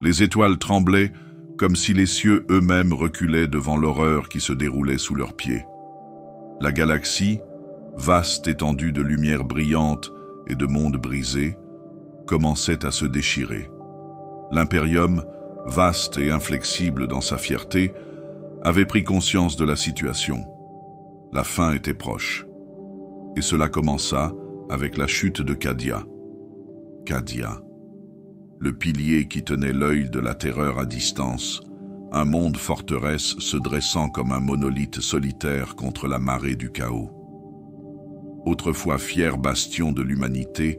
Les étoiles tremblaient comme si les cieux eux-mêmes reculaient devant l'horreur qui se déroulait sous leurs pieds. La galaxie, vaste étendue de lumière brillante et de mondes brisés, commençait à se déchirer. L'Imperium, vaste et inflexible dans sa fierté, avait pris conscience de la situation. La fin était proche. Et cela commença avec la chute de Cadia. Cadia, le pilier qui tenait l'œil de la terreur à distance, un monde forteresse se dressant comme un monolithe solitaire contre la marée du chaos. Autrefois fier bastion de l'humanité,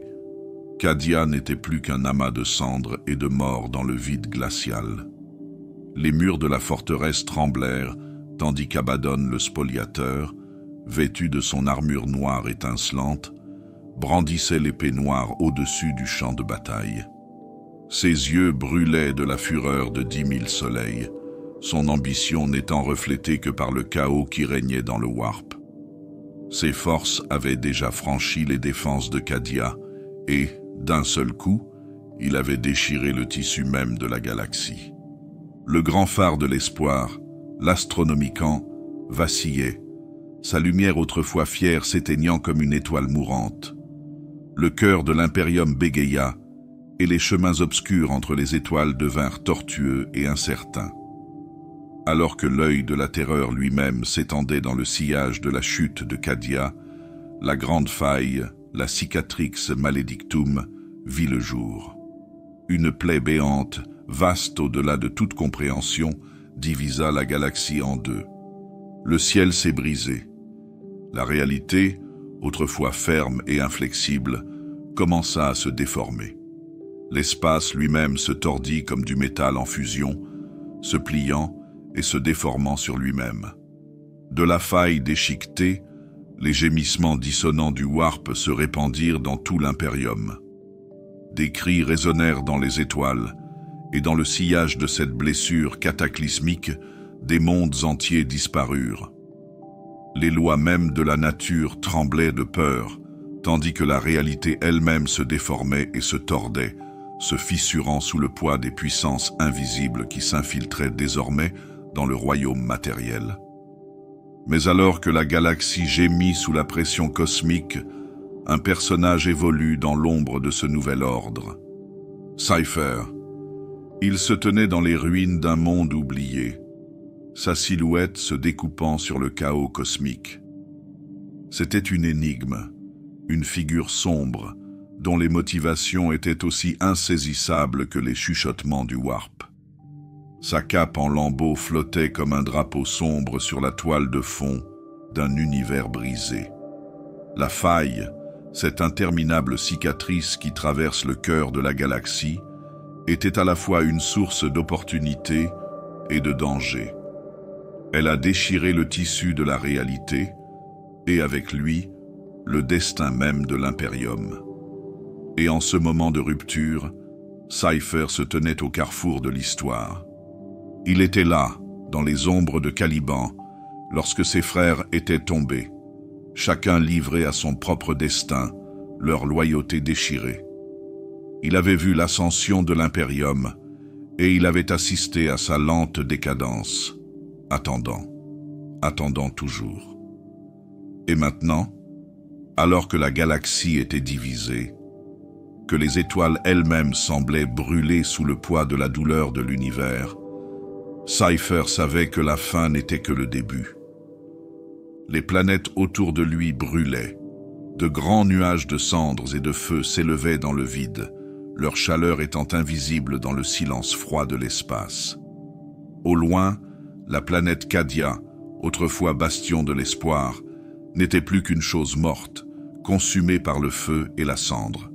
Cadia n'était plus qu'un amas de cendres et de morts dans le vide glacial. Les murs de la forteresse tremblèrent, tandis qu'Abaddon le spoliateur, vêtu de son armure noire étincelante, brandissait l'épée noire au-dessus du champ de bataille. Ses yeux brûlaient de la fureur de 10 000 soleils, son ambition n'étant reflétée que par le chaos qui régnait dans le Warp. Ses forces avaient déjà franchi les défenses de Cadia et, d'un seul coup, il avait déchiré le tissu même de la galaxie. Le grand phare de l'espoir, l'Astronomicon, vacillait, sa lumière autrefois fière s'éteignant comme une étoile mourante. Le cœur de l'Imperium bégaya, et les chemins obscurs entre les étoiles devinrent tortueux et incertains. Alors que l'œil de la terreur lui-même s'étendait dans le sillage de la chute de Cadia, la grande faille, la cicatrix maledictum, vit le jour. Une plaie béante, vaste au-delà de toute compréhension, divisa la galaxie en deux. Le ciel s'est brisé. La réalité, autrefois ferme et inflexible, commença à se déformer. L'espace lui-même se tordit comme du métal en fusion, se pliant et se déformant sur lui-même. De la faille déchiquetée, les gémissements dissonants du Warp se répandirent dans tout l'Imperium. Des cris résonnèrent dans les étoiles, et dans le sillage de cette blessure cataclysmique, des mondes entiers disparurent. Les lois mêmes de la nature tremblaient de peur, tandis que la réalité elle-même se déformait et se tordait, se fissurant sous le poids des puissances invisibles qui s'infiltraient désormais dans le royaume matériel. Mais alors que la galaxie gémit sous la pression cosmique, un personnage évolue dans l'ombre de ce nouvel ordre. Cypher. Il se tenait dans les ruines d'un monde oublié, sa silhouette se découpant sur le chaos cosmique. C'était une énigme, une figure sombre, dont les motivations étaient aussi insaisissables que les chuchotements du Warp. Sa cape en lambeaux flottait comme un drapeau sombre sur la toile de fond d'un univers brisé. La faille, cette interminable cicatrice qui traverse le cœur de la galaxie, était à la fois une source d'opportunité et de danger. Elle a déchiré le tissu de la réalité et avec lui, le destin même de l'Imperium. Et en ce moment de rupture, Cypher se tenait au carrefour de l'histoire. Il était là, dans les ombres de Caliban, lorsque ses frères étaient tombés, chacun livré à son propre destin, leur loyauté déchirée. Il avait vu l'ascension de l'Imperium, et il avait assisté à sa lente décadence, attendant toujours. Et maintenant, alors que la galaxie était divisée, que les étoiles elles-mêmes semblaient brûler sous le poids de la douleur de l'univers, Cypher savait que la fin n'était que le début. Les planètes autour de lui brûlaient. De grands nuages de cendres et de feu s'élevaient dans le vide, leur chaleur étant invisible dans le silence froid de l'espace. Au loin, la planète Cadia, autrefois bastion de l'espoir, n'était plus qu'une chose morte, consumée par le feu et la cendre.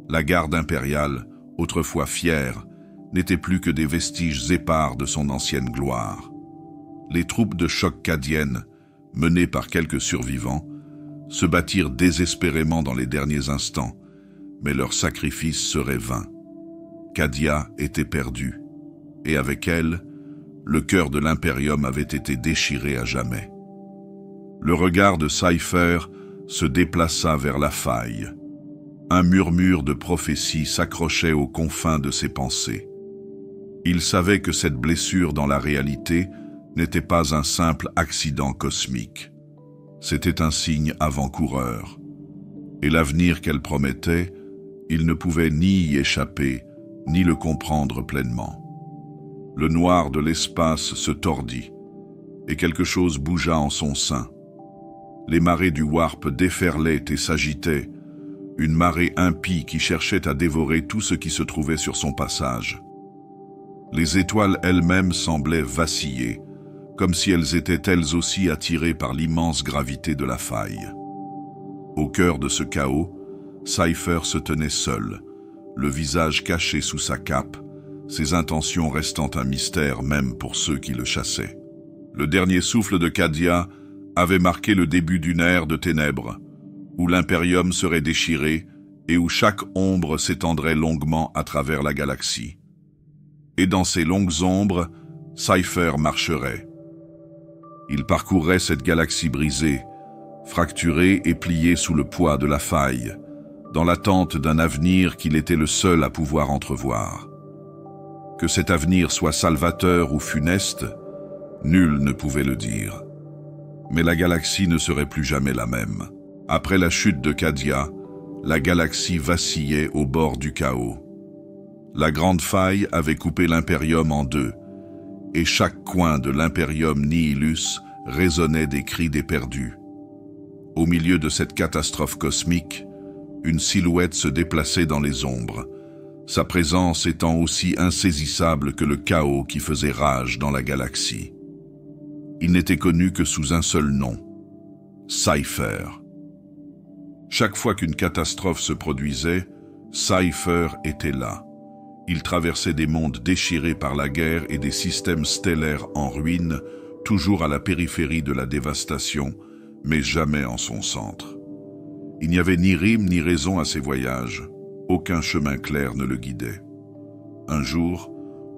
La garde impériale, autrefois fière, n'était plus que des vestiges épars de son ancienne gloire. Les troupes de choc cadiennes, menées par quelques survivants, se battirent désespérément dans les derniers instants, mais leur sacrifice serait vain. Cadia était perdue, et avec elle, le cœur de l'Imperium avait été déchiré à jamais. Le regard de Cypher se déplaça vers la faille. Un murmure de prophétie s'accrochait aux confins de ses pensées. Il savait que cette blessure dans la réalité n'était pas un simple accident cosmique. C'était un signe avant-coureur. Et l'avenir qu'elle promettait, il ne pouvait ni y échapper, ni le comprendre pleinement. Le noir de l'espace se tordit, et quelque chose bougea en son sein. Les marées du Warp déferlaient et s'agitaient, une marée impie qui cherchait à dévorer tout ce qui se trouvait sur son passage. Les étoiles elles-mêmes semblaient vaciller, comme si elles étaient elles aussi attirées par l'immense gravité de la faille. Au cœur de ce chaos, Cypher se tenait seul, le visage caché sous sa cape, ses intentions restant un mystère même pour ceux qui le chassaient. Le dernier souffle de Cadia avait marqué le début d'une ère de ténèbres, où l'impérium serait déchiré et où chaque ombre s'étendrait longuement à travers la galaxie. Et dans ces longues ombres, Cypher marcherait. Il parcourrait cette galaxie brisée, fracturée et pliée sous le poids de la faille, dans l'attente d'un avenir qu'il était le seul à pouvoir entrevoir. Que cet avenir soit salvateur ou funeste, nul ne pouvait le dire. Mais la galaxie ne serait plus jamais la même. Après la chute de Cadia, la galaxie vacillait au bord du chaos. La grande faille avait coupé l'Imperium en deux, et chaque coin de l'Imperium Nihilus résonnait des cris des perdus. Au milieu de cette catastrophe cosmique, une silhouette se déplaçait dans les ombres, sa présence étant aussi insaisissable que le chaos qui faisait rage dans la galaxie. Il n'était connu que sous un seul nom, Cypher. Chaque fois qu'une catastrophe se produisait, Cypher était là. Il traversait des mondes déchirés par la guerre et des systèmes stellaires en ruine, toujours à la périphérie de la dévastation, mais jamais en son centre. Il n'y avait ni rime ni raison à ses voyages. Aucun chemin clair ne le guidait. Un jour,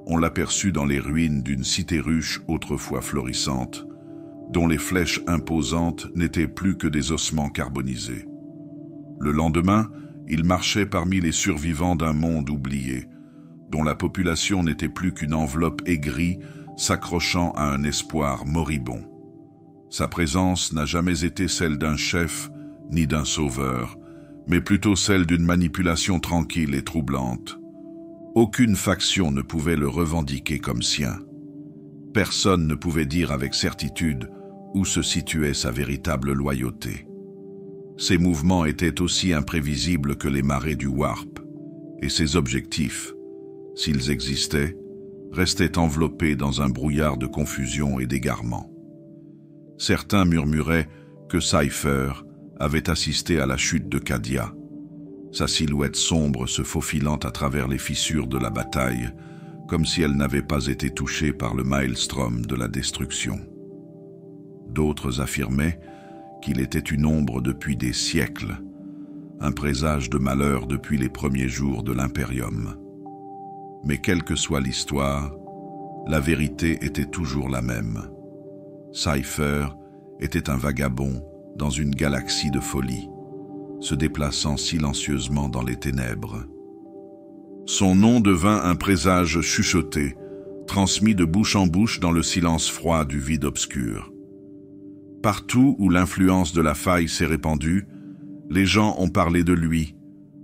on l'aperçut dans les ruines d'une cité ruche autrefois florissante, dont les flèches imposantes n'étaient plus que des ossements carbonisés. Le lendemain, il marchait parmi les survivants d'un monde oublié, dont la population n'était plus qu'une enveloppe aigrie s'accrochant à un espoir moribond. Sa présence n'a jamais été celle d'un chef ni d'un sauveur, mais plutôt celle d'une manipulation tranquille et troublante. Aucune faction ne pouvait le revendiquer comme sien. Personne ne pouvait dire avec certitude où se situait sa véritable loyauté. Ses mouvements étaient aussi imprévisibles que les marées du Warp, et ses objectifs, s'ils existaient, restaient enveloppés dans un brouillard de confusion et d'égarement. Certains murmuraient que Cypher avait assisté à la chute de Cadia, sa silhouette sombre se faufilant à travers les fissures de la bataille, comme si elle n'avait pas été touchée par le maelstrom de la destruction. D'autres affirmaient qu'il était une ombre depuis des siècles, un présage de malheur depuis les premiers jours de l'Imperium. Mais quelle que soit l'histoire, la vérité était toujours la même. Cypher était un vagabond dans une galaxie de folie, se déplaçant silencieusement dans les ténèbres. Son nom devint un présage chuchoté, transmis de bouche en bouche dans le silence froid du vide obscur. Partout où l'influence de la faille s'est répandue, les gens ont parlé de lui,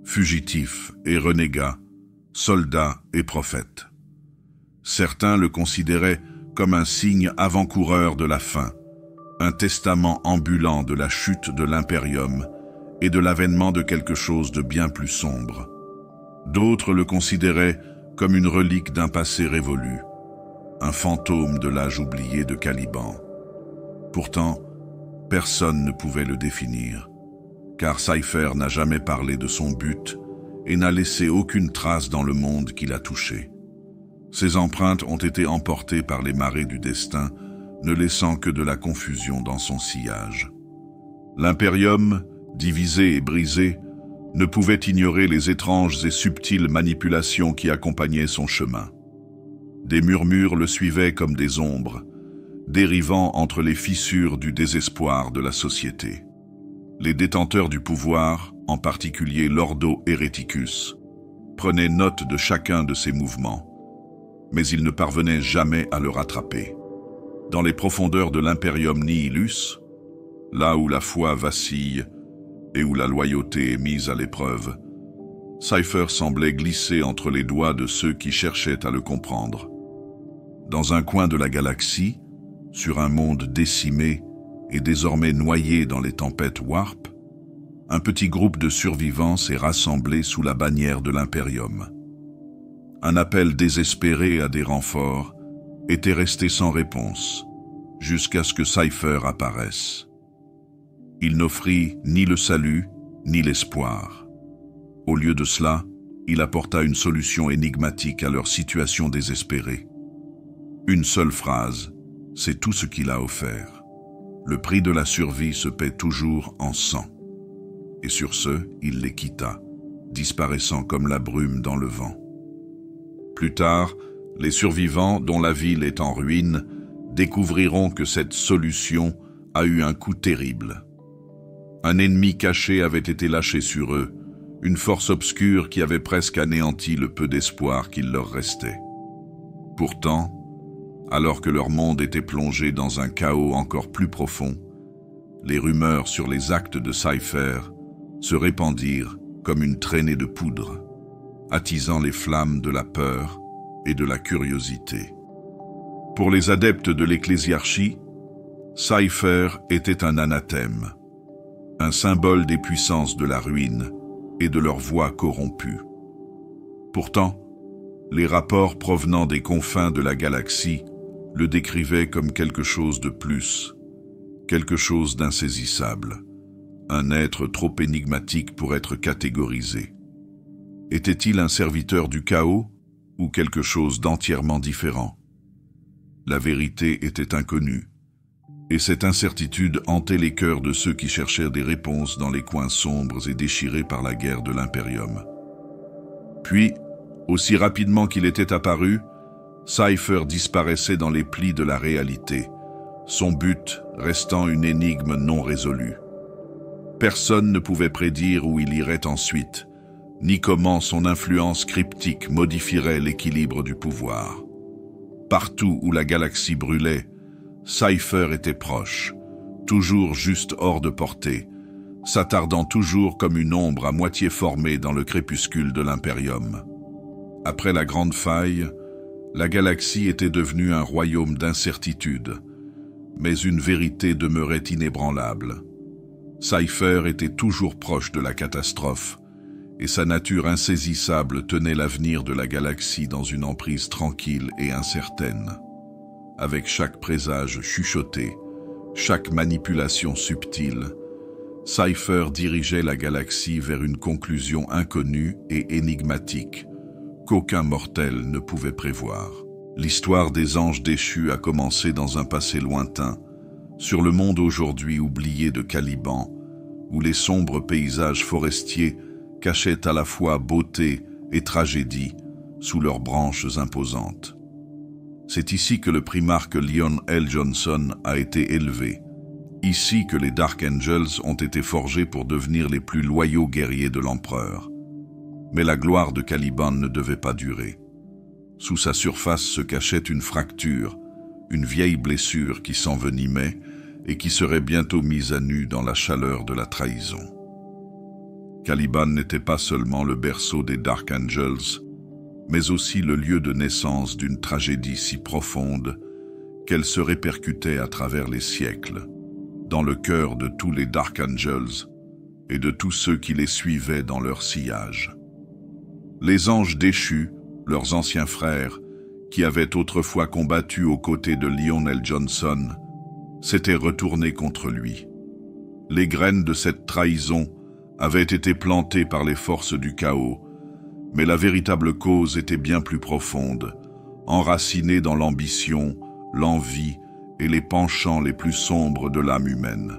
fugitif et renégat, soldat et prophète. Certains le considéraient comme un signe avant-coureur de la fin, un testament ambulant de la chute de l'Imperium et de l'avènement de quelque chose de bien plus sombre. D'autres le considéraient comme une relique d'un passé révolu, un fantôme de l'âge oublié de Caliban. Pourtant, personne ne pouvait le définir, car Cypher n'a jamais parlé de son but et n'a laissé aucune trace dans le monde qu'il a touché. Ses empreintes ont été emportées par les marées du destin, ne laissant que de la confusion dans son sillage. L'Imperium, divisé et brisé, ne pouvait ignorer les étranges et subtiles manipulations qui accompagnaient son chemin. Des murmures le suivaient comme des ombres, dérivant entre les fissures du désespoir de la société. Les détenteurs du pouvoir, en particulier l'Ordo Hereticus, prenaient note de chacun de ses mouvements. mais ils ne parvenaient jamais à le rattraper. Dans les profondeurs de l'Imperium Nihilus, là où la foi vacille et où la loyauté est mise à l'épreuve, Cypher semblait glisser entre les doigts de ceux qui cherchaient à le comprendre. Dans un coin de la galaxie, sur un monde décimé et désormais noyé dans les tempêtes Warp, un petit groupe de survivants s'est rassemblé sous la bannière de l'Imperium. Un appel désespéré à des renforts était resté sans réponse, jusqu'à ce que Cypher apparaisse. Il n'offrit ni le salut, ni l'espoir. Au lieu de cela, il apporta une solution énigmatique à leur situation désespérée. Une seule phrase, c'est tout ce qu'il a offert. Le prix de la survie se paie toujours en sang. Et sur ce, il les quitta, disparaissant comme la brume dans le vent. Plus tard, les survivants, dont la ville est en ruine, découvriront que cette solution a eu un coup terrible. Un ennemi caché avait été lâché sur eux, une force obscure qui avait presque anéanti le peu d'espoir qu'il leur restait. Pourtant, alors que leur monde était plongé dans un chaos encore plus profond, les rumeurs sur les actes de Cypher se répandirent comme une traînée de poudre, attisant les flammes de la peur et de la curiosité. Pour les adeptes de l'ecclésiarchie, Cypher était un anathème, un symbole des puissances de la ruine et de leur voix corrompue. Pourtant, les rapports provenant des confins de la galaxie le décrivaient comme quelque chose de plus, quelque chose d'insaisissable, un être trop énigmatique pour être catégorisé. Était-il un serviteur du chaos ou quelque chose d'entièrement différent? La vérité était inconnue, et cette incertitude hantait les cœurs de ceux qui cherchèrent des réponses dans les coins sombres et déchirés par la guerre de l'Imperium. Puis, aussi rapidement qu'il était apparu, Cypher disparaissait dans les plis de la réalité, son but restant une énigme non résolue. Personne ne pouvait prédire où il irait ensuite, ni comment son influence cryptique modifierait l'équilibre du pouvoir. Partout où la galaxie brûlait, Cypher était proche, toujours juste hors de portée, s'attardant toujours comme une ombre à moitié formée dans le crépuscule de l'Imperium. Après la Grande Faille, la galaxie était devenue un royaume d'incertitude, mais une vérité demeurait inébranlable. Cypher était toujours proche de la catastrophe, et sa nature insaisissable tenait l'avenir de la galaxie dans une emprise tranquille et incertaine. Avec chaque présage chuchoté, chaque manipulation subtile, Cypher dirigeait la galaxie vers une conclusion inconnue et énigmatique, qu'aucun mortel ne pouvait prévoir. L'histoire des anges déchus a commencé dans un passé lointain, sur le monde aujourd'hui oublié de Caliban, où les sombres paysages forestiers cachaient à la fois beauté et tragédie sous leurs branches imposantes. C'est ici que le primarque Leon L. Johnson a été élevé, ici que les Dark Angels ont été forgés pour devenir les plus loyaux guerriers de l'Empereur. Mais la gloire de Caliban ne devait pas durer. Sous sa surface se cachait une fracture, une vieille blessure qui s'envenimait et qui serait bientôt mise à nu dans la chaleur de la trahison. Caliban n'était pas seulement le berceau des Dark Angels, mais aussi le lieu de naissance d'une tragédie si profonde qu'elle se répercutait à travers les siècles, dans le cœur de tous les Dark Angels et de tous ceux qui les suivaient dans leur sillage. Les anges déchus, leurs anciens frères, qui avaient autrefois combattu aux côtés de Leon L. Johnson, s'étaient retournés contre lui. Les graines de cette trahison avaient été plantées par les forces du chaos, mais la véritable cause était bien plus profonde, enracinée dans l'ambition, l'envie et les penchants les plus sombres de l'âme humaine.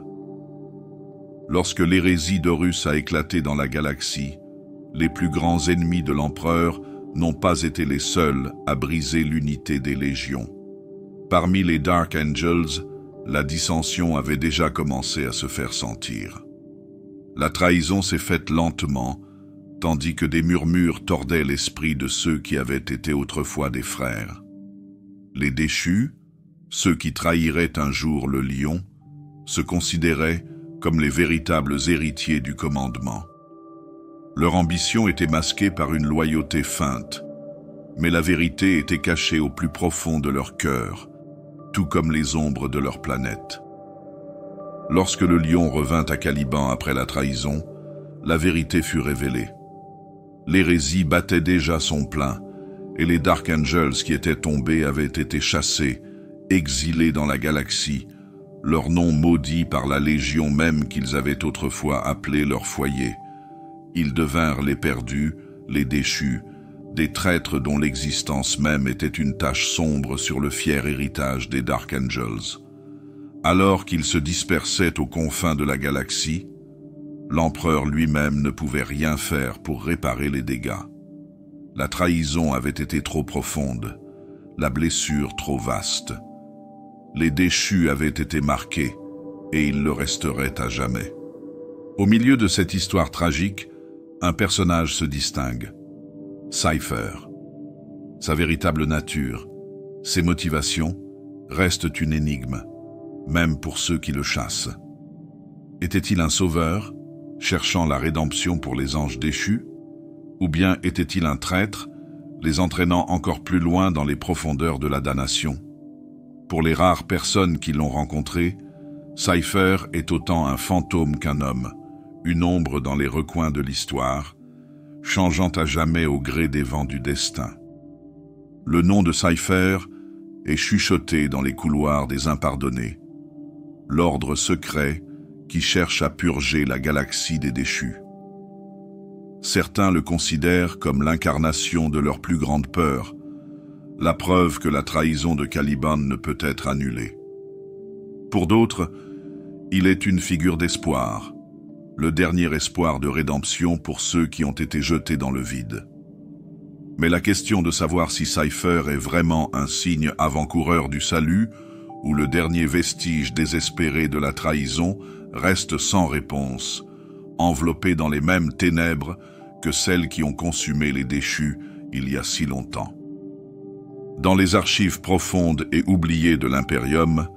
Lorsque l'hérésie d'Horus a éclaté dans la galaxie, les plus grands ennemis de l'empereur n'ont pas été les seuls à briser l'unité des légions. Parmi les Dark Angels, la dissension avait déjà commencé à se faire sentir. La trahison s'est faite lentement, tandis que des murmures tordaient l'esprit de ceux qui avaient été autrefois des frères. Les déchus, ceux qui trahiraient un jour le lion, se considéraient comme les véritables héritiers du commandement. Leur ambition était masquée par une loyauté feinte, mais la vérité était cachée au plus profond de leur cœur, tout comme les ombres de leur planète. Lorsque le lion revint à Caliban après la trahison, la vérité fut révélée. L'hérésie battait déjà son plein, et les Dark Angels qui étaient tombés avaient été chassés, exilés dans la galaxie, leur nom maudit par la légion même qu'ils avaient autrefois appelée leur foyer. Ils devinrent les perdus, les déchus, des traîtres dont l'existence même était une tache sombre sur le fier héritage des Dark Angels. Alors qu'ils se dispersaient aux confins de la galaxie, l'empereur lui-même ne pouvait rien faire pour réparer les dégâts. La trahison avait été trop profonde, la blessure trop vaste. Les déchus avaient été marqués, et ils le resteraient à jamais. Au milieu de cette histoire tragique, un personnage se distingue. Cypher. Sa véritable nature, ses motivations, restent une énigme, même pour ceux qui le chassent. Était-il un sauveur, cherchant la rédemption pour les anges déchus, ou bien était-il un traître, les entraînant encore plus loin dans les profondeurs de la damnation? Pour les rares personnes qui l'ont rencontré, Cypher est autant un fantôme qu'un homme, une ombre dans les recoins de l'histoire, changeant à jamais au gré des vents du destin. Le nom de Cypher est chuchoté dans les couloirs des impardonnés, l'ordre secret qui cherche à purger la galaxie des déchus. Certains le considèrent comme l'incarnation de leur plus grande peur, la preuve que la trahison de Caliban ne peut être annulée. Pour d'autres, il est une figure d'espoir, le dernier espoir de rédemption pour ceux qui ont été jetés dans le vide. Mais la question de savoir si Cypher est vraiment un signe avant-coureur du salut ou le dernier vestige désespéré de la trahison reste sans réponse, enveloppé dans les mêmes ténèbres que celles qui ont consumé les déchus il y a si longtemps. Dans les archives profondes et oubliées de l'Imperium,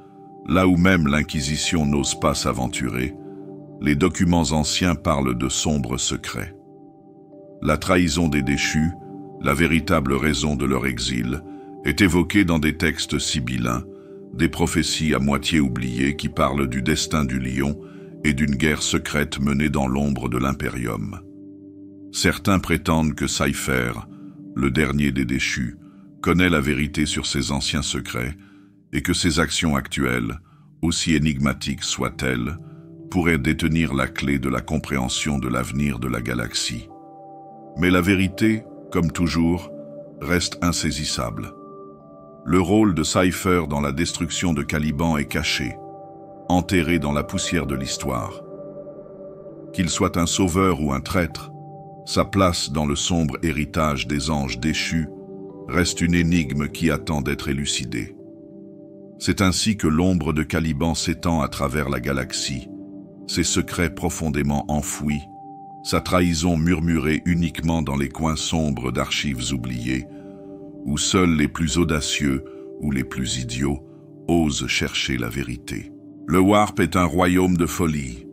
là où même l'Inquisition n'ose pas s'aventurer, les documents anciens parlent de sombres secrets. La trahison des déchus, la véritable raison de leur exil, est évoquée dans des textes sibyllins, des prophéties à moitié oubliées qui parlent du destin du lion et d'une guerre secrète menée dans l'ombre de l'Imperium. Certains prétendent que Cypher, le dernier des déchus, connaît la vérité sur ses anciens secrets et que ses actions actuelles, aussi énigmatiques soient-elles, pourraient détenir la clé de la compréhension de l'avenir de la galaxie. Mais la vérité, comme toujours, reste insaisissable. Le rôle de Cypher dans la destruction de Caliban est caché, enterré dans la poussière de l'histoire. Qu'il soit un sauveur ou un traître, sa place dans le sombre héritage des anges déchus reste une énigme qui attend d'être élucidée. C'est ainsi que l'ombre de Caliban s'étend à travers la galaxie, ses secrets profondément enfouis, sa trahison murmurée uniquement dans les coins sombres d'archives oubliées, où seuls les plus audacieux ou les plus idiots osent chercher la vérité. Le Warp est un royaume de folie,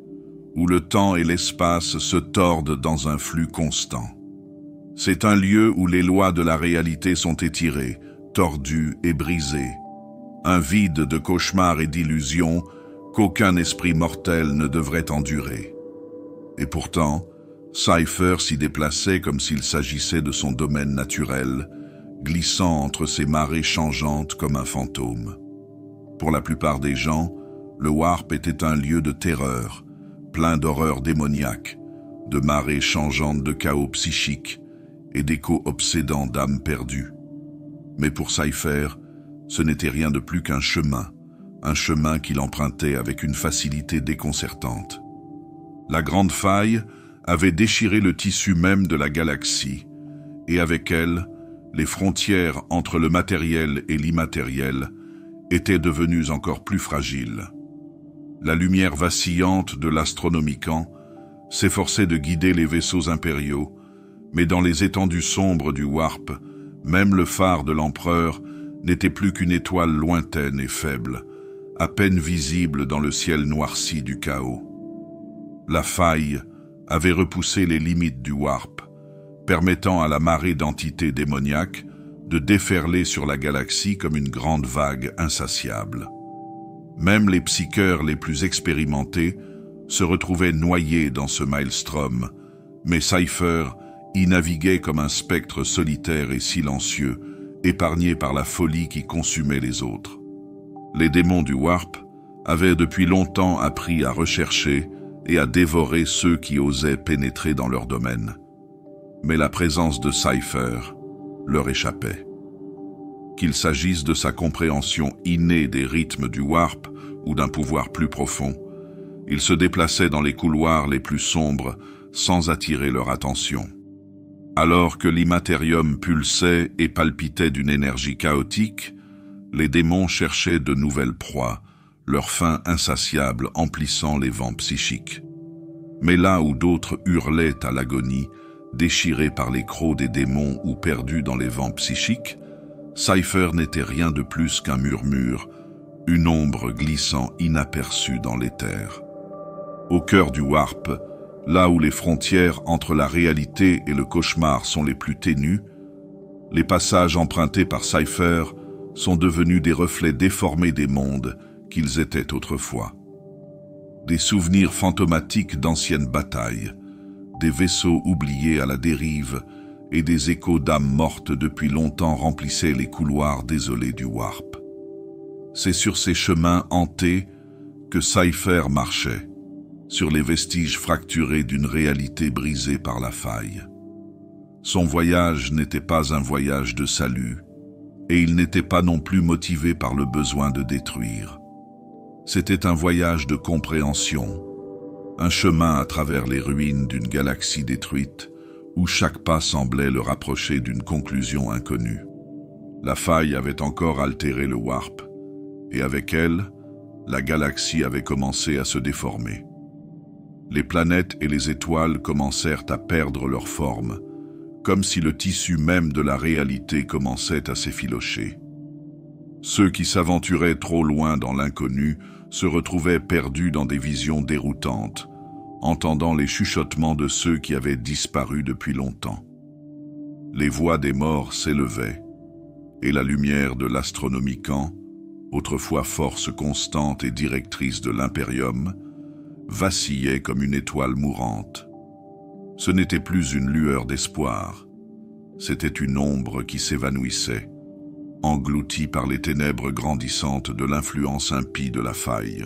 où le temps et l'espace se tordent dans un flux constant. C'est un lieu où les lois de la réalité sont étirées, tordues et brisées. Un vide de cauchemars et d'illusions qu'aucun esprit mortel ne devrait endurer. Et pourtant, Cypher s'y déplaçait comme s'il s'agissait de son domaine naturel, glissant entre ces marées changeantes comme un fantôme. Pour la plupart des gens, le Warp était un lieu de terreur, plein d'horreurs démoniaques, de marées changeantes de chaos psychique et d'échos obsédants d'âmes perdues. Mais pour Cypher, ce n'était rien de plus qu'un chemin qu'il empruntait avec une facilité déconcertante. La Grande Faille avait déchiré le tissu même de la galaxie, et avec elle, les frontières entre le matériel et l'immatériel étaient devenues encore plus fragiles. La lumière vacillante de l'Astronomicon s'efforçait de guider les vaisseaux impériaux, mais dans les étendues sombres du Warp, même le phare de l'Empereur n'était plus qu'une étoile lointaine et faible, à peine visible dans le ciel noirci du chaos. La faille avait repoussé les limites du warp, permettant à la marée d'entités démoniaques de déferler sur la galaxie comme une grande vague insatiable. Même les psycheurs les plus expérimentés se retrouvaient noyés dans ce maelstrom, mais Cypher y naviguait comme un spectre solitaire et silencieux, épargné par la folie qui consumait les autres. Les démons du Warp avaient depuis longtemps appris à rechercher et à dévorer ceux qui osaient pénétrer dans leur domaine. Mais la présence de Cypher leur échappait. Qu'il s'agisse de sa compréhension innée des rythmes du Warp ou d'un pouvoir plus profond, il se déplaçait dans les couloirs les plus sombres sans attirer leur attention. Alors que l'immatérium pulsait et palpitait d'une énergie chaotique, les démons cherchaient de nouvelles proies, leur faim insatiable emplissant les vents psychiques. Mais là où d'autres hurlaient à l'agonie, déchirés par les crocs des démons ou perdus dans les vents psychiques, Cypher n'était rien de plus qu'un murmure, une ombre glissant inaperçue dans l'éther. Au cœur du Warp, là où les frontières entre la réalité et le cauchemar sont les plus ténues, les passages empruntés par Cypher sont devenus des reflets déformés des mondes qu'ils étaient autrefois. Des souvenirs fantomatiques d'anciennes batailles, des vaisseaux oubliés à la dérive et des échos d'âmes mortes depuis longtemps remplissaient les couloirs désolés du Warp. C'est sur ces chemins hantés que Cypher marchait, sur les vestiges fracturés d'une réalité brisée par la faille. Son voyage n'était pas un voyage de salut, et il n'était pas non plus motivé par le besoin de détruire. C'était un voyage de compréhension, un chemin à travers les ruines d'une galaxie détruite, où chaque pas semblait le rapprocher d'une conclusion inconnue. La faille avait encore altéré le Warp, et avec elle, la galaxie avait commencé à se déformer. Les planètes et les étoiles commencèrent à perdre leur forme, comme si le tissu même de la réalité commençait à s'effilocher. Ceux qui s'aventuraient trop loin dans l'inconnu se retrouvaient perdus dans des visions déroutantes, entendant les chuchotements de ceux qui avaient disparu depuis longtemps. Les voix des morts s'élevaient, et la lumière de l'Astronomicon, autrefois force constante et directrice de l'Imperium, vacillait comme une étoile mourante. Ce n'était plus une lueur d'espoir, c'était une ombre qui s'évanouissait, engloutie par les ténèbres grandissantes de l'influence impie de la faille.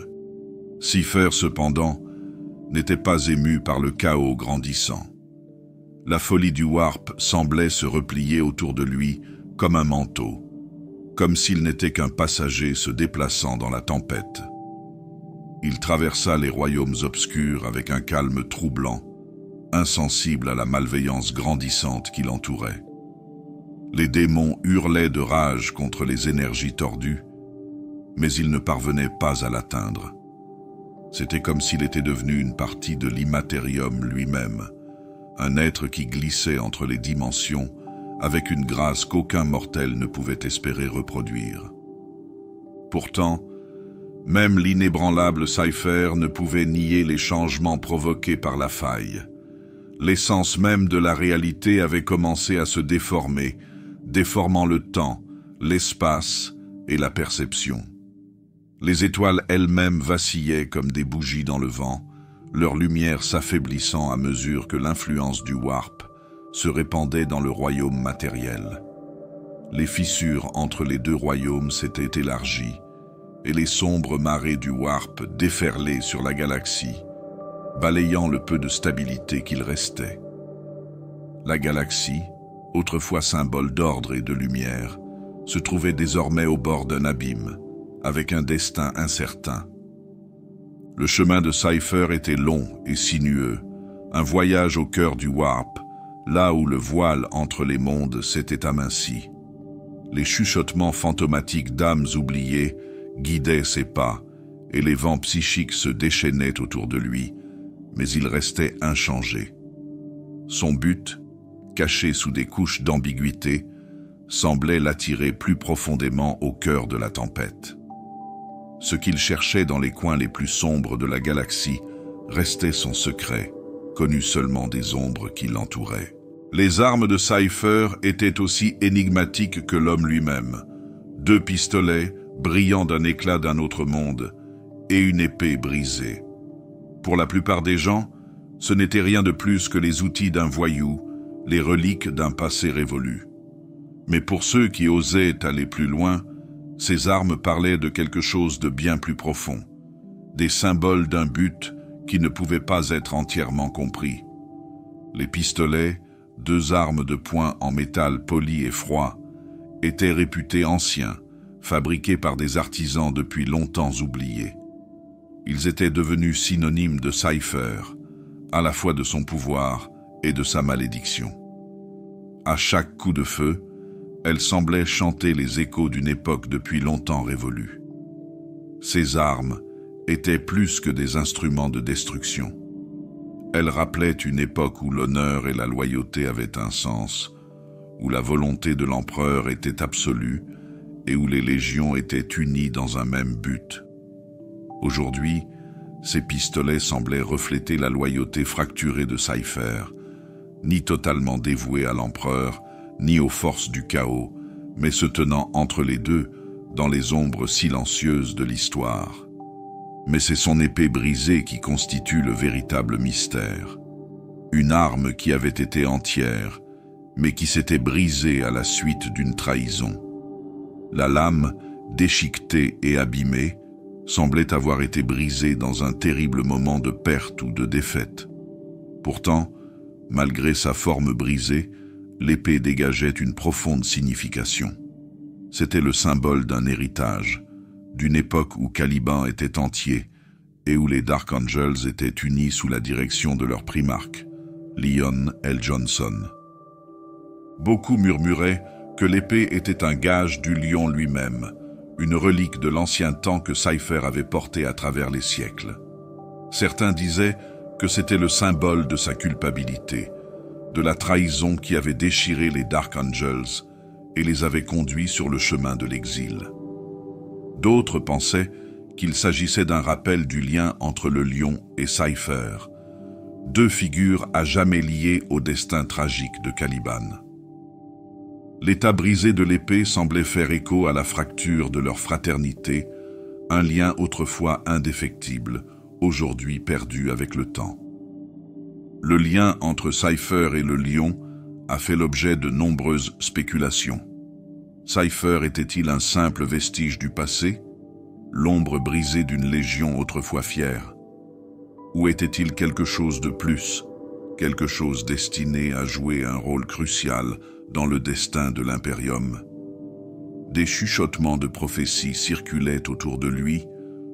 Cypher, cependant, n'était pas ému par le chaos grandissant. La folie du Warp semblait se replier autour de lui comme un manteau, comme s'il n'était qu'un passager se déplaçant dans la tempête. Il traversa les royaumes obscurs avec un calme troublant, insensible à la malveillance grandissante qui l'entourait. Les démons hurlaient de rage contre les énergies tordues, mais ils ne parvenaient pas à l'atteindre. C'était comme s'il était devenu une partie de l'immatérium lui-même, un être qui glissait entre les dimensions avec une grâce qu'aucun mortel ne pouvait espérer reproduire. Pourtant, même l'inébranlable Cypher ne pouvait nier les changements provoqués par la faille. L'essence même de la réalité avait commencé à se déformer, déformant le temps, l'espace et la perception. Les étoiles elles-mêmes vacillaient comme des bougies dans le vent, leur lumière s'affaiblissant à mesure que l'influence du Warp se répandait dans le royaume matériel. Les fissures entre les deux royaumes s'étaient élargies, et les sombres marées du Warp déferlaient sur la galaxie, balayant le peu de stabilité qu'il restait. La galaxie, autrefois symbole d'ordre et de lumière, se trouvait désormais au bord d'un abîme, avec un destin incertain. Le chemin de Cypher était long et sinueux, un voyage au cœur du Warp, là où le voile entre les mondes s'était aminci. Les chuchotements fantomatiques d'âmes oubliées guidaient ses pas, et les vents psychiques se déchaînaient autour de lui, mais il restait inchangé. Son but, caché sous des couches d'ambiguïté, semblait l'attirer plus profondément au cœur de la tempête. Ce qu'il cherchait dans les coins les plus sombres de la galaxie restait son secret, connu seulement des ombres qui l'entouraient. Les armes de Cypher étaient aussi énigmatiques que l'homme lui-même. 2 pistolets, brillant d'un éclat d'un autre monde, et une épée brisée. Pour la plupart des gens, ce n'était rien de plus que les outils d'un voyou, les reliques d'un passé révolu. Mais pour ceux qui osaient aller plus loin, ces armes parlaient de quelque chose de bien plus profond, des symboles d'un but qui ne pouvait pas être entièrement compris. Les pistolets, 2 armes de poing en métal poli et froid, étaient réputés anciens, fabriqués par des artisans depuis longtemps oubliés. Ils étaient devenus synonymes de Cypher, à la fois de son pouvoir et de sa malédiction. À chaque coup de feu, elles semblaient chanter les échos d'une époque depuis longtemps révolue. Ces armes étaient plus que des instruments de destruction. Elles rappelaient une époque où l'honneur et la loyauté avaient un sens, où la volonté de l'empereur était absolue et où les légions étaient unies dans un même but. Aujourd'hui, ces pistolets semblaient refléter la loyauté fracturée de Cypher, ni totalement dévoué à l'empereur, ni aux forces du chaos, mais se tenant entre les deux dans les ombres silencieuses de l'histoire. Mais c'est son épée brisée qui constitue le véritable mystère. Une arme qui avait été entière, mais qui s'était brisée à la suite d'une trahison. La lame, déchiquetée et abîmée, semblait avoir été brisée dans un terrible moment de perte ou de défaite. Pourtant, malgré sa forme brisée, l'épée dégageait une profonde signification. C'était le symbole d'un héritage, d'une époque où Caliban était entier et où les Dark Angels étaient unis sous la direction de leur primarque, Leon L. Johnson. Beaucoup murmuraient que l'épée était un gage du lion lui-même, une relique de l'ancien temps que Cypher avait porté à travers les siècles. Certains disaient que c'était le symbole de sa culpabilité, de la trahison qui avait déchiré les Dark Angels et les avait conduits sur le chemin de l'exil. D'autres pensaient qu'il s'agissait d'un rappel du lien entre le lion et Cypher, 2 figures à jamais liées au destin tragique de Caliban. L'état brisé de l'épée semblait faire écho à la fracture de leur fraternité, un lien autrefois indéfectible, aujourd'hui perdu avec le temps. Le lien entre Cypher et le lion a fait l'objet de nombreuses spéculations. Cypher était-il un simple vestige du passé, l'ombre brisée d'une légion autrefois fière? Ou était-il quelque chose de plus, quelque chose destiné à jouer un rôle crucial dans le destin de l'Imperium? Des chuchotements de prophéties circulaient autour de lui,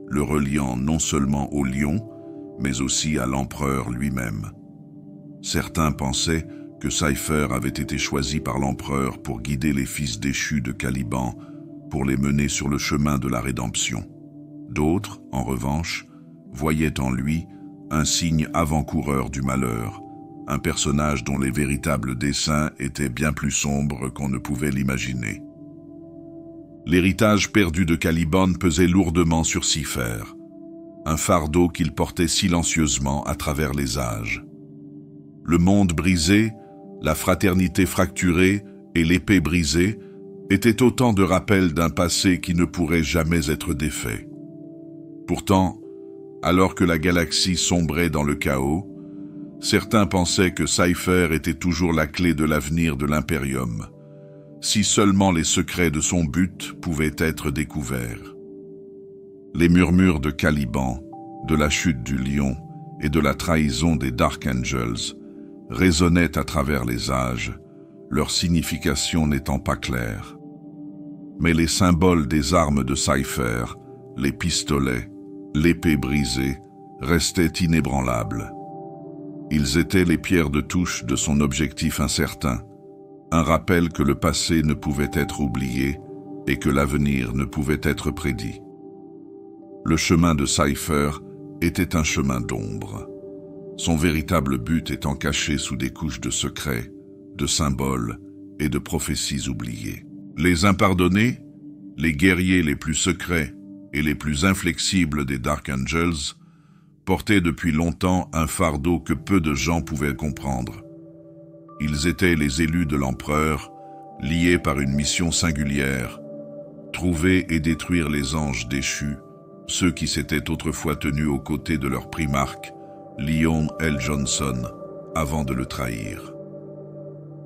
le reliant non seulement au lion, mais aussi à l'empereur lui-même. Certains pensaient que Cypher avait été choisi par l'empereur pour guider les fils déchus de Caliban, pour les mener sur le chemin de la rédemption. D'autres, en revanche, voyaient en lui un signe avant-coureur du malheur, un personnage dont les véritables desseins étaient bien plus sombres qu'on ne pouvait l'imaginer. L'héritage perdu de Caliban pesait lourdement sur Cypher, un fardeau qu'il portait silencieusement à travers les âges. Le monde brisé, la fraternité fracturée et l'épée brisée étaient autant de rappels d'un passé qui ne pourrait jamais être défait. Pourtant, alors que la galaxie sombrait dans le chaos, certains pensaient que Cypher était toujours la clé de l'avenir de l'Imperium, si seulement les secrets de son but pouvaient être découverts. Les murmures de Caliban, de la chute du lion et de la trahison des Dark Angels résonnaient à travers les âges, leur signification n'étant pas claire. Mais les symboles des armes de Cypher, les pistolets, l'épée brisée, restaient inébranlables. Ils étaient les pierres de touche de son objectif incertain, un rappel que le passé ne pouvait être oublié et que l'avenir ne pouvait être prédit. Le chemin de Cypher était un chemin d'ombre, son véritable but étant caché sous des couches de secrets, de symboles et de prophéties oubliées. Les impardonnés, les guerriers les plus secrets et les plus inflexibles des Dark Angels, portaient depuis longtemps un fardeau que peu de gens pouvaient comprendre. Ils étaient les élus de l'empereur, liés par une mission singulière, trouver et détruire les anges déchus, ceux qui s'étaient autrefois tenus aux côtés de leur primarque, Lyon L. Johnson, avant de le trahir.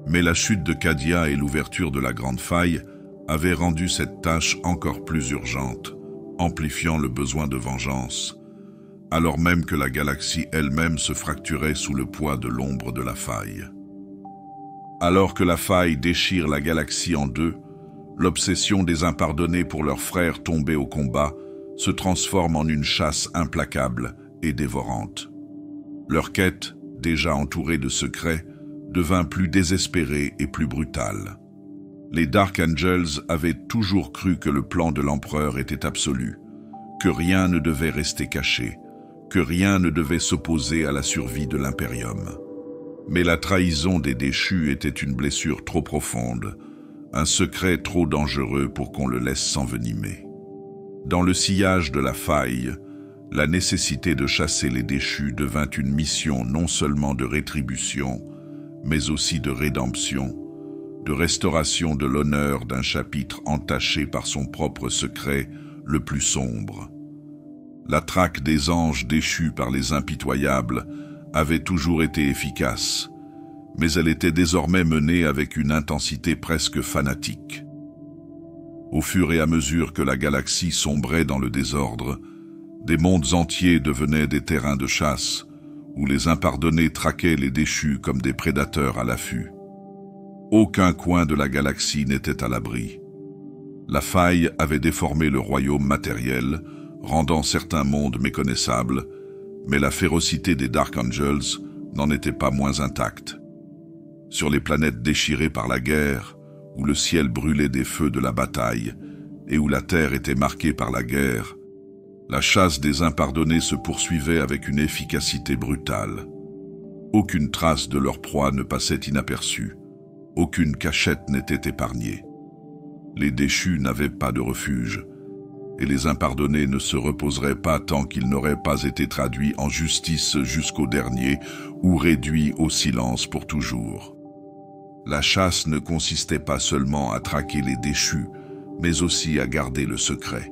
Mais la chute de Cadia et l'ouverture de la Grande Faille avaient rendu cette tâche encore plus urgente, amplifiant le besoin de vengeance, alors même que la galaxie elle-même se fracturait sous le poids de l'ombre de la faille. Alors que la faille déchire la galaxie en deux, l'obsession des impardonnés pour leurs frères tombés au combat se transforme en une chasse implacable et dévorante. Leur quête, déjà entourée de secrets, devint plus désespérée et plus brutale. Les Dark Angels avaient toujours cru que le plan de l'empereur était absolu, que rien ne devait rester caché, que rien ne devait s'opposer à la survie de l'Imperium. Mais la trahison des déchus était une blessure trop profonde, un secret trop dangereux pour qu'on le laisse s'envenimer. Dans le sillage de la faille, la nécessité de chasser les déchus devint une mission non seulement de rétribution, mais aussi de rédemption, de restauration de l'honneur d'un chapitre entaché par son propre secret le plus sombre. La traque des anges déchus par les impitoyables avait toujours été efficace, mais elle était désormais menée avec une intensité presque fanatique. Au fur et à mesure que la galaxie sombrait dans le désordre, des mondes entiers devenaient des terrains de chasse, où les impardonnés traquaient les déchus comme des prédateurs à l'affût. Aucun coin de la galaxie n'était à l'abri. La faille avait déformé le royaume matériel, rendant certains mondes méconnaissables, mais la férocité des Dark Angels n'en était pas moins intacte. Sur les planètes déchirées par la guerre, où le ciel brûlait des feux de la bataille et où la terre était marquée par la guerre, la chasse des impardonnés se poursuivait avec une efficacité brutale. Aucune trace de leur proie ne passait inaperçue, aucune cachette n'était épargnée. Les déchus n'avaient pas de refuge, et les impardonnés ne se reposeraient pas tant qu'ils n'auraient pas été traduits en justice jusqu'au dernier ou réduits au silence pour toujours. La chasse ne consistait pas seulement à traquer les déchus, mais aussi à garder le secret.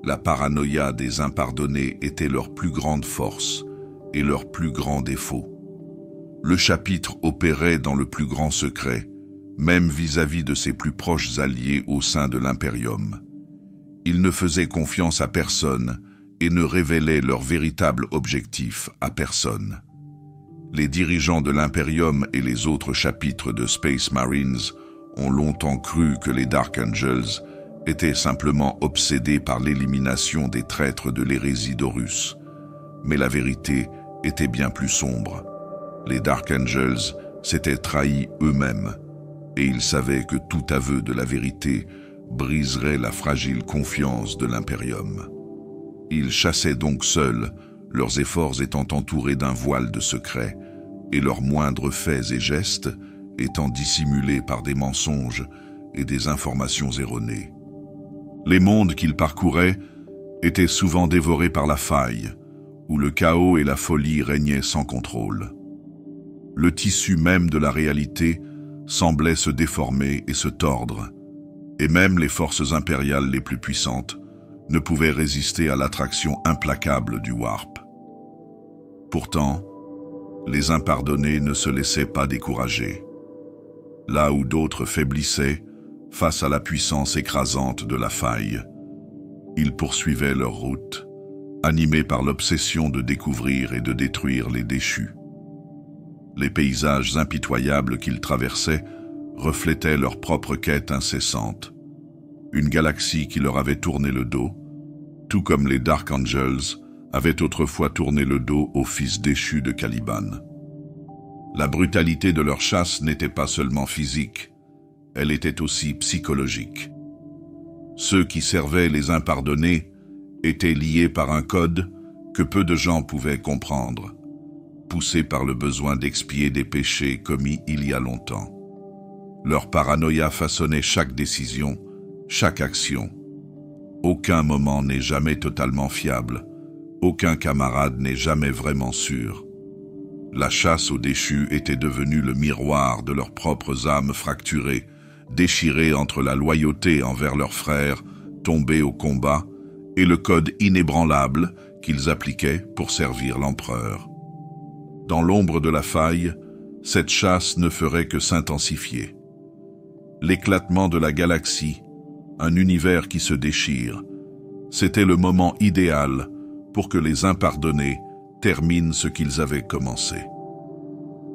La paranoïa des impardonnés était leur plus grande force et leur plus grand défaut. Le chapitre opérait dans le plus grand secret, même vis-à-vis de ses plus proches alliés au sein de l'Imperium. Ils ne faisaient confiance à personne et ne révélaient leur véritable objectif à personne. Les dirigeants de l'Imperium et les autres chapitres de Space Marines ont longtemps cru que les Dark Angels étaient simplement obsédés par l'élimination des traîtres de l'hérésie d'Horus. Mais la vérité était bien plus sombre. Les Dark Angels s'étaient trahis eux-mêmes, et ils savaient que tout aveu de la vérité briserait la fragile confiance de l'Imperium. Ils chassaient donc seuls, leurs efforts étant entourés d'un voile de secret, et leurs moindres faits et gestes étant dissimulés par des mensonges et des informations erronées. Les mondes qu'ils parcouraient étaient souvent dévorés par la faille, où le chaos et la folie régnaient sans contrôle. Le tissu même de la réalité semblait se déformer et se tordre, et même les forces impériales les plus puissantes ne pouvaient résister à l'attraction implacable du warp. Pourtant, les impardonnés ne se laissaient pas décourager. Là où d'autres faiblissaient face à la puissance écrasante de la faille, ils poursuivaient leur route, animés par l'obsession de découvrir et de détruire les déchus. Les paysages impitoyables qu'ils traversaient reflétaient leur propre quête incessante. Une galaxie qui leur avait tourné le dos, tout comme les Dark Angels avaient autrefois tourné le dos aux fils déchus de Caliban. La brutalité de leur chasse n'était pas seulement physique, elle était aussi psychologique. Ceux qui servaient les impardonnés étaient liés par un code que peu de gens pouvaient comprendre, poussés par le besoin d'expier des péchés commis il y a longtemps. Leur paranoïa façonnait chaque décision, chaque action. Aucun moment n'est jamais totalement fiable. Aucun camarade n'est jamais vraiment sûr. La chasse aux déchus était devenue le miroir de leurs propres âmes fracturées, déchirées entre la loyauté envers leurs frères, tombés au combat, et le code inébranlable qu'ils appliquaient pour servir l'empereur. Dans l'ombre de la faille, cette chasse ne ferait que s'intensifier. L'éclatement de la galaxie, un univers qui se déchire, c'était le moment idéal pour que les impardonnés terminent ce qu'ils avaient commencé.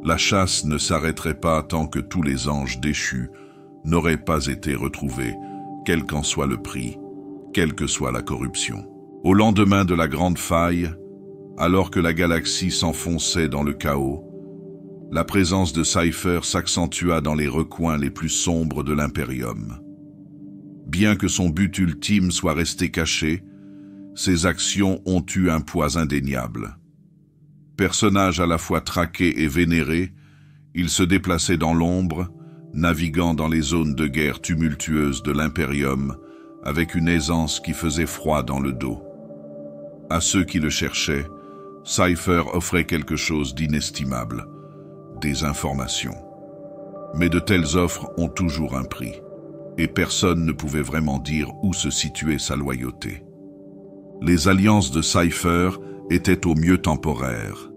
La chasse ne s'arrêterait pas tant que tous les anges déchus n'auraient pas été retrouvés, quel qu'en soit le prix, quelle que soit la corruption. Au lendemain de la grande faille, alors que la galaxie s'enfonçait dans le chaos, la présence de Cypher s'accentua dans les recoins les plus sombres de l'Imperium. Bien que son but ultime soit resté caché, ses actions ont eu un poids indéniable. Personnage à la fois traqué et vénéré, il se déplaçait dans l'ombre, naviguant dans les zones de guerre tumultueuses de l'Imperium, avec une aisance qui faisait froid dans le dos. À ceux qui le cherchaient, Cypher offrait quelque chose d'inestimable, des informations. Mais de telles offres ont toujours un prix, et personne ne pouvait vraiment dire où se situait sa loyauté. Les alliances de Cypher étaient au mieux temporaires,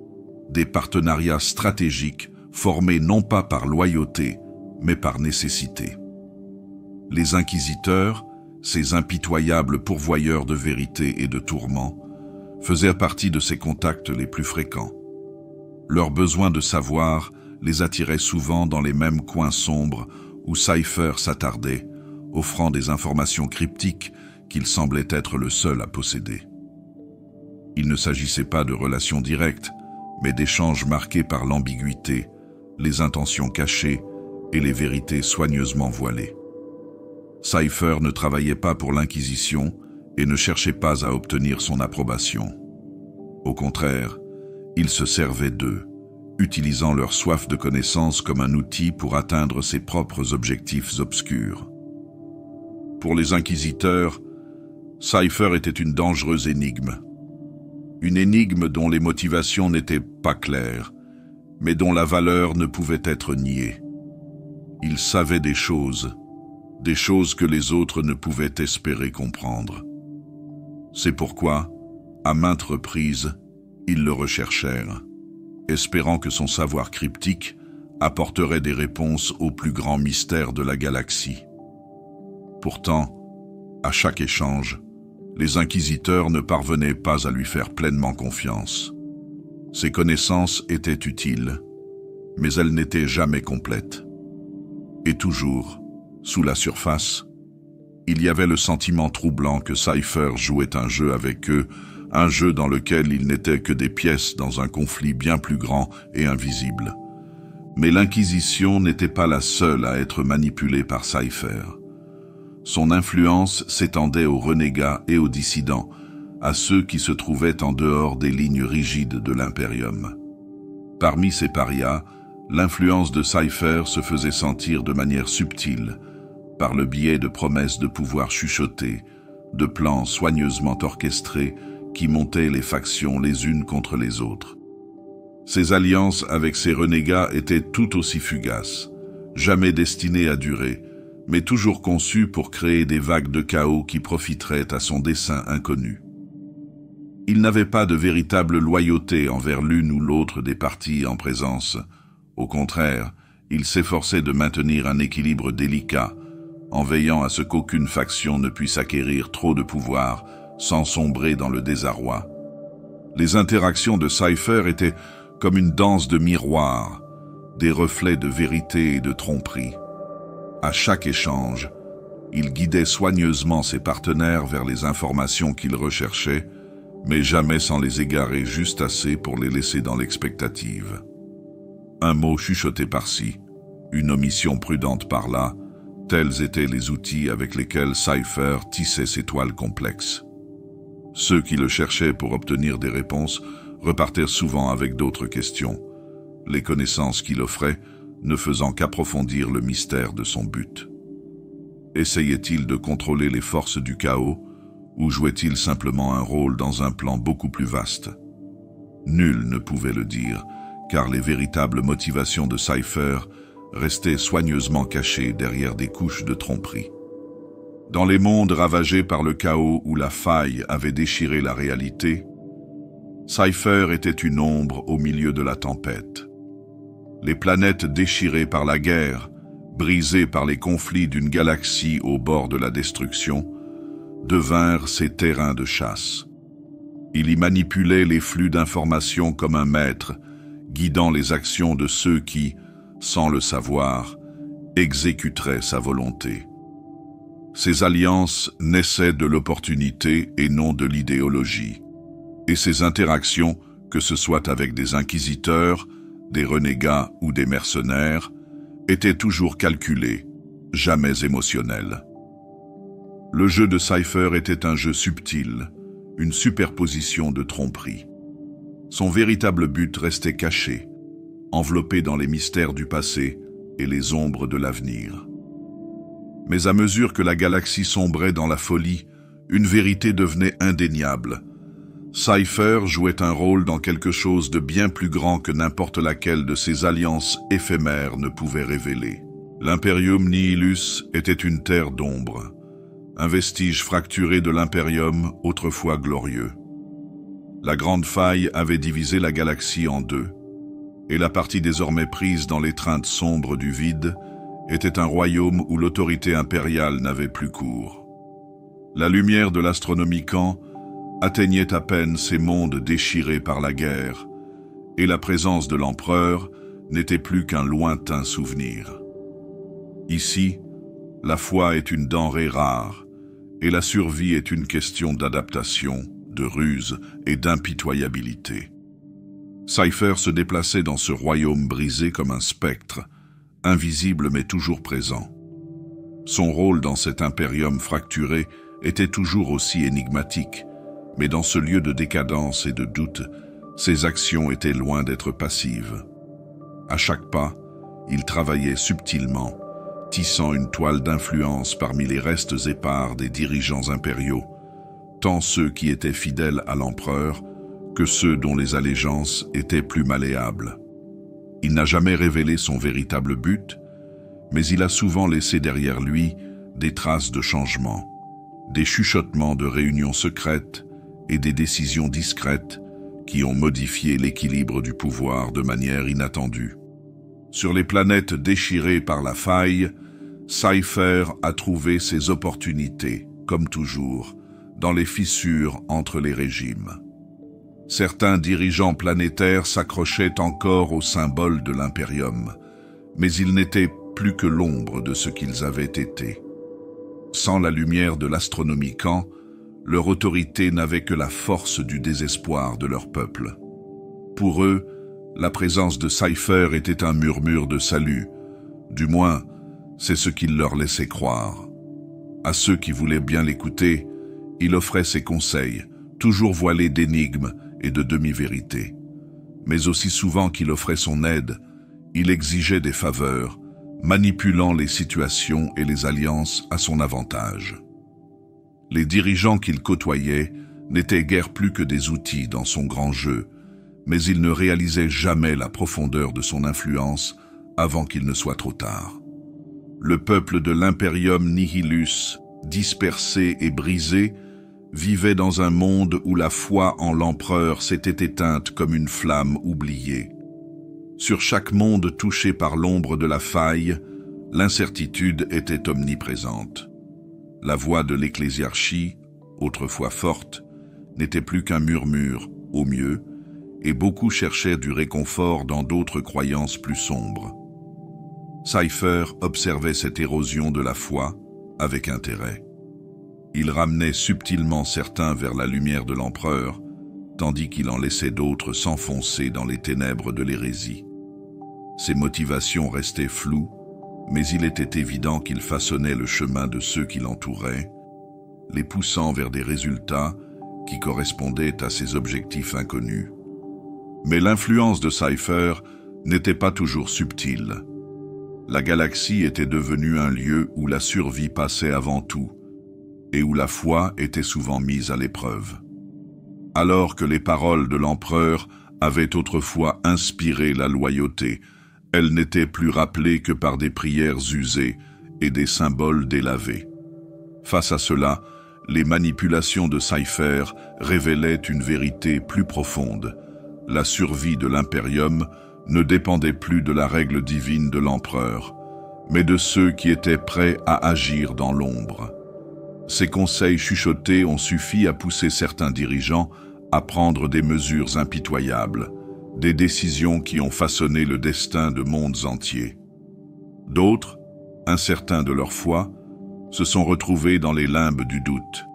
des partenariats stratégiques formés non pas par loyauté, mais par nécessité. Les inquisiteurs, ces impitoyables pourvoyeurs de vérité et de tourments, faisaient partie de ses contacts les plus fréquents. Leur besoin de savoir les attirait souvent dans les mêmes coins sombres où Cypher s'attardait, offrant des informations cryptiques qu'il semblait être le seul à posséder. Il ne s'agissait pas de relations directes, mais d'échanges marqués par l'ambiguïté, les intentions cachées et les vérités soigneusement voilées. Cypher ne travaillait pas pour l'Inquisition et ne cherchait pas à obtenir son approbation. Au contraire, il se servait d'eux, utilisant leur soif de connaissance comme un outil pour atteindre ses propres objectifs obscurs. Pour les inquisiteurs, Cypher était une dangereuse énigme. Une énigme dont les motivations n'étaient pas claires, mais dont la valeur ne pouvait être niée. Il savait des choses que les autres ne pouvaient espérer comprendre. C'est pourquoi, à maintes reprises, ils le recherchèrent, espérant que son savoir cryptique apporterait des réponses aux plus grands mystères de la galaxie. Pourtant, à chaque échange, les inquisiteurs ne parvenaient pas à lui faire pleinement confiance. Ses connaissances étaient utiles, mais elles n'étaient jamais complètes. Et toujours, sous la surface, il y avait le sentiment troublant que Cypher jouait un jeu avec eux, un jeu dans lequel ils n'étaient que des pièces dans un conflit bien plus grand et invisible. Mais l'Inquisition n'était pas la seule à être manipulée par Cypher. Son influence s'étendait aux renégats et aux dissidents, à ceux qui se trouvaient en dehors des lignes rigides de l'Imperium. Parmi ces parias, l'influence de Cypher se faisait sentir de manière subtile, par le biais de promesses de pouvoir chuchotées, de plans soigneusement orchestrés qui montaient les factions les unes contre les autres. Ces alliances avec ces renégats étaient tout aussi fugaces, jamais destinées à durer, mais toujours conçues pour créer des vagues de chaos qui profiteraient à son dessein inconnu. Il n'avait pas de véritable loyauté envers l'une ou l'autre des parties en présence. Au contraire, il s'efforçait de maintenir un équilibre délicat, en veillant à ce qu'aucune faction ne puisse acquérir trop de pouvoir sans sombrer dans le désarroi. Les interactions de Cypher étaient comme une danse de miroirs, des reflets de vérité et de tromperie. À chaque échange, il guidait soigneusement ses partenaires vers les informations qu'ils recherchaient, mais jamais sans les égarer juste assez pour les laisser dans l'expectative. Un mot chuchoté par-ci, une omission prudente par-là, tels étaient les outils avec lesquels Cypher tissait ses toiles complexes. Ceux qui le cherchaient pour obtenir des réponses repartirent souvent avec d'autres questions. Les connaissances qu'il offrait ne faisant qu'approfondir le mystère de son but. Essayait-il de contrôler les forces du chaos, ou jouait-il simplement un rôle dans un plan beaucoup plus vaste? Nul ne pouvait le dire, car les véritables motivations de Cypher restaient soigneusement cachées derrière des couches de tromperie. Dans les mondes ravagés par le chaos où la faille avait déchiré la réalité, Cypher était une ombre au milieu de la tempête. Les planètes déchirées par la guerre, brisées par les conflits d'une galaxie au bord de la destruction, devinrent ses terrains de chasse. Il y manipulait les flux d'informations comme un maître, guidant les actions de ceux qui, sans le savoir, exécuteraient sa volonté. Ces alliances naissaient de l'opportunité et non de l'idéologie. Et ces interactions, que ce soit avec des inquisiteurs, des renégats ou des mercenaires, étaient toujours calculées, jamais émotionnelles. Le jeu de Cypher était un jeu subtil, une superposition de tromperies. Son véritable but restait caché, enveloppé dans les mystères du passé et les ombres de l'avenir. Mais à mesure que la galaxie sombrait dans la folie, une vérité devenait indéniable. Cypher jouait un rôle dans quelque chose de bien plus grand que n'importe laquelle de ces alliances éphémères ne pouvait révéler. L'Imperium Nihilus était une terre d'ombre, un vestige fracturé de l'Imperium autrefois glorieux. La Grande Faille avait divisé la galaxie en deux, et la partie désormais prise dans l'étreinte sombre du vide était un royaume où l'autorité impériale n'avait plus cours. La lumière de l'Astronomicon atteignait à peine ces mondes déchirés par la guerre, et la présence de l'empereur n'était plus qu'un lointain souvenir. Ici, la foi est une denrée rare, et la survie est une question d'adaptation, de ruse et d'impitoyabilité. Cypher se déplaçait dans ce royaume brisé comme un spectre, invisible mais toujours présent. Son rôle dans cet impérium fracturé était toujours aussi énigmatique, mais dans ce lieu de décadence et de doute, ses actions étaient loin d'être passives. À chaque pas, il travaillait subtilement, tissant une toile d'influence parmi les restes épars des dirigeants impériaux, tant ceux qui étaient fidèles à l'empereur que ceux dont les allégeances étaient plus malléables. Il n'a jamais révélé son véritable but, mais il a souvent laissé derrière lui des traces de changement, des chuchotements de réunions secrètes et des décisions discrètes qui ont modifié l'équilibre du pouvoir de manière inattendue. Sur les planètes déchirées par la faille, Cypher a trouvé ses opportunités, comme toujours, dans les fissures entre les régimes. Certains dirigeants planétaires s'accrochaient encore au symbole de l'Imperium, mais ils n'étaient plus que l'ombre de ce qu'ils avaient été. Sans la lumière de l'Astronomicon, leur autorité n'avait que la force du désespoir de leur peuple. Pour eux, la présence de Cypher était un murmure de salut, du moins, c'est ce qu'il leur laissait croire. À ceux qui voulaient bien l'écouter, il offrait ses conseils, toujours voilés d'énigmes et de demi-vérités. Mais aussi souvent qu'il offrait son aide, il exigeait des faveurs, manipulant les situations et les alliances à son avantage. Les dirigeants qu'il côtoyait n'étaient guère plus que des outils dans son grand jeu, mais ils ne réalisaient jamais la profondeur de son influence avant qu'il ne soit trop tard. Le peuple de l'Imperium Nihilus, dispersé et brisé, vivait dans un monde où la foi en l'empereur s'était éteinte comme une flamme oubliée. Sur chaque monde touché par l'ombre de la faille, l'incertitude était omniprésente. La voix de l'ecclésiarchie, autrefois forte, n'était plus qu'un murmure, au mieux, et beaucoup cherchaient du réconfort dans d'autres croyances plus sombres. Cypher observait cette érosion de la foi avec intérêt. Il ramenait subtilement certains vers la lumière de l'empereur, tandis qu'il en laissait d'autres s'enfoncer dans les ténèbres de l'hérésie. Ses motivations restaient floues, mais il était évident qu'il façonnait le chemin de ceux qui l'entouraient, les poussant vers des résultats qui correspondaient à ses objectifs inconnus. Mais l'influence de Cypher n'était pas toujours subtile. La galaxie était devenue un lieu où la survie passait avant tout, et où la foi était souvent mise à l'épreuve. Alors que les paroles de l'empereur avaient autrefois inspiré la loyauté, elles n'étaient plus rappelées que par des prières usées et des symboles délavés. Face à cela, les manipulations de Cypher révélaient une vérité plus profonde. La survie de l'Imperium ne dépendait plus de la règle divine de l'empereur, mais de ceux qui étaient prêts à agir dans l'ombre. Ces conseils chuchotés ont suffi à pousser certains dirigeants à prendre des mesures impitoyables, des décisions qui ont façonné le destin de mondes entiers. D'autres, incertains de leur foi, se sont retrouvés dans les limbes du doute,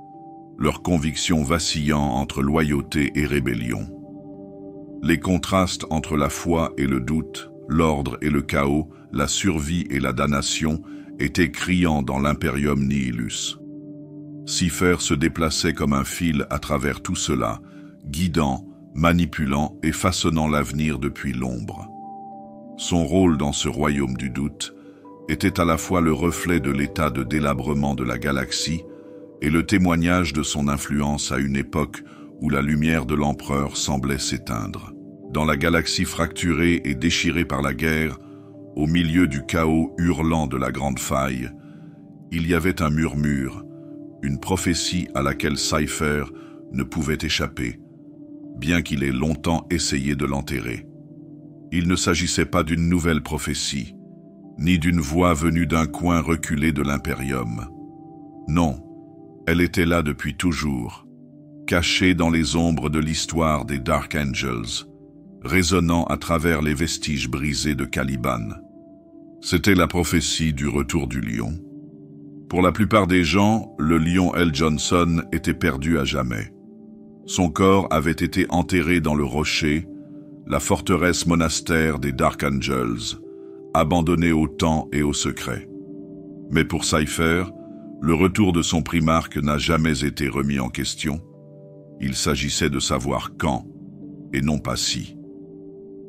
leurs convictions vacillant entre loyauté et rébellion. Les contrastes entre la foi et le doute, l'ordre et le chaos, la survie et la damnation étaient criants dans l'Imperium Nihilus. Cypher se déplaçait comme un fil à travers tout cela, guidant, manipulant et façonnant l'avenir depuis l'ombre. Son rôle dans ce royaume du doute était à la fois le reflet de l'état de délabrement de la galaxie et le témoignage de son influence à une époque où la lumière de l'empereur semblait s'éteindre. Dans la galaxie fracturée et déchirée par la guerre, au milieu du chaos hurlant de la Grande Faille, il y avait un murmure, une prophétie à laquelle Cypher ne pouvait échapper, bien qu'il ait longtemps essayé de l'enterrer. Il ne s'agissait pas d'une nouvelle prophétie, ni d'une voix venue d'un coin reculé de l'Imperium. Non, elle était là depuis toujours, cachée dans les ombres de l'histoire des Dark Angels, résonnant à travers les vestiges brisés de Caliban. C'était la prophétie du retour du lion. Pour la plupart des gens, le lion L. Johnson était perdu à jamais. Son corps avait été enterré dans le rocher, la forteresse monastère des Dark Angels, abandonné au temps et au secret. Mais pour Cypher, le retour de son primarque n'a jamais été remis en question. Il s'agissait de savoir quand, et non pas si.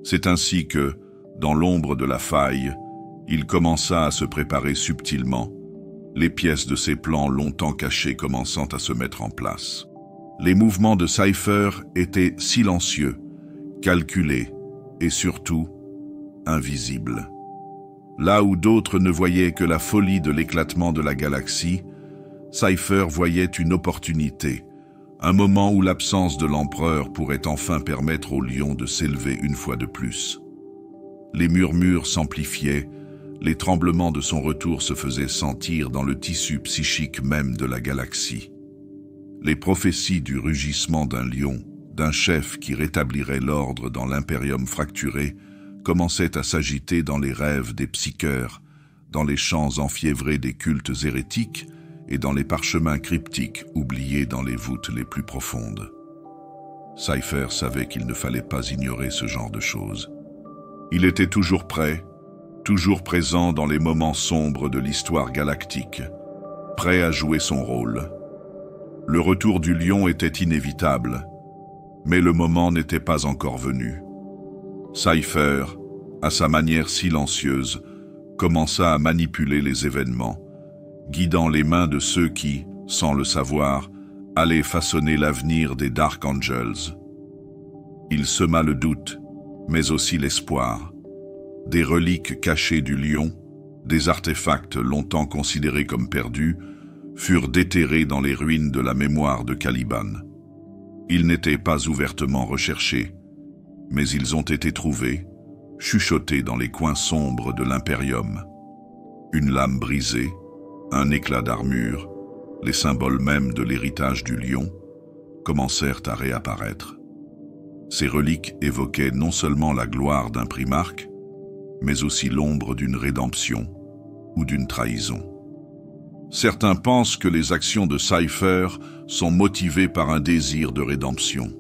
C'est ainsi que, dans l'ombre de la faille, il commença à se préparer subtilement, les pièces de ses plans longtemps cachés commençant à se mettre en place. Les mouvements de Cypher étaient silencieux, calculés et surtout invisibles. Là où d'autres ne voyaient que la folie de l'éclatement de la galaxie, Cypher voyait une opportunité, un moment où l'absence de l'empereur pourrait enfin permettre au lion de s'élever une fois de plus. Les murmures s'amplifiaient, les tremblements de son retour se faisaient sentir dans le tissu psychique même de la galaxie. Les prophéties du rugissement d'un lion, d'un chef qui rétablirait l'ordre dans l'impérium fracturé, commençaient à s'agiter dans les rêves des psycheurs, dans les chants enfiévrés des cultes hérétiques et dans les parchemins cryptiques oubliés dans les voûtes les plus profondes. Cypher savait qu'il ne fallait pas ignorer ce genre de choses. Il était toujours prêt, toujours présent dans les moments sombres de l'histoire galactique, prêt à jouer son rôle. Le retour du lion était inévitable, mais le moment n'était pas encore venu. Cypher, à sa manière silencieuse, commença à manipuler les événements, guidant les mains de ceux qui, sans le savoir, allaient façonner l'avenir des Dark Angels. Il sema le doute, mais aussi l'espoir. Des reliques cachées du lion, des artefacts longtemps considérés comme perdus, furent déterrés dans les ruines de la mémoire de Caliban. Ils n'étaient pas ouvertement recherchés, mais ils ont été trouvés, chuchotés dans les coins sombres de l'Imperium. Une lame brisée, un éclat d'armure, les symboles mêmes de l'héritage du lion, commencèrent à réapparaître. Ces reliques évoquaient non seulement la gloire d'un primarque, mais aussi l'ombre d'une rédemption ou d'une trahison. Certains pensent que les actions de Cypher sont motivées par un désir de rédemption.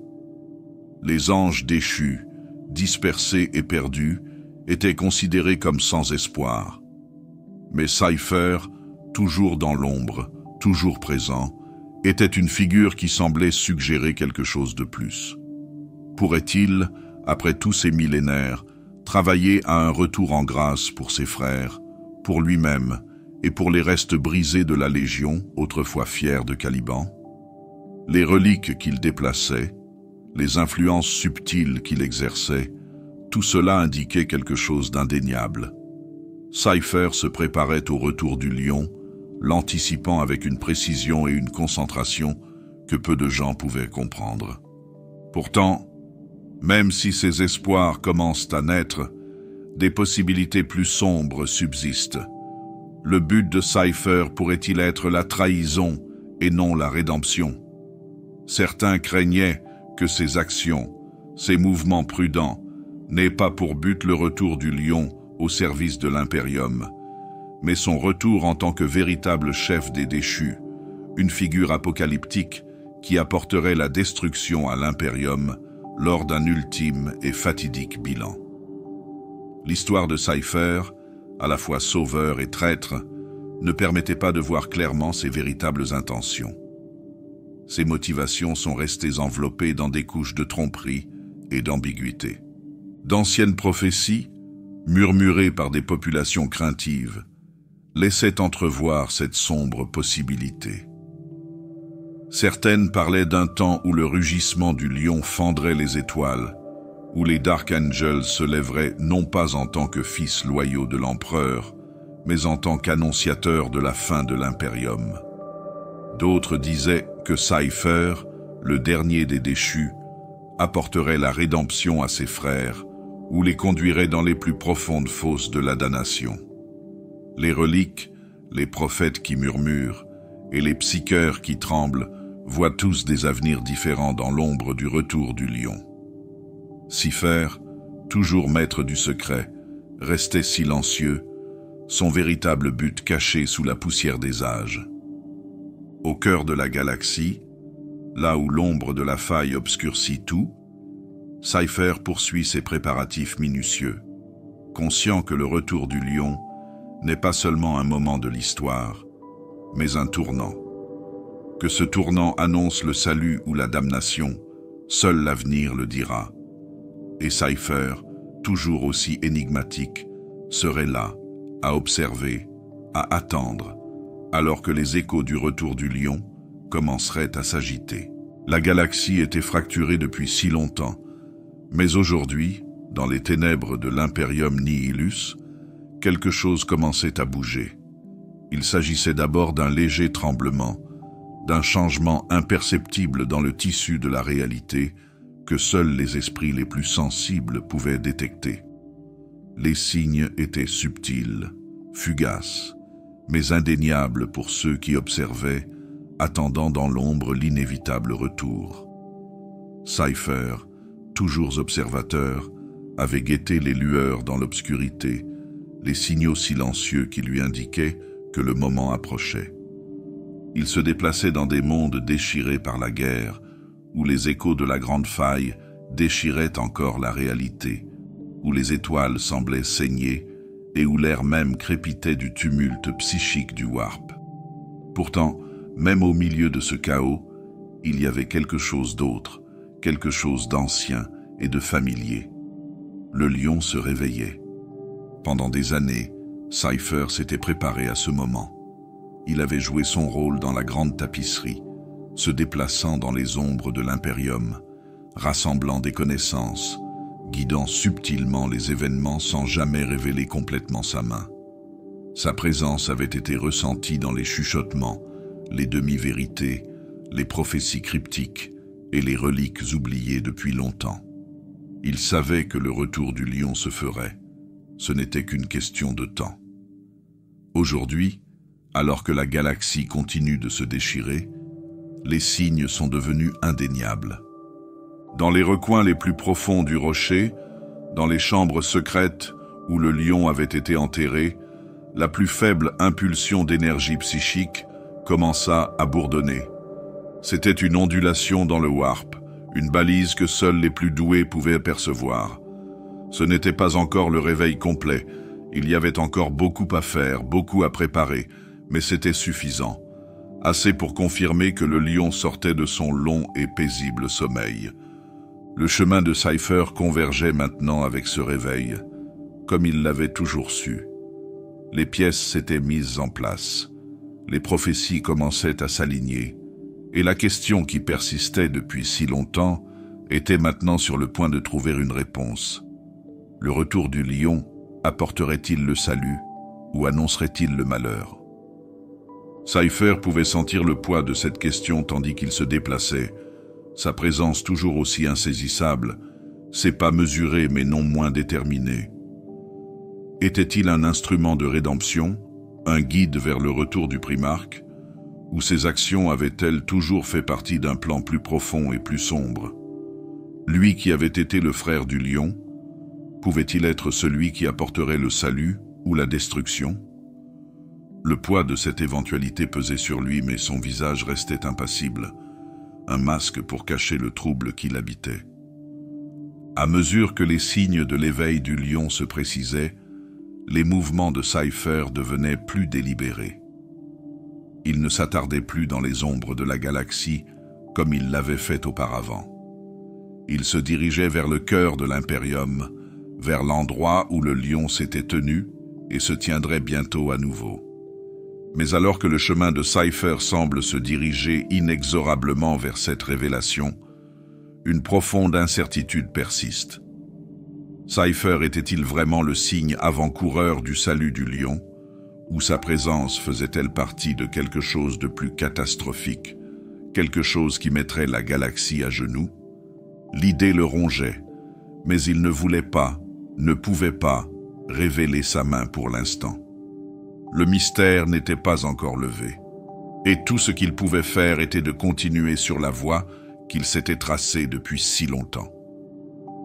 Les anges déchus, dispersés et perdus, étaient considérés comme sans espoir. Mais Cypher, toujours dans l'ombre, toujours présent, était une figure qui semblait suggérer quelque chose de plus. Pourrait-il, après tous ces millénaires, travailler à un retour en grâce pour ses frères, pour lui-même et pour les restes brisés de la Légion, autrefois fière de Caliban, les reliques qu'il déplaçait, les influences subtiles qu'il exerçait, tout cela indiquait quelque chose d'indéniable. Cypher se préparait au retour du lion, l'anticipant avec une précision et une concentration que peu de gens pouvaient comprendre. Pourtant, même si ces espoirs commencent à naître, des possibilités plus sombres subsistent. Le but de Cypher pourrait-il être la trahison et non la rédemption? Certains craignaient que ses actions, ses mouvements prudents, n'aient pas pour but le retour du lion au service de l'Imperium, mais son retour en tant que véritable chef des déchus, une figure apocalyptique qui apporterait la destruction à l'Imperium lors d'un ultime et fatidique bilan. L'histoire de Cypher, à la fois sauveur et traître, ne permettait pas de voir clairement ses véritables intentions. Ses motivations sont restées enveloppées dans des couches de tromperie et d'ambiguïté. D'anciennes prophéties, murmurées par des populations craintives, laissaient entrevoir cette sombre possibilité. Certaines parlaient d'un temps où le rugissement du lion fendrait les étoiles, où les Dark Angels se lèveraient non pas en tant que fils loyaux de l'empereur, mais en tant qu'annonciateurs de la fin de l'Imperium. D'autres disaient que Cypher, le dernier des déchus, apporterait la rédemption à ses frères, ou les conduirait dans les plus profondes fosses de la damnation. Les reliques, les prophètes qui murmurent, et les psycheurs qui tremblent, voient tous des avenirs différents dans l'ombre du retour du lion. Cypher, toujours maître du secret, restait silencieux, son véritable but caché sous la poussière des âges. Au cœur de la galaxie, là où l'ombre de la faille obscurcit tout, Cypher poursuit ses préparatifs minutieux, conscient que le retour du lion n'est pas seulement un moment de l'histoire, mais un tournant. Que ce tournant annonce le salut ou la damnation, seul l'avenir le dira. Et Cypher, toujours aussi énigmatique, serait là, à observer, à attendre, alors que les échos du retour du lion commenceraient à s'agiter. La galaxie était fracturée depuis si longtemps, mais aujourd'hui, dans les ténèbres de l'Imperium Nihilus, quelque chose commençait à bouger. Il s'agissait d'abord d'un léger tremblement, d'un changement imperceptible dans le tissu de la réalité que seuls les esprits les plus sensibles pouvaient détecter. Les signes étaient subtils, fugaces, mais indéniables pour ceux qui observaient, attendant dans l'ombre l'inévitable retour. Cypher, toujours observateur, avait guetté les lueurs dans l'obscurité, les signaux silencieux qui lui indiquaient que le moment approchait. Il se déplaçait dans des mondes déchirés par la guerre, où les échos de la grande faille déchiraient encore la réalité, où les étoiles semblaient saigner et où l'air même crépitait du tumulte psychique du warp. Pourtant, même au milieu de ce chaos, il y avait quelque chose d'autre, quelque chose d'ancien et de familier. Le lion se réveillait. Pendant des années, Cypher s'était préparé à ce moment. Il avait joué son rôle dans la grande tapisserie, se déplaçant dans les ombres de l'Imperium, rassemblant des connaissances, guidant subtilement les événements sans jamais révéler complètement sa main. Sa présence avait été ressentie dans les chuchotements, les demi-vérités, les prophéties cryptiques et les reliques oubliées depuis longtemps. Il savait que le retour du lion se ferait. Ce n'était qu'une question de temps. Aujourd'hui, alors que la galaxie continue de se déchirer, les signes sont devenus indéniables. Dans les recoins les plus profonds du rocher, dans les chambres secrètes où le lion avait été enterré, la plus faible impulsion d'énergie psychique commença à bourdonner. C'était une ondulation dans le warp, une balise que seuls les plus doués pouvaient apercevoir. Ce n'était pas encore le réveil complet, il y avait encore beaucoup à faire, beaucoup à préparer, mais c'était suffisant. Assez pour confirmer que le lion sortait de son long et paisible sommeil. Le chemin de Cypher convergeait maintenant avec ce réveil, comme il l'avait toujours su. Les pièces s'étaient mises en place. Les prophéties commençaient à s'aligner. Et la question qui persistait depuis si longtemps était maintenant sur le point de trouver une réponse. Le retour du lion apporterait-il le salut ou annoncerait-il le malheur? Cypher pouvait sentir le poids de cette question tandis qu'il se déplaçait, sa présence toujours aussi insaisissable, ses pas mesurés mais non moins déterminés. Était-il un instrument de rédemption, un guide vers le retour du primarque, ou ses actions avaient-elles toujours fait partie d'un plan plus profond et plus sombre? Lui qui avait été le frère du lion, pouvait-il être celui qui apporterait le salut ou la destruction? Le poids de cette éventualité pesait sur lui, mais son visage restait impassible, un masque pour cacher le trouble qui l'habitait. À mesure que les signes de l'éveil du lion se précisaient, les mouvements de Cypher devenaient plus délibérés. Il ne s'attardait plus dans les ombres de la galaxie comme il l'avait fait auparavant. Il se dirigeait vers le cœur de l'Imperium, vers l'endroit où le lion s'était tenu et se tiendrait bientôt à nouveau. Mais alors que le chemin de Cypher semble se diriger inexorablement vers cette révélation, une profonde incertitude persiste. Cypher était-il vraiment le signe avant-coureur du salut du lion, ou sa présence faisait-elle partie de quelque chose de plus catastrophique, quelque chose qui mettrait la galaxie à genoux? L'idée le rongeait, mais il ne voulait pas, ne pouvait pas, révéler sa main pour l'instant. Le mystère n'était pas encore levé, et tout ce qu'il pouvait faire était de continuer sur la voie qu'il s'était tracée depuis si longtemps.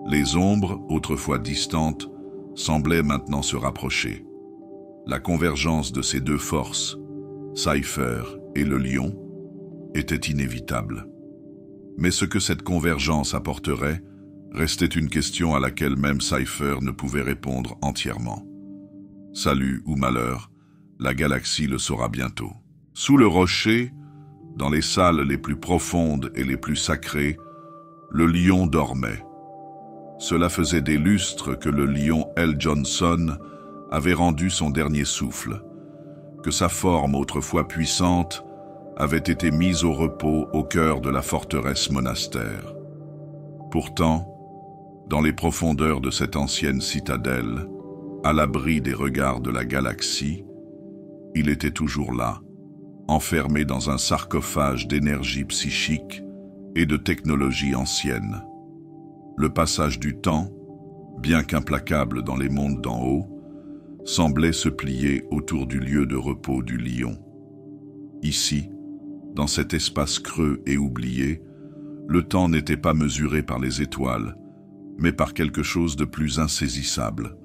Les ombres, autrefois distantes, semblaient maintenant se rapprocher. La convergence de ces deux forces, Cypher et le lion, était inévitable. Mais ce que cette convergence apporterait restait une question à laquelle même Cypher ne pouvait répondre entièrement. Salut ou malheur, la galaxie le saura bientôt. Sous le rocher, dans les salles les plus profondes et les plus sacrées, le lion dormait. Cela faisait des lustres que le lion L. Johnson avait rendu son dernier souffle, que sa forme autrefois puissante avait été mise au repos au cœur de la forteresse monastère. Pourtant, dans les profondeurs de cette ancienne citadelle, à l'abri des regards de la galaxie, il était toujours là, enfermé dans un sarcophage d'énergie psychique et de technologie ancienne. Le passage du temps, bien qu'implacable dans les mondes d'en haut, semblait se plier autour du lieu de repos du lion. Ici, dans cet espace creux et oublié, le temps n'était pas mesuré par les étoiles, mais par quelque chose de plus insaisissable,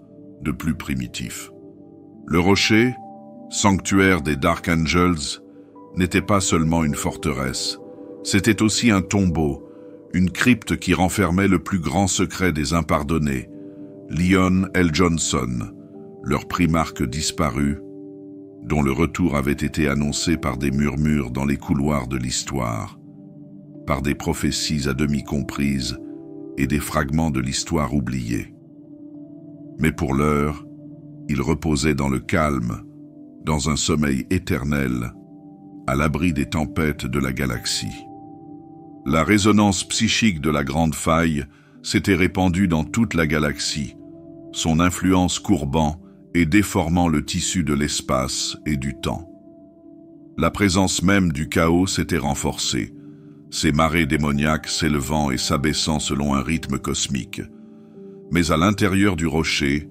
de plus primitif. Le rocher, sanctuaire des Dark Angels, n'était pas seulement une forteresse, c'était aussi un tombeau, une crypte qui renfermait le plus grand secret des impardonnés, Leon L. Johnson, leur primarque disparu, dont le retour avait été annoncé par des murmures dans les couloirs de l'histoire, par des prophéties à demi comprises et des fragments de l'histoire oubliés. Mais pour l'heure, il reposait dans le calme, dans un sommeil éternel, à l'abri des tempêtes de la galaxie. La résonance psychique de la Grande Faille s'était répandue dans toute la galaxie, son influence courbant et déformant le tissu de l'espace et du temps. La présence même du chaos s'était renforcée, ses marées démoniaques s'élevant et s'abaissant selon un rythme cosmique. Mais à l'intérieur du rocher,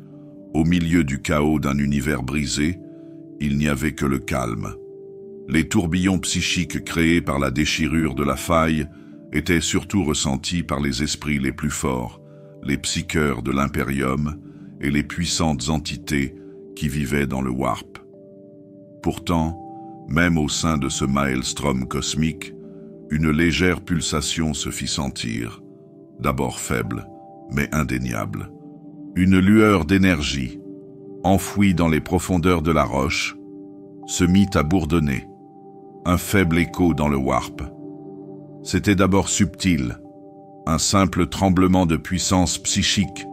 au milieu du chaos d'un univers brisé, il n'y avait que le calme. Les tourbillons psychiques créés par la déchirure de la faille étaient surtout ressentis par les esprits les plus forts, les psycheurs de l'Imperium et les puissantes entités qui vivaient dans le Warp. Pourtant, même au sein de ce maelstrom cosmique, une légère pulsation se fit sentir, d'abord faible, mais indéniable. Une lueur d'énergie, enfouie dans les profondeurs de la roche, se mit à bourdonner, un faible écho dans le Warp. C'était d'abord subtil, un simple tremblement de puissance psychique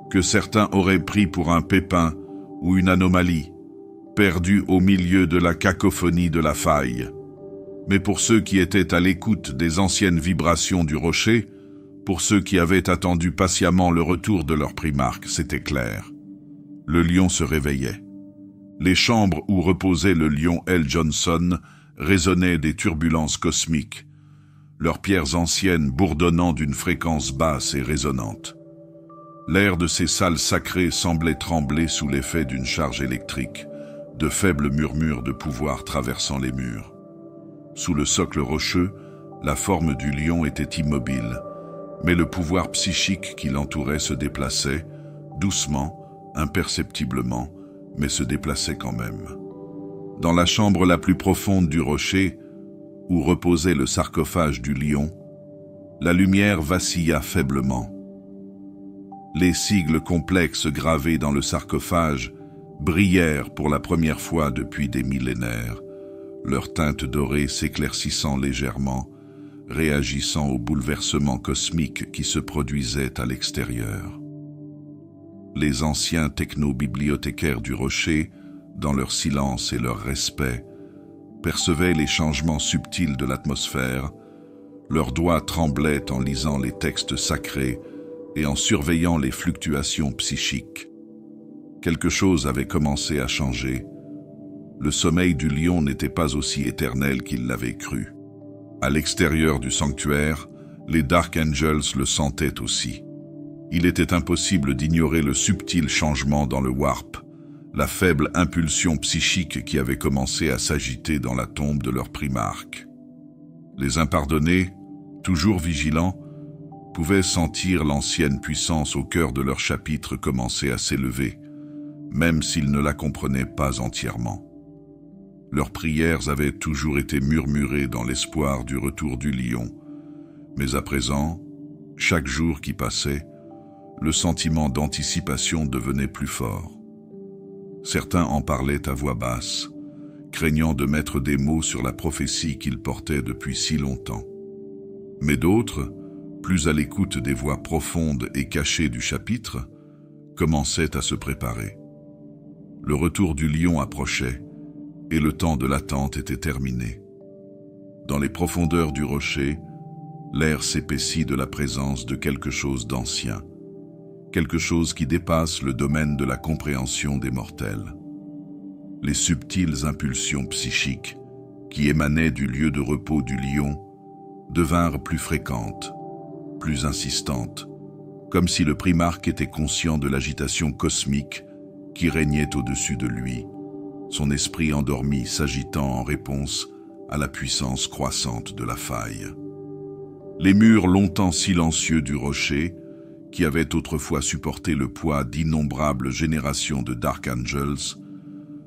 que certains auraient pris pour un pépin ou une anomalie. perdus au milieu de la cacophonie de la faille. Mais pour ceux qui étaient à l'écoute des anciennes vibrations du rocher, pour ceux qui avaient attendu patiemment le retour de leur primarque, c'était clair. Le lion se réveillait. Les chambres où reposait le lion L. Johnson résonnaient des turbulences cosmiques, leurs pierres anciennes bourdonnant d'une fréquence basse et résonante. L'air de ces salles sacrées semblait trembler sous l'effet d'une charge électrique, de faibles murmures de pouvoir traversant les murs. Sous le socle rocheux, la forme du lion était immobile, mais le pouvoir psychique qui l'entourait se déplaçait, doucement, imperceptiblement, mais se déplaçait quand même. Dans la chambre la plus profonde du rocher, où reposait le sarcophage du lion, la lumière vacilla faiblement. Les sigles complexes gravés dans le sarcophage brillèrent pour la première fois depuis des millénaires, leur teinte dorée s'éclaircissant légèrement, réagissant au bouleversement cosmique qui se produisait à l'extérieur. Les anciens techno-bibliothécaires du rocher, dans leur silence et leur respect, percevaient les changements subtils de l'atmosphère, leurs doigts tremblaient en lisant les textes sacrés et en surveillant les fluctuations psychiques. Quelque chose avait commencé à changer. Le sommeil du lion n'était pas aussi éternel qu'il l'avait cru. À l'extérieur du sanctuaire, les Dark Angels le sentaient aussi. Il était impossible d'ignorer le subtil changement dans le warp, la faible impulsion psychique qui avait commencé à s'agiter dans la tombe de leur primarque. Les impardonnés, toujours vigilants, pouvaient sentir l'ancienne puissance au cœur de leur chapitre commencer à s'élever, même s'ils ne la comprenaient pas entièrement. Leurs prières avaient toujours été murmurées dans l'espoir du retour du lion, mais à présent, chaque jour qui passait, le sentiment d'anticipation devenait plus fort. Certains en parlaient à voix basse, craignant de mettre des mots sur la prophétie qu'ils portaient depuis si longtemps. Mais d'autres, plus à l'écoute des voix profondes et cachées du chapitre, commençaient à se préparer. Le retour du lion approchait, et le temps de l'attente était terminé. Dans les profondeurs du rocher, l'air s'épaissit de la présence de quelque chose d'ancien, quelque chose qui dépasse le domaine de la compréhension des mortels. Les subtiles impulsions psychiques qui émanaient du lieu de repos du lion devinrent plus fréquentes, plus insistantes, comme si le primarque était conscient de l'agitation cosmique qui régnait au-dessus de lui, son esprit endormi s'agitant en réponse à la puissance croissante de la faille. Les murs longtemps silencieux du rocher, qui avaient autrefois supporté le poids d'innombrables générations de Dark Angels,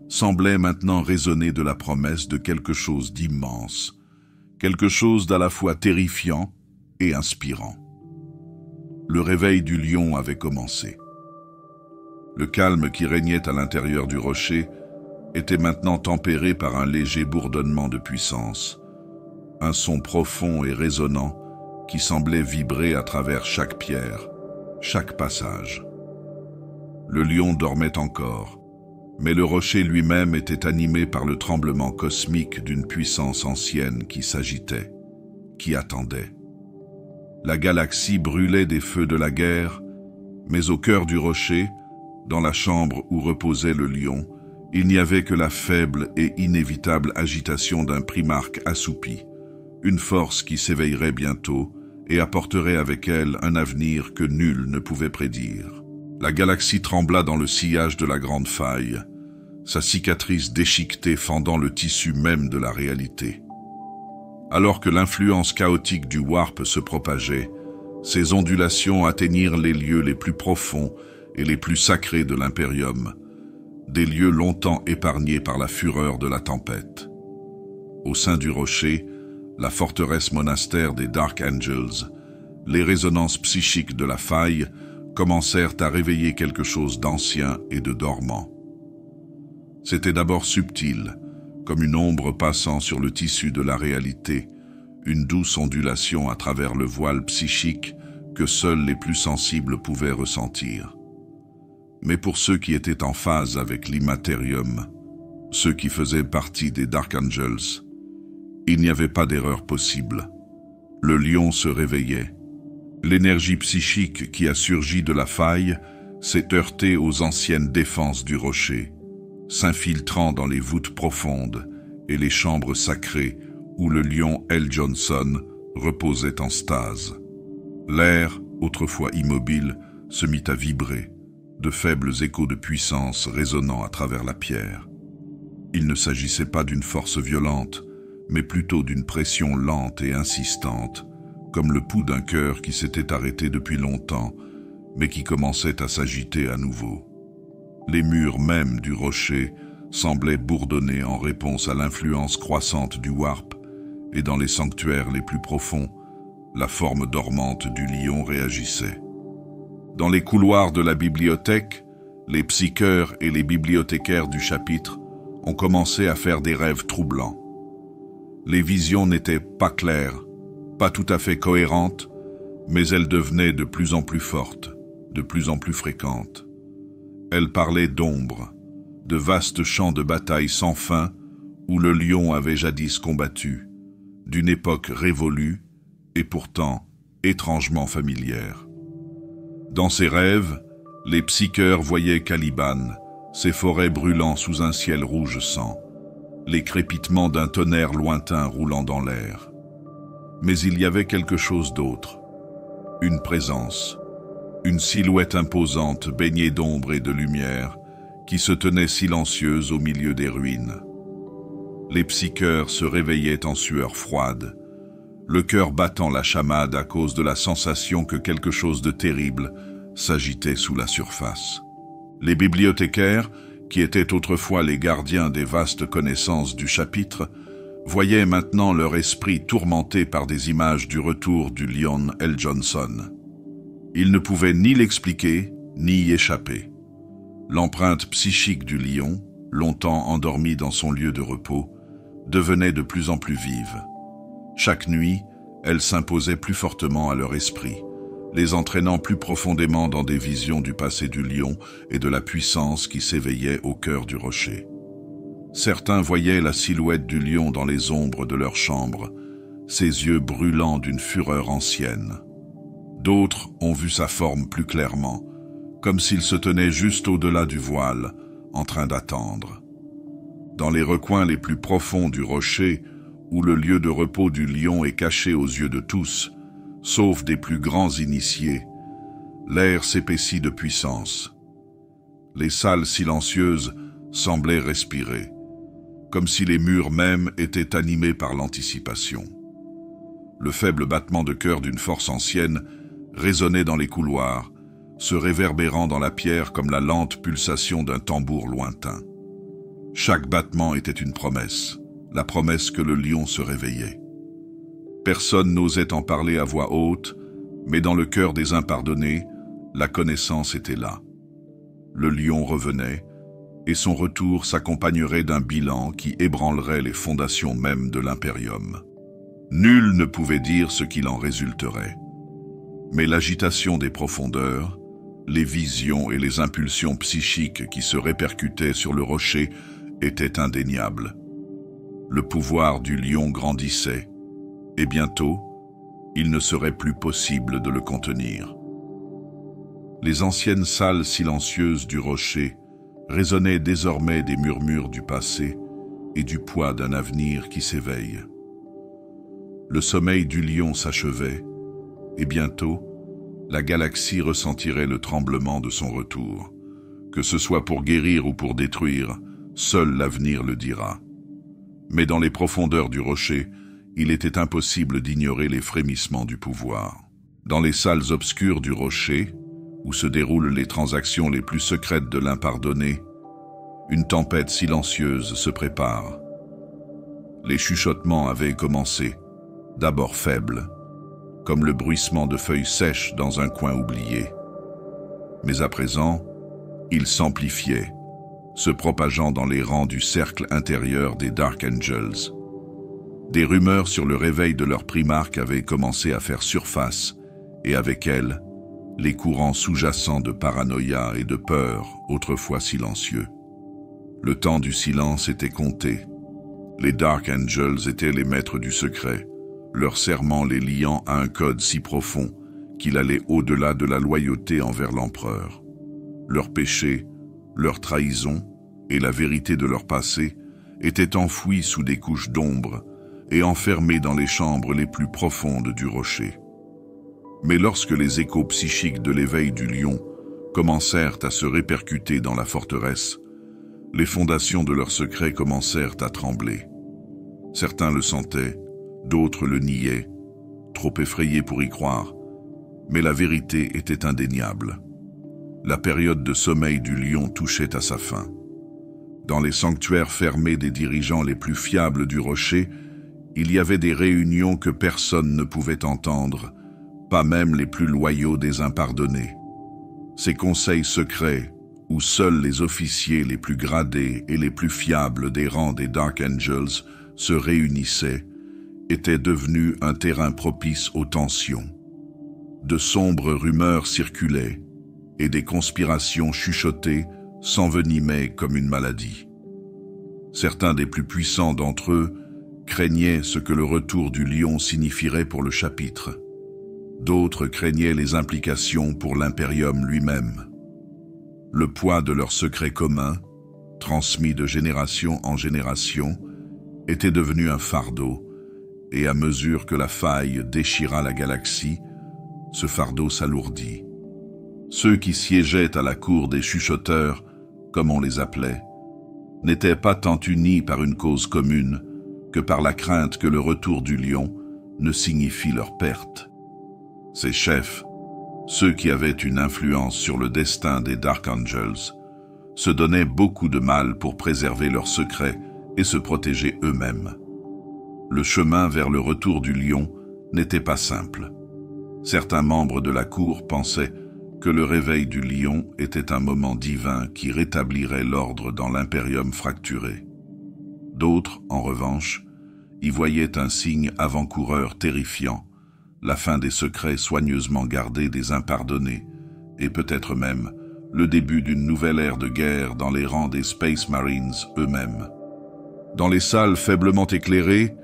semblaient maintenant résonner de la promesse de quelque chose d'immense, quelque chose d'à la fois terrifiant et inspirant. Le réveil du lion avait commencé. Le calme qui régnait à l'intérieur du rocher était maintenant tempéré par un léger bourdonnement de puissance, un son profond et résonnant qui semblait vibrer à travers chaque pierre, chaque passage. Le lion dormait encore, mais le rocher lui-même était animé par le tremblement cosmique d'une puissance ancienne qui s'agitait, qui attendait. La galaxie brûlait des feux de la guerre, mais au cœur du rocher, dans la chambre où reposait le lion, il n'y avait que la faible et inévitable agitation d'un primarque assoupi, une force qui s'éveillerait bientôt et apporterait avec elle un avenir que nul ne pouvait prédire. La galaxie trembla dans le sillage de la grande faille, sa cicatrice déchiquetée fendant le tissu même de la réalité. Alors que l'influence chaotique du warp se propageait, ces ondulations atteignirent les lieux les plus profonds et les plus sacrés de l'Imperium, des lieux longtemps épargnés par la fureur de la tempête. Au sein du rocher, la forteresse monastère des Dark Angels, les résonances psychiques de la faille commencèrent à réveiller quelque chose d'ancien et de dormant. C'était d'abord subtil, comme une ombre passant sur le tissu de la réalité, une douce ondulation à travers le voile psychique que seuls les plus sensibles pouvaient ressentir. Mais pour ceux qui étaient en phase avec l'immatérium, ceux qui faisaient partie des Dark Angels. Il n'y avait pas d'erreur possible. Le lion se réveillait. L'énergie psychique qui a surgi de la faille s'est heurtée aux anciennes défenses du rocher, s'infiltrant dans les voûtes profondes et les chambres sacrées où le lion L. Johnson reposait en stase. L'air, autrefois immobile, se mit à vibrer, de faibles échos de puissance résonnant à travers la pierre. Il ne s'agissait pas d'une force violente, mais plutôt d'une pression lente et insistante, comme le pouls d'un cœur qui s'était arrêté depuis longtemps, mais qui commençait à s'agiter à nouveau. Les murs mêmes du rocher semblaient bourdonner en réponse à l'influence croissante du warp, et dans les sanctuaires les plus profonds, la forme dormante du lion réagissait. Dans les couloirs de la bibliothèque, les psycheurs et les bibliothécaires du chapitre ont commencé à faire des rêves troublants. Les visions n'étaient pas claires, pas tout à fait cohérentes, mais elles devenaient de plus en plus fortes, de plus en plus fréquentes. Elles parlaient d'ombres, de vastes champs de bataille sans fin où le lion avait jadis combattu, d'une époque révolue et pourtant étrangement familière. Dans ces rêves, les psycheurs voyaient Caliban, ses forêts brûlant sous un ciel rouge sang, les crépitements d'un tonnerre lointain roulant dans l'air. Mais il y avait quelque chose d'autre, une présence, une silhouette imposante baignée d'ombre et de lumière qui se tenait silencieuse au milieu des ruines. Les psycheurs se réveillaient en sueur froide, le cœur battant la chamade à cause de la sensation que quelque chose de terrible s'agitait sous la surface. Les bibliothécaires, qui étaient autrefois les gardiens des vastes connaissances du chapitre, voyaient maintenant leur esprit tourmenté par des images du retour du lion L. Johnson. Ils ne pouvaient ni l'expliquer, ni y échapper. L'empreinte psychique du lion, longtemps endormi dans son lieu de repos, devenait de plus en plus vive. Chaque nuit, elle s'imposait plus fortement à leur esprit, les entraînant plus profondément dans des visions du passé du lion et de la puissance qui s'éveillait au cœur du rocher. Certains voyaient la silhouette du lion dans les ombres de leur chambre, ses yeux brûlants d'une fureur ancienne. D'autres ont vu sa forme plus clairement, comme s'il se tenait juste au-delà du voile, en train d'attendre. Dans les recoins les plus profonds du rocher, où le lieu de repos du lion est caché aux yeux de tous, sauf des plus grands initiés, l'air s'épaissit de puissance. Les salles silencieuses semblaient respirer, comme si les murs mêmes étaient animés par l'anticipation. Le faible battement de cœur d'une force ancienne résonnait dans les couloirs, se réverbérant dans la pierre comme la lente pulsation d'un tambour lointain. Chaque battement était une promesse, la promesse que le lion se réveillait. Personne n'osait en parler à voix haute, mais dans le cœur des impardonnés, la connaissance était là. Le lion revenait, et son retour s'accompagnerait d'un bilan qui ébranlerait les fondations mêmes de l'impérium. Nul ne pouvait dire ce qu'il en résulterait. Mais l'agitation des profondeurs, les visions et les impulsions psychiques qui se répercutaient sur le rocher étaient indéniables. Le pouvoir du lion grandissait, et bientôt, il ne serait plus possible de le contenir. Les anciennes salles silencieuses du rocher résonnaient désormais des murmures du passé et du poids d'un avenir qui s'éveille. Le sommeil du lion s'achevait, et bientôt, la galaxie ressentirait le tremblement de son retour. Que ce soit pour guérir ou pour détruire, seul l'avenir le dira. Mais dans les profondeurs du rocher, il était impossible d'ignorer les frémissements du pouvoir. Dans les salles obscures du rocher, où se déroulent les transactions les plus secrètes de l'impardonné, une tempête silencieuse se prépare. Les chuchotements avaient commencé, d'abord faibles, comme le bruissement de feuilles sèches dans un coin oublié. Mais à présent, ils s'amplifiaient, se propageant dans les rangs du cercle intérieur des Dark Angels. Des rumeurs sur le réveil de leur primarque avaient commencé à faire surface, et avec elles, les courants sous-jacents de paranoïa et de peur, autrefois silencieux. Le temps du silence était compté. Les Dark Angels étaient les maîtres du secret, leur serment les liant à un code si profond qu'il allait au-delà de la loyauté envers l'empereur. Leurs péchés, leur trahison et la vérité de leur passé étaient enfouis sous des couches d'ombre et enfermés dans les chambres les plus profondes du rocher. Mais lorsque les échos psychiques de l'éveil du lion commencèrent à se répercuter dans la forteresse, les fondations de leur secret commencèrent à trembler. Certains le sentaient, d'autres le niaient, trop effrayés pour y croire, mais la vérité était indéniable. La période de sommeil du lion touchait à sa fin. Dans les sanctuaires fermés des dirigeants les plus fiables du rocher, il y avait des réunions que personne ne pouvait entendre, pas même les plus loyaux des impardonnés. Ces conseils secrets, où seuls les officiers les plus gradés et les plus fiables des rangs des Dark Angels se réunissaient, étaient devenus un terrain propice aux tensions. De sombres rumeurs circulaient, et des conspirations chuchotées s'envenimaient comme une maladie. Certains des plus puissants d'entre eux craignaient ce que le retour du lion signifierait pour le chapitre. D'autres craignaient les implications pour l'impérium lui-même. Le poids de leurs secrets communs, transmis de génération en génération, était devenu un fardeau, et à mesure que la faille déchira la galaxie, ce fardeau s'alourdit. Ceux qui siégeaient à la cour des chuchoteurs, comme on les appelait, n'étaient pas tant unis par une cause commune que par la crainte que le retour du lion ne signifie leur perte. Ces chefs, ceux qui avaient une influence sur le destin des Dark Angels, se donnaient beaucoup de mal pour préserver leurs secrets et se protéger eux-mêmes. Le chemin vers le retour du lion n'était pas simple. Certains membres de la cour pensaient que le réveil du lion était un moment divin qui rétablirait l'ordre dans l'impérium fracturé. D'autres, en revanche, y voyaient un signe avant-coureur terrifiant, la fin des secrets soigneusement gardés des impardonnés, et peut-être même le début d'une nouvelle ère de guerre dans les rangs des Space Marines eux-mêmes. Dans les salles faiblement éclairées,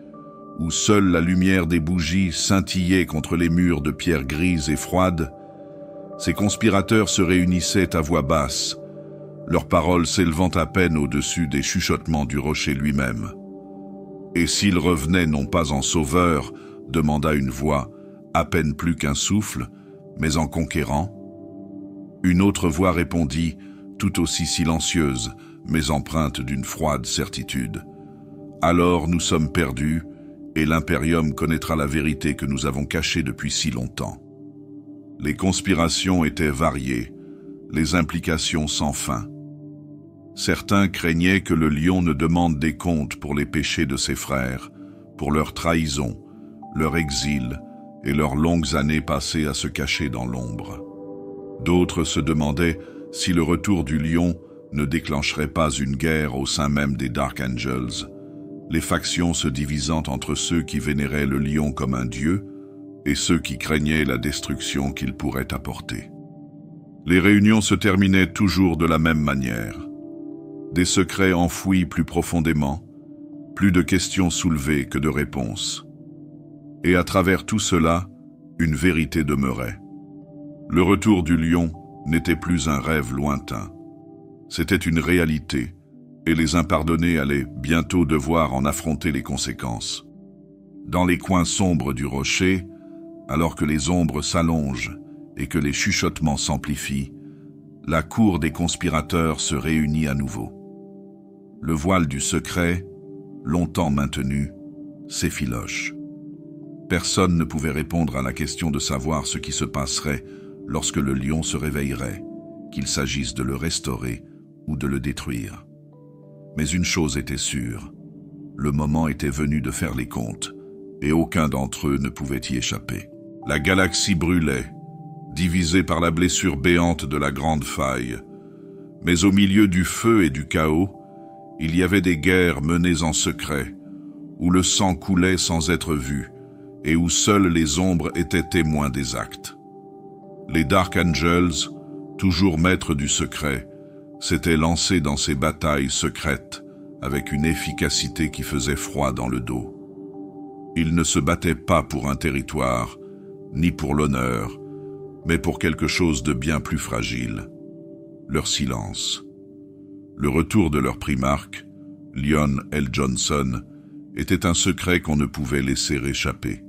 où seule la lumière des bougies scintillait contre les murs de pierre grise et froide, ces conspirateurs se réunissaient à voix basse, leurs paroles s'élevant à peine au-dessus des chuchotements du rocher lui-même. « Et s'ils revenaient non pas en sauveurs » demanda une voix, à peine plus qu'un souffle, mais en conquérant. Une autre voix répondit, tout aussi silencieuse, mais empreinte d'une froide certitude. « Alors nous sommes perdus, et l'Imperium connaîtra la vérité que nous avons cachée depuis si longtemps. » Les conspirations étaient variées, les implications sans fin. Certains craignaient que le lion ne demande des comptes pour les péchés de ses frères, pour leur trahison, leur exil et leurs longues années passées à se cacher dans l'ombre. D'autres se demandaient si le retour du lion ne déclencherait pas une guerre au sein même des Dark Angels, les factions se divisant entre ceux qui vénéraient le lion comme un dieu et ceux qui craignaient la destruction qu'il pourrait apporter. Les réunions se terminaient toujours de la même manière. Des secrets enfouis plus profondément, plus de questions soulevées que de réponses. Et à travers tout cela, une vérité demeurait. Le retour du lion n'était plus un rêve lointain. C'était une réalité, et les impardonnés allaient bientôt devoir en affronter les conséquences. Dans les coins sombres du rocher, alors que les ombres s'allongent et que les chuchotements s'amplifient, la cour des conspirateurs se réunit à nouveau. Le voile du secret, longtemps maintenu, s'effiloche. Personne ne pouvait répondre à la question de savoir ce qui se passerait lorsque le lion se réveillerait, qu'il s'agisse de le restaurer ou de le détruire. Mais une chose était sûre, le moment était venu de faire les comptes, et aucun d'entre eux ne pouvait y échapper. La galaxie brûlait, divisée par la blessure béante de la grande faille. Mais au milieu du feu et du chaos, il y avait des guerres menées en secret, où le sang coulait sans être vu, et où seules les ombres étaient témoins des actes. Les Dark Angels, toujours maîtres du secret, s'étaient lancés dans ces batailles secrètes avec une efficacité qui faisait froid dans le dos. Ils ne se battaient pas pour un territoire, ni pour l'honneur, mais pour quelque chose de bien plus fragile, leur silence. Le retour de leur primarque, Lyonn L. Johnson, était un secret qu'on ne pouvait laisser échapper,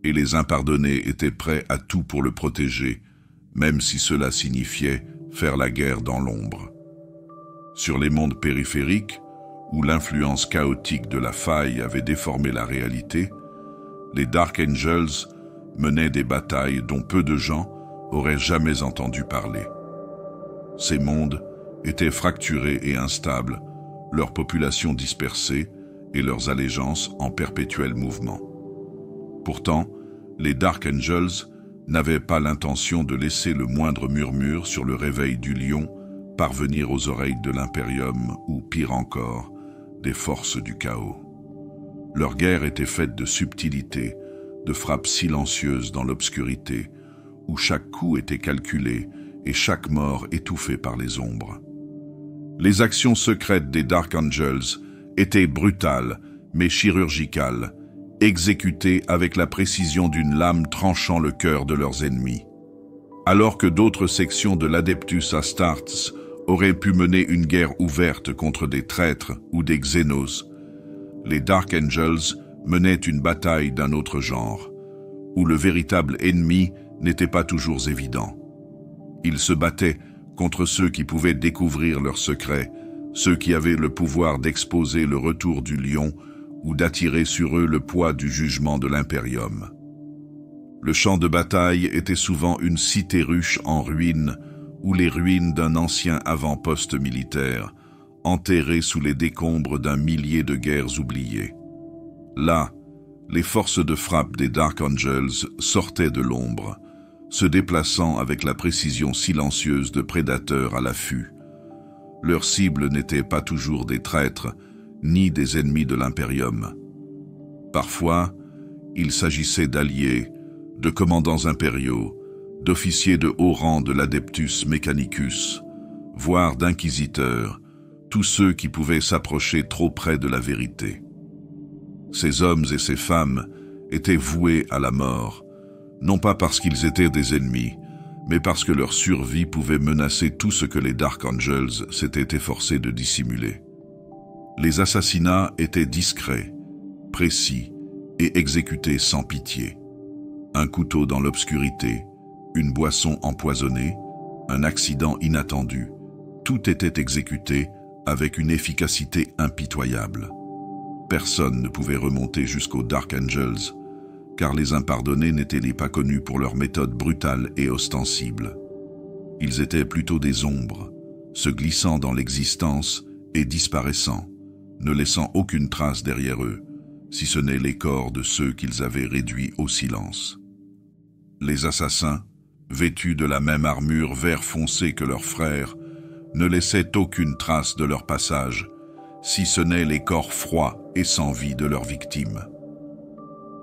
et les impardonnés étaient prêts à tout pour le protéger, même si cela signifiait faire la guerre dans l'ombre. Sur les mondes périphériques, où l'influence chaotique de la faille avait déformé la réalité, les Dark Angels menaient des batailles dont peu de gens auraient jamais entendu parler. Ces mondes étaient fracturés et instables, leur population dispersée et leurs allégeances en perpétuel mouvement. Pourtant, les Dark Angels n'avaient pas l'intention de laisser le moindre murmure sur le réveil du lion parvenir aux oreilles de l'Imperium ou, pire encore, des forces du chaos. Leur guerre était faite de subtilité, de frappes silencieuses dans l'obscurité, où chaque coup était calculé et chaque mort étouffée par les ombres. Les actions secrètes des Dark Angels étaient brutales, mais chirurgicales, exécutées avec la précision d'une lame tranchant le cœur de leurs ennemis. Alors que d'autres sections de l'Adeptus Astartes auraient pu mener une guerre ouverte contre des traîtres ou des Xénos, les Dark Angels menaient une bataille d'un autre genre, où le véritable ennemi n'était pas toujours évident. Ils se battaient contre ceux qui pouvaient découvrir leurs secrets, ceux qui avaient le pouvoir d'exposer le retour du lion ou d'attirer sur eux le poids du jugement de l'Imperium. Le champ de bataille était souvent une cité-ruche en ruine ou les ruines d'un ancien avant-poste militaire, enterré sous les décombres d'un millier de guerres oubliées. Là, les forces de frappe des Dark Angels sortaient de l'ombre, se déplaçant avec la précision silencieuse de prédateurs à l'affût. Leurs cibles n'étaient pas toujours des traîtres, ni des ennemis de l'Imperium. Parfois, il s'agissait d'alliés, de commandants impériaux, d'officiers de haut rang de l'Adeptus Mechanicus, voire d'inquisiteurs, tous ceux qui pouvaient s'approcher trop près de la vérité. Ces hommes et ces femmes étaient voués à la mort, non pas parce qu'ils étaient des ennemis, mais parce que leur survie pouvait menacer tout ce que les Dark Angels s'étaient efforcés de dissimuler. Les assassinats étaient discrets, précis et exécutés sans pitié. Un couteau dans l'obscurité, une boisson empoisonnée, un accident inattendu, tout était exécuté avec une efficacité impitoyable. Personne ne pouvait remonter jusqu'aux Dark Angels, car les impardonnés n'étaient pas connus pour leurs méthodes brutales et ostensibles. Ils étaient plutôt des ombres, se glissant dans l'existence et disparaissant, ne laissant aucune trace derrière eux, si ce n'est les corps de ceux qu'ils avaient réduits au silence. Les assassins, vêtus de la même armure vert foncé que leurs frères, ne laissaient aucune trace de leur passage, si ce n'est les corps froids et sans vie de leurs victimes.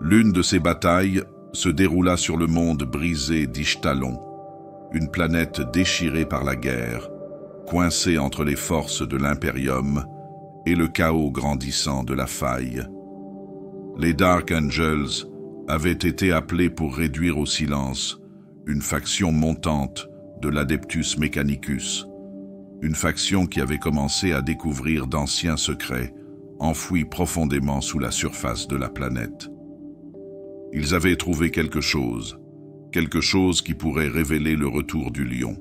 L'une de ces batailles se déroula sur le monde brisé d'Ishtalon, une planète déchirée par la guerre, coincée entre les forces de l'Imperium et le chaos grandissant de la faille. Les Dark Angels avaient été appelés pour réduire au silence une faction montante de l'Adeptus Mechanicus, une faction qui avait commencé à découvrir d'anciens secrets enfouis profondément sous la surface de la planète. Ils avaient trouvé quelque chose qui pourrait révéler le retour du lion.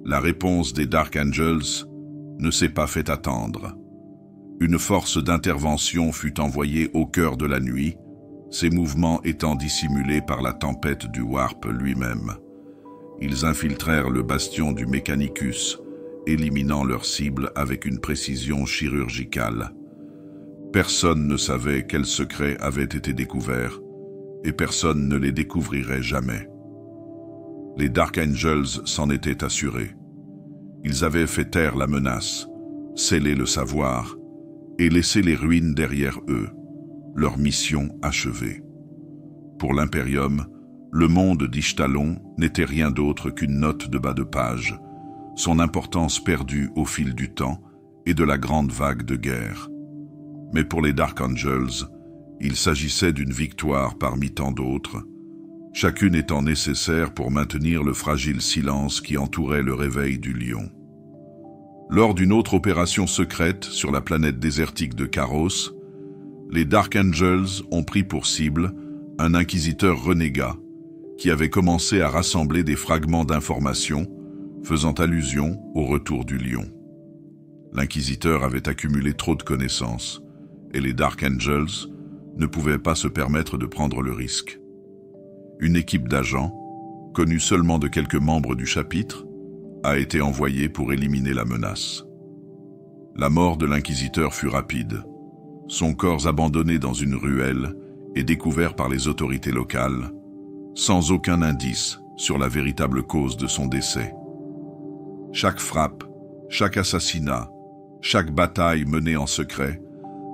La réponse des Dark Angels ne s'est pas fait attendre. Une force d'intervention fut envoyée au cœur de la nuit, ses mouvements étant dissimulés par la tempête du Warp lui-même. Ils infiltrèrent le bastion du Mechanicus, éliminant leur cible avec une précision chirurgicale. Personne ne savait quels secrets avaient été découverts, et personne ne les découvrirait jamais. Les Dark Angels s'en étaient assurés. Ils avaient fait taire la menace, scellé le savoir, et laissé les ruines derrière eux, leur mission achevée. Pour l'Imperium, le monde d'Ishtalon n'était rien d'autre qu'une note de bas de page, son importance perdue au fil du temps et de la grande vague de guerre. Mais pour les Dark Angels, il s'agissait d'une victoire parmi tant d'autres, chacune étant nécessaire pour maintenir le fragile silence qui entourait le réveil du lion. Lors d'une autre opération secrète sur la planète désertique de Karos, les Dark Angels ont pris pour cible un inquisiteur renégat qui avait commencé à rassembler des fragments d'informations faisant allusion au retour du lion. L'inquisiteur avait accumulé trop de connaissances et les Dark Angels ne pouvaient pas se permettre de prendre le risque. Une équipe d'agents, connue seulement de quelques membres du chapitre, a été envoyée pour éliminer la menace. La mort de l'inquisiteur fut rapide. Son corps abandonné dans une ruelle et découvert par les autorités locales, sans aucun indice sur la véritable cause de son décès. Chaque frappe, chaque assassinat, chaque bataille menée en secret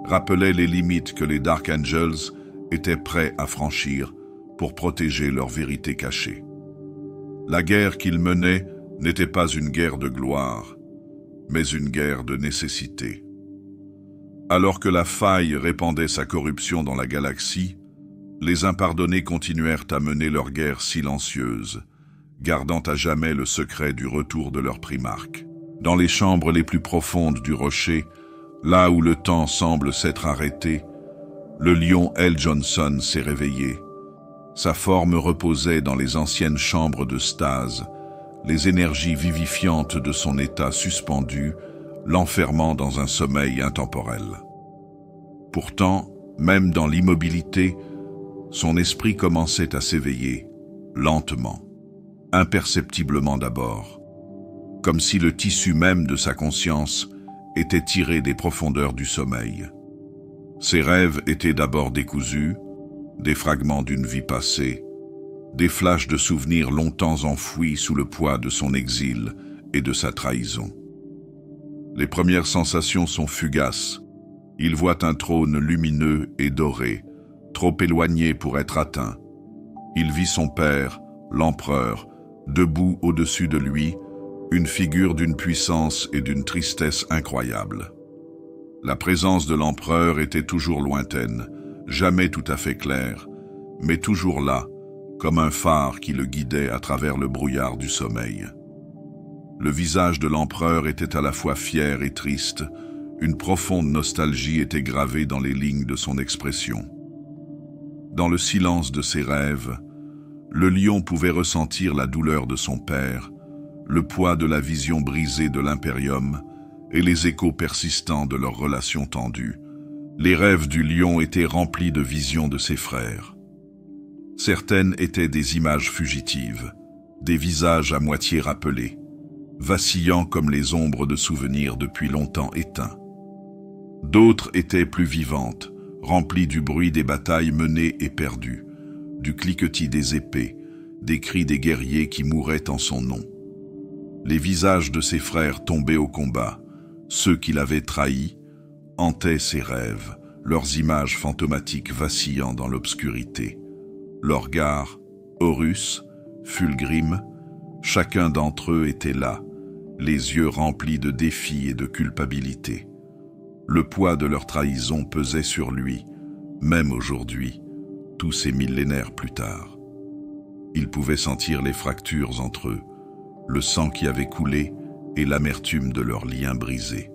rappelait les limites que les Dark Angels étaient prêts à franchir pour protéger leur vérité cachée. La guerre qu'ils menaient n'était pas une guerre de gloire, mais une guerre de nécessité. Alors que la faille répandait sa corruption dans la galaxie, les impardonnés continuèrent à mener leur guerre silencieuse, gardant à jamais le secret du retour de leur primarque. Dans les chambres les plus profondes du rocher, là où le temps semble s'être arrêté, le lion L. Johnson s'est réveillé. Sa forme reposait dans les anciennes chambres de stase, les énergies vivifiantes de son état suspendu, l'enfermant dans un sommeil intemporel. Pourtant, même dans l'immobilité, son esprit commençait à s'éveiller, lentement, imperceptiblement d'abord, comme si le tissu même de sa conscience était tiré des profondeurs du sommeil. Ses rêves étaient d'abord décousus, des fragments d'une vie passée, des flashs de souvenirs longtemps enfouis sous le poids de son exil et de sa trahison. Les premières sensations sont fugaces. Il voit un trône lumineux et doré, trop éloigné pour être atteint. Il vit son père, l'empereur, debout au-dessus de lui, une figure d'une puissance et d'une tristesse incroyables. La présence de l'empereur était toujours lointaine, jamais tout à fait claire, mais toujours là, comme un phare qui le guidait à travers le brouillard du sommeil. Le visage de l'empereur était à la fois fier et triste, une profonde nostalgie était gravée dans les lignes de son expression. Dans le silence de ses rêves, le lion pouvait ressentir la douleur de son père, le poids de la vision brisée de l'Imperium et les échos persistants de leur relation tendue. Les rêves du lion étaient remplis de visions de ses frères. Certaines étaient des images fugitives, des visages à moitié rappelés, vacillant comme les ombres de souvenirs depuis longtemps éteints. D'autres étaient plus vivantes, remplies du bruit des batailles menées et perdues, du cliquetis des épées, des cris des guerriers qui mouraient en son nom. Les visages de ses frères tombés au combat, ceux qui l'avaient trahi, hantaient ses rêves, leurs images fantomatiques vacillant dans l'obscurité. Lorgar, Horus, Fulgrim, chacun d'entre eux était là, les yeux remplis de défis et de culpabilité. Le poids de leur trahison pesait sur lui, même aujourd'hui, tous ces millénaires plus tard. Il pouvait sentir les fractures entre eux, le sang qui avait coulé et l'amertume de leurs liens brisés.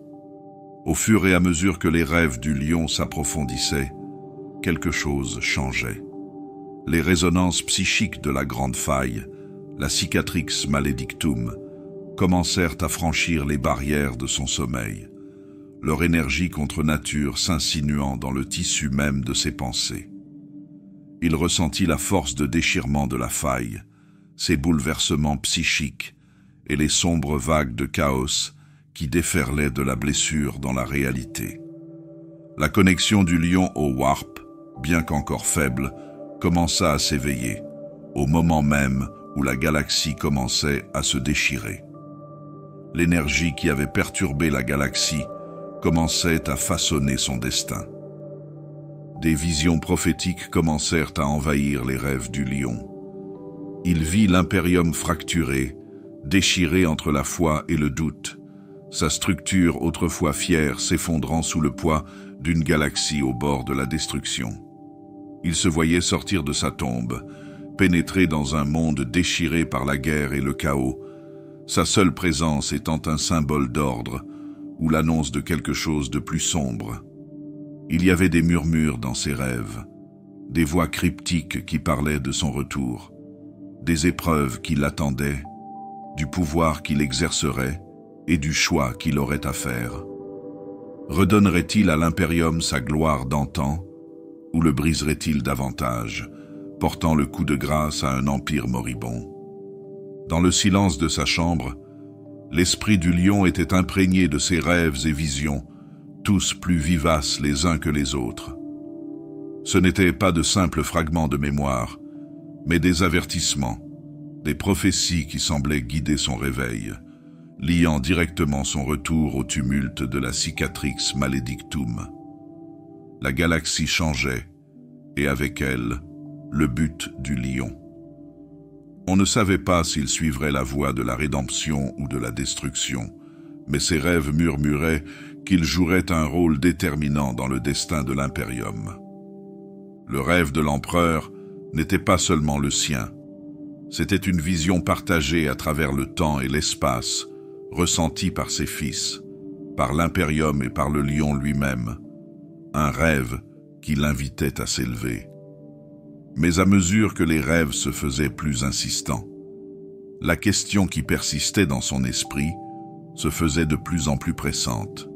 Au fur et à mesure que les rêves du lion s'approfondissaient, quelque chose changeait. Les résonances psychiques de la grande faille, la cicatrix maledictum, commencèrent à franchir les barrières de son sommeil, leur énergie contre nature s'insinuant dans le tissu même de ses pensées. Il ressentit la force de déchirement de la faille, ses bouleversements psychiques et les sombres vagues de chaos qui déferlaient de la blessure dans la réalité. La connexion du lion au warp, bien qu'encore faible, commença à s'éveiller, au moment même où la galaxie commençait à se déchirer. L'énergie qui avait perturbé la galaxie commençait à façonner son destin. Des visions prophétiques commencèrent à envahir les rêves du lion. Il vit l'Imperium fracturé, déchiré entre la foi et le doute, sa structure autrefois fière s'effondrant sous le poids d'une galaxie au bord de la destruction. Il se voyait sortir de sa tombe, pénétrer dans un monde déchiré par la guerre et le chaos, sa seule présence étant un symbole d'ordre ou l'annonce de quelque chose de plus sombre. Il y avait des murmures dans ses rêves, des voix cryptiques qui parlaient de son retour, des épreuves qui l'attendaient, du pouvoir qu'il exercerait et du choix qu'il aurait à faire. Redonnerait-il à l'Imperium sa gloire d'antan ou le briserait-il davantage, portant le coup de grâce à un empire moribond? Dans le silence de sa chambre, l'esprit du lion était imprégné de ses rêves et visions, tous plus vivaces les uns que les autres. Ce n'étaient pas de simples fragments de mémoire, mais des avertissements, des prophéties qui semblaient guider son réveil, liant directement son retour au tumulte de la Cicatrix Maledictum. La galaxie changeait, et avec elle, le but du lion. On ne savait pas s'il suivrait la voie de la rédemption ou de la destruction, mais ses rêves murmuraient qu'il jouerait un rôle déterminant dans le destin de l'Imperium. Le rêve de l'empereur n'était pas seulement le sien, c'était une vision partagée à travers le temps et l'espace, ressentie par ses fils, par l'Imperium et par le lion lui-même, un rêve qui l'invitait à s'élever. Mais à mesure que les rêves se faisaient plus insistants, la question qui persistait dans son esprit se faisait de plus en plus pressante.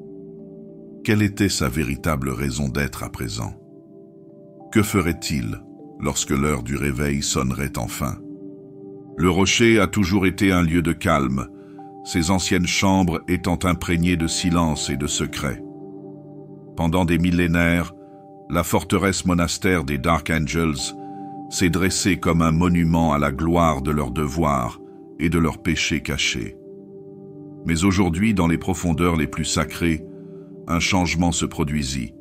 Quelle était sa véritable raison d'être à présent? Que ferait-il lorsque l'heure du réveil sonnerait enfin? Le rocher a toujours été un lieu de calme, ses anciennes chambres étant imprégnées de silence et de secret. Pendant des millénaires, la forteresse monastère des Dark Angels s'est dressée comme un monument à la gloire de leurs devoirs et de leurs péchés cachés. Mais aujourd'hui, dans les profondeurs les plus sacrées, un changement se produisit,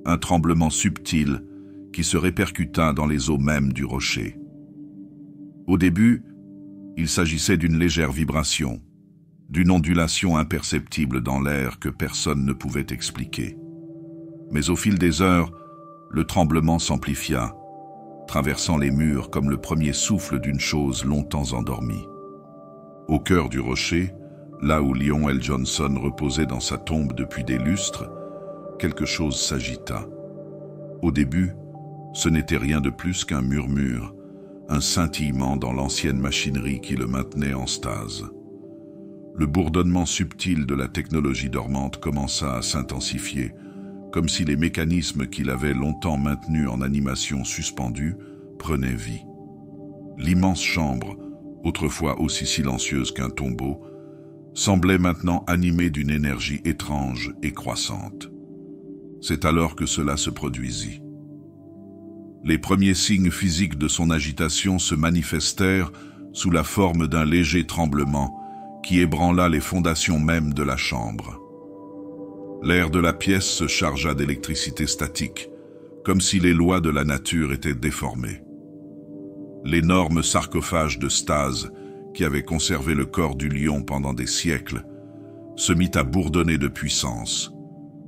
un tremblement subtil qui se répercuta dans les eaux mêmes du rocher. Au début, il s'agissait d'une légère vibration, d'une ondulation imperceptible dans l'air que personne ne pouvait expliquer. Mais au fil des heures, le tremblement s'amplifia, traversant les murs comme le premier souffle d'une chose longtemps endormie. Au cœur du rocher, là où Lion L. Johnson reposait dans sa tombe depuis des lustres, quelque chose s'agita. Au début, ce n'était rien de plus qu'un murmure, un scintillement dans l'ancienne machinerie qui le maintenait en stase. Le bourdonnement subtil de la technologie dormante commença à s'intensifier, comme si les mécanismes qu'il avait longtemps maintenus en animation suspendue prenaient vie. L'immense chambre, autrefois aussi silencieuse qu'un tombeau, semblait maintenant animée d'une énergie étrange et croissante. C'est alors que cela se produisit. Les premiers signes physiques de son agitation se manifestèrent sous la forme d'un léger tremblement qui ébranla les fondations mêmes de la chambre. L'air de la pièce se chargea d'électricité statique, comme si les lois de la nature étaient déformées. L'énorme sarcophage de stase, qui avait conservé le corps du lion pendant des siècles, se mit à bourdonner de puissance,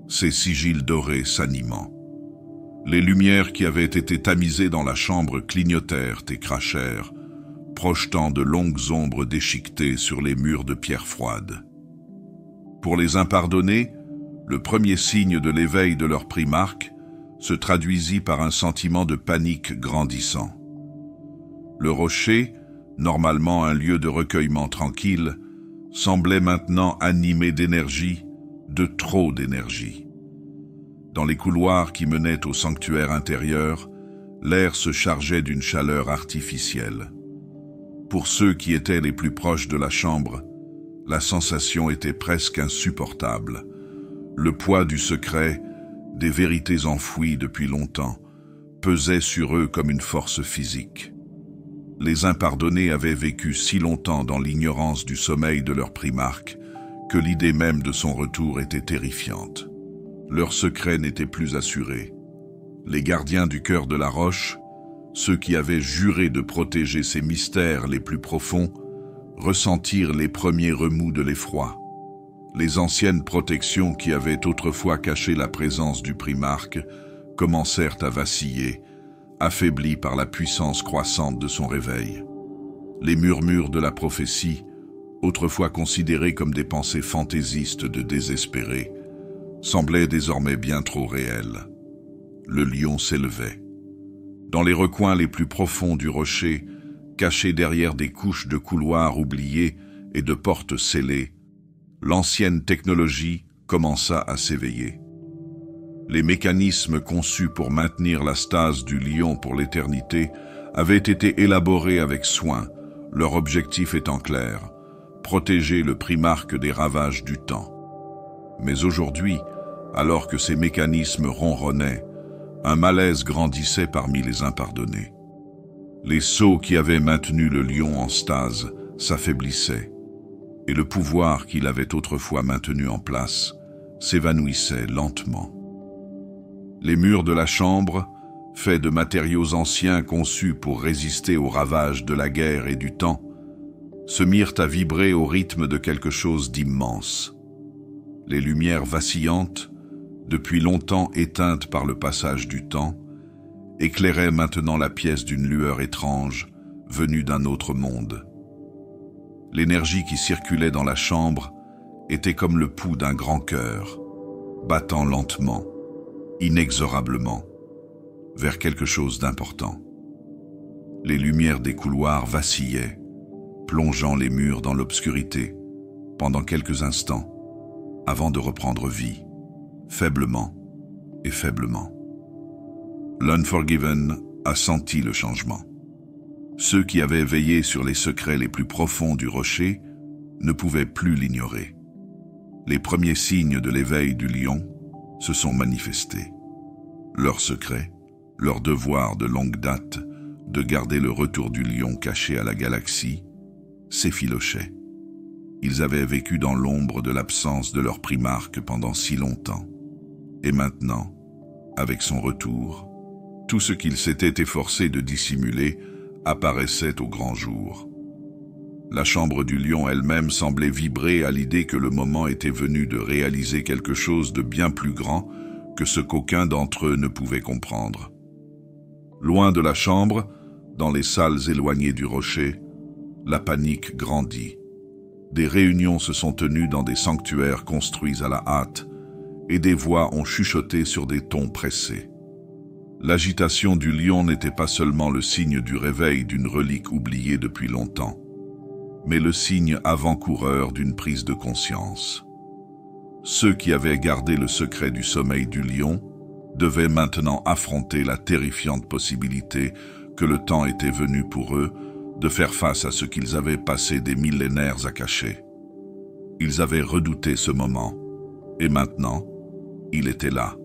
ses sigils dorés s'animant. Les lumières qui avaient été tamisées dans la chambre clignotèrent et crachèrent, projetant de longues ombres déchiquetées sur les murs de pierre froide. Pour les impardonnés, le premier signe de l'éveil de leur primarque se traduisit par un sentiment de panique grandissant. Le rocher, normalement un lieu de recueillement tranquille, semblait maintenant animé d'énergie, de trop d'énergie. Dans les couloirs qui menaient au sanctuaire intérieur, l'air se chargeait d'une chaleur artificielle. Pour ceux qui étaient les plus proches de la chambre, la sensation était presque insupportable. Le poids du secret, des vérités enfouies depuis longtemps, pesait sur eux comme une force physique. Les impardonnés avaient vécu si longtemps dans l'ignorance du sommeil de leur primarque que l'idée même de son retour était terrifiante. Leur secret n'était plus assuré. Les gardiens du cœur de la roche, ceux qui avaient juré de protéger ses mystères les plus profonds, ressentirent les premiers remous de l'effroi. Les anciennes protections qui avaient autrefois caché la présence du primarque commencèrent à vaciller, affaiblies par la puissance croissante de son réveil. Les murmures de la prophétie, autrefois considérés comme des pensées fantaisistes de désespérés, semblaient désormais bien trop réels. Le lion s'élevait. Dans les recoins les plus profonds du rocher, cachés derrière des couches de couloirs oubliés et de portes scellées, l'ancienne technologie commença à s'éveiller. Les mécanismes conçus pour maintenir la stase du lion pour l'éternité avaient été élaborés avec soin, leur objectif étant clair, protéger le primarque des ravages du temps. Mais aujourd'hui, alors que ces mécanismes ronronnaient, un malaise grandissait parmi les impardonnés. Les sceaux qui avaient maintenu le lion en stase s'affaiblissaient, et le pouvoir qu'il avait autrefois maintenu en place s'évanouissait lentement. Les murs de la chambre, faits de matériaux anciens conçus pour résister aux ravages de la guerre et du temps, se mirent à vibrer au rythme de quelque chose d'immense. Les lumières vacillantes, depuis longtemps éteintes par le passage du temps, éclairaient maintenant la pièce d'une lueur étrange, venue d'un autre monde. L'énergie qui circulait dans la chambre était comme le pouls d'un grand cœur, battant lentement, inexorablement, vers quelque chose d'important. Les lumières des couloirs vacillaient, plongeant les murs dans l'obscurité, pendant quelques instants, avant de reprendre vie, faiblement et faiblement. L'Unforgiven a senti le changement. Ceux qui avaient veillé sur les secrets les plus profonds du rocher ne pouvaient plus l'ignorer. Les premiers signes de l'éveil du lion se sont manifestés. Leur secret, leur devoir de longue date de garder le retour du lion caché à la galaxie, s'effilochait. Ils avaient vécu dans l'ombre de l'absence de leur primarque pendant si longtemps. Et maintenant, avec son retour, tout ce qu'ils s'étaient efforcés de dissimuler apparaissait au grand jour. La chambre du lion elle-même semblait vibrer à l'idée que le moment était venu de réaliser quelque chose de bien plus grand que ce qu'aucun d'entre eux ne pouvait comprendre. Loin de la chambre, dans les salles éloignées du rocher, la panique grandit. Des réunions se sont tenues dans des sanctuaires construits à la hâte, et des voix ont chuchoté sur des tons pressés. L'agitation du lion n'était pas seulement le signe du réveil d'une relique oubliée depuis longtemps, mais le signe avant-coureur d'une prise de conscience. Ceux qui avaient gardé le secret du sommeil du lion devaient maintenant affronter la terrifiante possibilité que le temps était venu pour eux de faire face à ce qu'ils avaient passé des millénaires à cacher. Ils avaient redouté ce moment, et maintenant, il était là.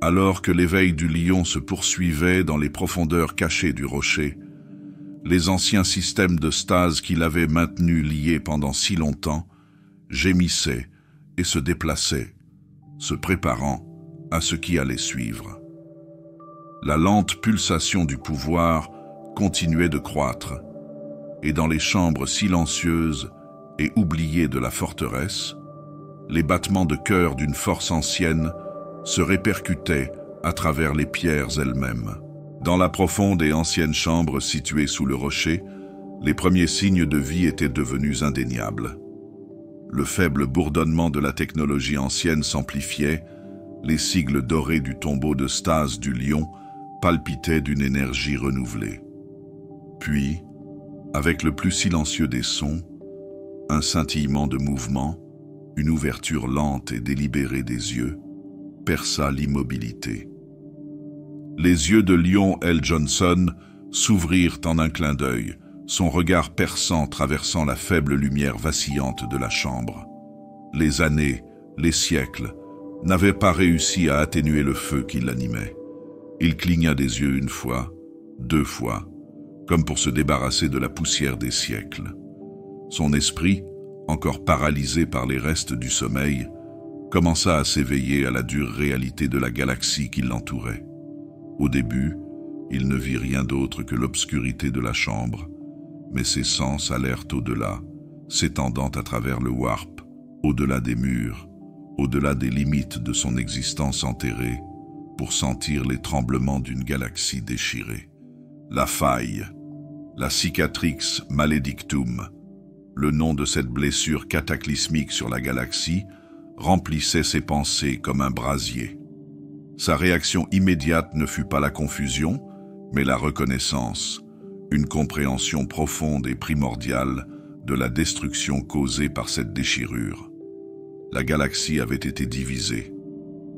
Alors que l'éveil du lion se poursuivait dans les profondeurs cachées du rocher, les anciens systèmes de stase qu'il avait maintenus liés pendant si longtemps gémissaient et se déplaçaient, se préparant à ce qui allait suivre. La lente pulsation du pouvoir continuait de croître, et dans les chambres silencieuses et oubliées de la forteresse, les battements de cœur d'une force ancienne se répercutaient à travers les pierres elles-mêmes. Dans la profonde et ancienne chambre située sous le rocher, les premiers signes de vie étaient devenus indéniables. Le faible bourdonnement de la technologie ancienne s'amplifiait, les sigles dorés du tombeau de stase du lion palpitaient d'une énergie renouvelée. Puis, avec le plus silencieux des sons, un scintillement de mouvement, une ouverture lente et délibérée des yeux, perça l'immobilité. Les yeux de Lion L. Johnson s'ouvrirent en un clin d'œil, son regard perçant traversant la faible lumière vacillante de la chambre. Les années, les siècles, n'avaient pas réussi à atténuer le feu qui l'animait. Il cligna des yeux une fois, deux fois, comme pour se débarrasser de la poussière des siècles. Son esprit, encore paralysé par les restes du sommeil, commença à s'éveiller à la dure réalité de la galaxie qui l'entourait. Au début, il ne vit rien d'autre que l'obscurité de la chambre, mais ses sens allèrent au-delà, s'étendant à travers le warp, au-delà des murs, au-delà des limites de son existence enterrée, pour sentir les tremblements d'une galaxie déchirée. La faille, la cicatrix maledictum, le nom de cette blessure cataclysmique sur la galaxie, remplissait ses pensées comme un brasier. Sa réaction immédiate ne fut pas la confusion, mais la reconnaissance, une compréhension profonde et primordiale de la destruction causée par cette déchirure. La galaxie avait été divisée.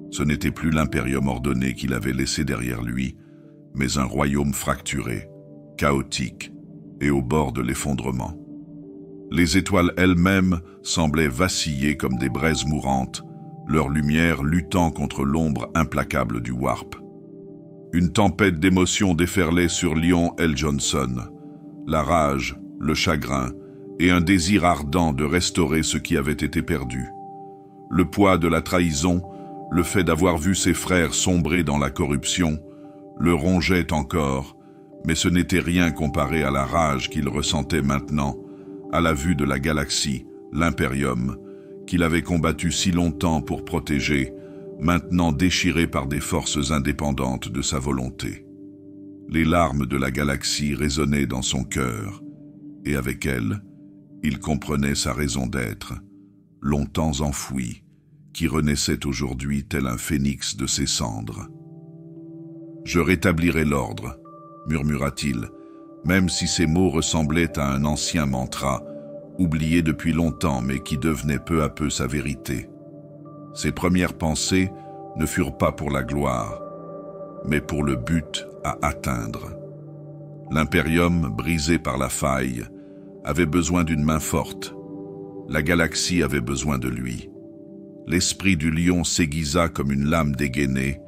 Ce n'était plus l'impérium ordonné qu'il avait laissé derrière lui, mais un royaume fracturé, chaotique et au bord de l'effondrement. Les étoiles elles-mêmes semblaient vaciller comme des braises mourantes, leur lumière luttant contre l'ombre implacable du warp. Une tempête d'émotions déferlait sur Lion L. Johnson, la rage, le chagrin et un désir ardent de restaurer ce qui avait été perdu. Le poids de la trahison, le fait d'avoir vu ses frères sombrer dans la corruption, le rongeait encore, mais ce n'était rien comparé à la rage qu'il ressentait maintenant, à la vue de la galaxie, l'Imperium, qu'il avait combattu si longtemps pour protéger, maintenant déchirée par des forces indépendantes de sa volonté. Les larmes de la galaxie résonnaient dans son cœur, et avec elles, il comprenait sa raison d'être, longtemps enfouie, qui renaissait aujourd'hui tel un phénix de ses cendres. « Je rétablirai l'ordre », murmura-t-il, même si ces mots ressemblaient à un ancien mantra, oublié depuis longtemps mais qui devenait peu à peu sa vérité. Ses premières pensées ne furent pas pour la gloire, mais pour le but à atteindre. L'impérium, brisé par la faille, avait besoin d'une main forte. La galaxie avait besoin de lui. L'esprit du lion s'aiguisa comme une lame dégainée,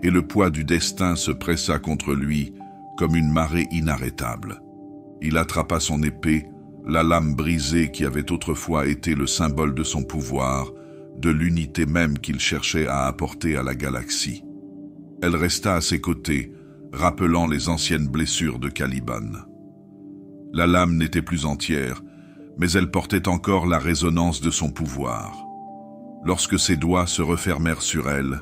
et le poids du destin se pressa contre lui comme une marée inarrêtable. Il attrapa son épée, la lame brisée qui avait autrefois été le symbole de son pouvoir, de l'unité même qu'il cherchait à apporter à la galaxie. Elle resta à ses côtés, rappelant les anciennes blessures de Caliban. La lame n'était plus entière, mais elle portait encore la résonance de son pouvoir. Lorsque ses doigts se refermèrent sur elle,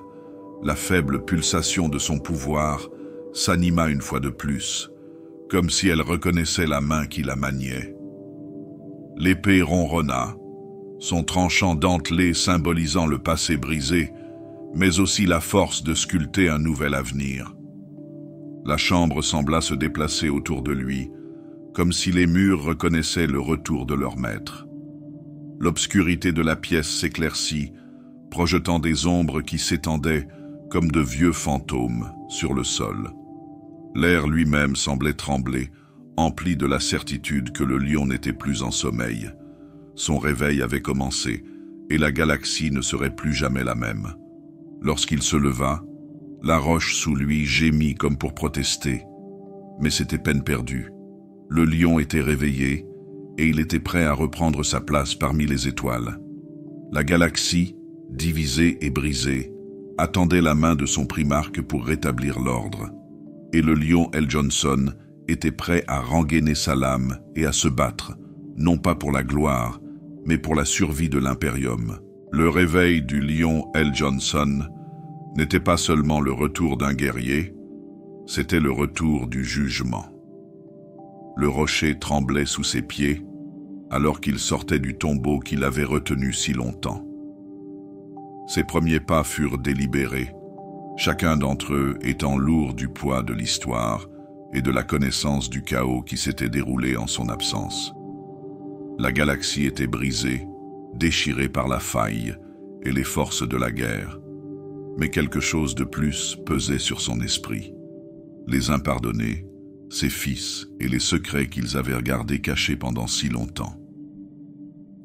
la faible pulsation de son pouvoir s'anima une fois de plus, comme si elle reconnaissait la main qui la maniait. L'épée ronronna, son tranchant dentelé symbolisant le passé brisé, mais aussi la force de sculpter un nouvel avenir. La chambre sembla se déplacer autour de lui, comme si les murs reconnaissaient le retour de leur maître. L'obscurité de la pièce s'éclaircit, projetant des ombres qui s'étendaient comme de vieux fantômes sur le sol. L'air lui-même semblait trembler, empli de la certitude que le lion n'était plus en sommeil. Son réveil avait commencé, et la galaxie ne serait plus jamais la même. Lorsqu'il se leva, la roche sous lui gémit comme pour protester. Mais c'était peine perdue. Le lion était réveillé, et il était prêt à reprendre sa place parmi les étoiles. La galaxie, divisée et brisée, attendait la main de son primarque pour rétablir l'ordre. Et le lion L. Johnson était prêt à rengainer sa lame et à se battre, non pas pour la gloire, mais pour la survie de l'Imperium. Le réveil du lion L. Johnson n'était pas seulement le retour d'un guerrier, c'était le retour du jugement. Le rocher tremblait sous ses pieds, alors qu'il sortait du tombeau qu'il avait retenu si longtemps. Ses premiers pas furent délibérés, chacun d'entre eux étant lourd du poids de l'histoire et de la connaissance du chaos qui s'était déroulé en son absence. La galaxie était brisée, déchirée par la faille et les forces de la guerre, mais quelque chose de plus pesait sur son esprit. Les impardonnés, ses fils et les secrets qu'ils avaient gardés cachés pendant si longtemps.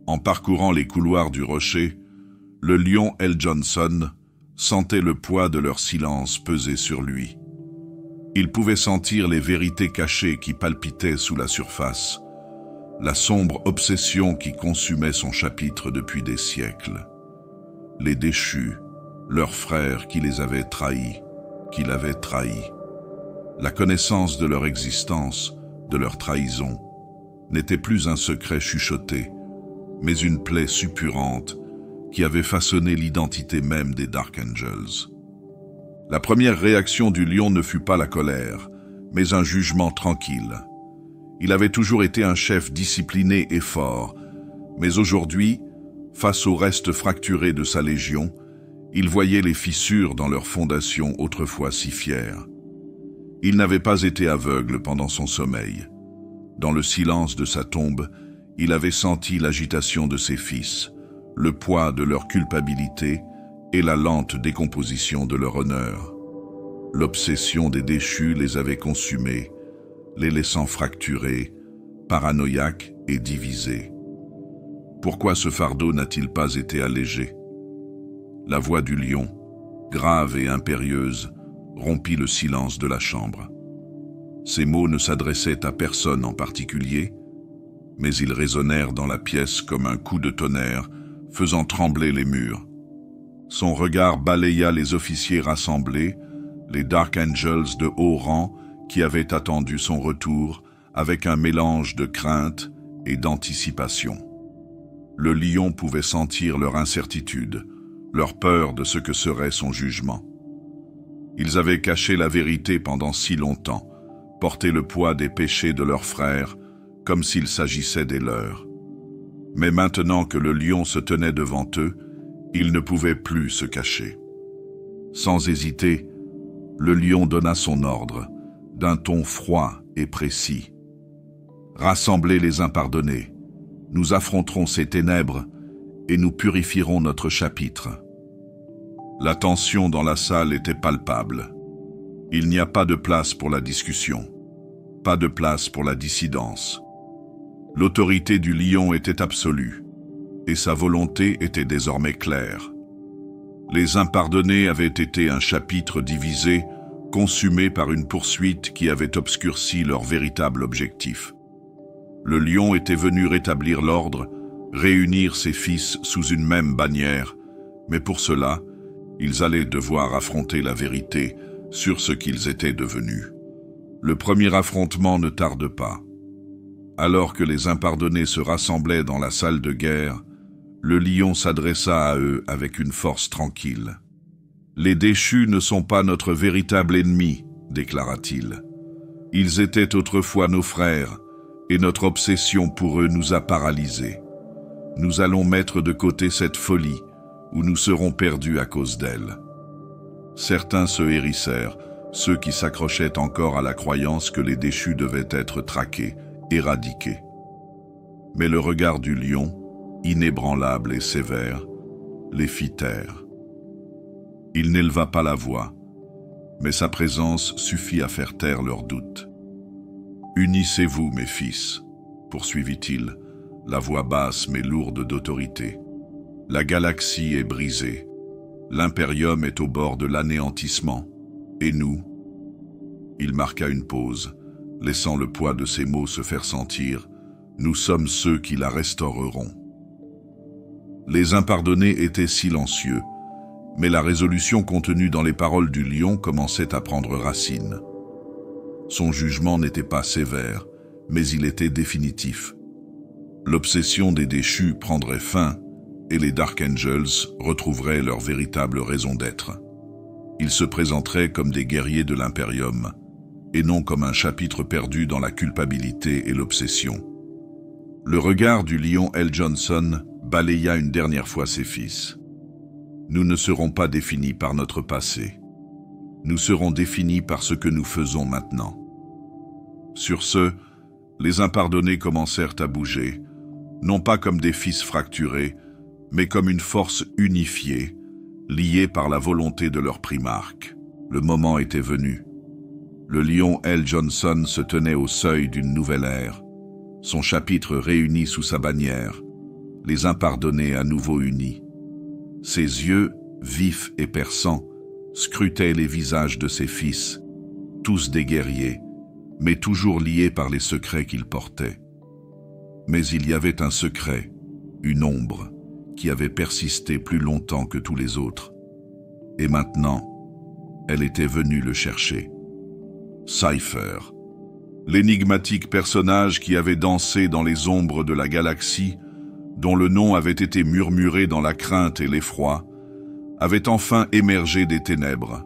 En parcourant les couloirs du rocher, le lion L. Johnson sentait le poids de leur silence peser sur lui. Il pouvait sentir les vérités cachées qui palpitaient sous la surface, la sombre obsession qui consumait son chapitre depuis des siècles. Les déchus, leurs frères qui les avaient trahis, qui l'avaient trahi. La connaissance de leur existence, de leur trahison, n'était plus un secret chuchoté, mais une plaie suppurante qui avait façonné l'identité même des Dark Angels. La première réaction du lion ne fut pas la colère, mais un jugement tranquille. Il avait toujours été un chef discipliné et fort, mais aujourd'hui, face au reste fracturé de sa légion, il voyait les fissures dans leur fondation autrefois si fières. Il n'avait pas été aveugle pendant son sommeil. Dans le silence de sa tombe, il avait senti l'agitation de ses fils, le poids de leur culpabilité et la lente décomposition de leur honneur. L'obsession des déchus les avait consumés, les laissant fracturés, paranoïaques et divisés. Pourquoi ce fardeau n'a-t-il pas été allégé? La voix du lion, grave et impérieuse, rompit le silence de la chambre. Ces mots ne s'adressaient à personne en particulier, mais ils résonnèrent dans la pièce comme un coup de tonnerre, faisant trembler les murs. Son regard balaya les officiers rassemblés, les Dark Angels de haut rang qui avaient attendu son retour avec un mélange de crainte et d'anticipation. Le lion pouvait sentir leur incertitude, leur peur de ce que serait son jugement. Ils avaient caché la vérité pendant si longtemps, porté le poids des péchés de leurs frères, comme s'il s'agissait des leurs. Mais maintenant que le lion se tenait devant eux, ils ne pouvaient plus se cacher. Sans hésiter, le lion donna son ordre, d'un ton froid et précis. « Rassemblez les impardonnés, nous affronterons ces ténèbres et nous purifierons notre chapitre. » La tension dans la salle était palpable. Il n'y a pas de place pour la discussion, pas de place pour la dissidence. L'autorité du lion était absolue, et sa volonté était désormais claire. Les impardonnés avaient été un chapitre divisé, consumé par une poursuite qui avait obscurci leur véritable objectif. Le lion était venu rétablir l'ordre, réunir ses fils sous une même bannière, mais pour cela, ils allaient devoir affronter la vérité sur ce qu'ils étaient devenus. Le premier affrontement ne tarde pas. Alors que les impardonnés se rassemblaient dans la salle de guerre, le lion s'adressa à eux avec une force tranquille. « Les déchus ne sont pas notre véritable ennemi, déclara-t-il. Ils étaient autrefois nos frères, et notre obsession pour eux nous a paralysés. Nous allons mettre de côté cette folie, où nous serons perdus à cause d'elle. » Certains se hérissèrent, ceux qui s'accrochaient encore à la croyance que les déchus devaient être traqués, éradiqués. Mais le regard du lion, inébranlable et sévère, les fit taire. Il n'éleva pas la voix, mais sa présence suffit à faire taire leurs doutes. « Unissez-vous, mes fils, » poursuivit-il, la voix basse mais lourde d'autorité. « La galaxie est brisée. L'impérium est au bord de l'anéantissement. Et nous ?» Il marqua une pause, laissant le poids de ses mots se faire sentir. « Nous sommes ceux qui la restaureront. » Les impardonnés étaient silencieux, mais la résolution contenue dans les paroles du lion commençait à prendre racine. Son jugement n'était pas sévère, mais il était définitif. L'obsession des déchus prendrait fin, et les Dark Angels retrouveraient leur véritable raison d'être. Ils se présenteraient comme des guerriers de l'Imperium, et non comme un chapitre perdu dans la culpabilité et l'obsession. Le regard du lion L. Johnson balaya une dernière fois ses fils. « Nous ne serons pas définis par notre passé. Nous serons définis par ce que nous faisons maintenant. » Sur ce, les impardonnés commencèrent à bouger, non pas comme des fils fracturés, mais comme une force unifiée, liée par la volonté de leur primarque. Le moment était venu. Le lion L. Johnson se tenait au seuil d'une nouvelle ère, son chapitre réuni sous sa bannière, les impardonnés à nouveau unis. Ses yeux, vifs et perçants, scrutaient les visages de ses fils, tous des guerriers, mais toujours liés par les secrets qu'ils portaient. Mais il y avait un secret, une ombre, qui avait persisté plus longtemps que tous les autres. Et maintenant, elle était venue le chercher. Cypher. L'énigmatique personnage qui avait dansé dans les ombres de la galaxie, dont le nom avait été murmuré dans la crainte et l'effroi, avait enfin émergé des ténèbres.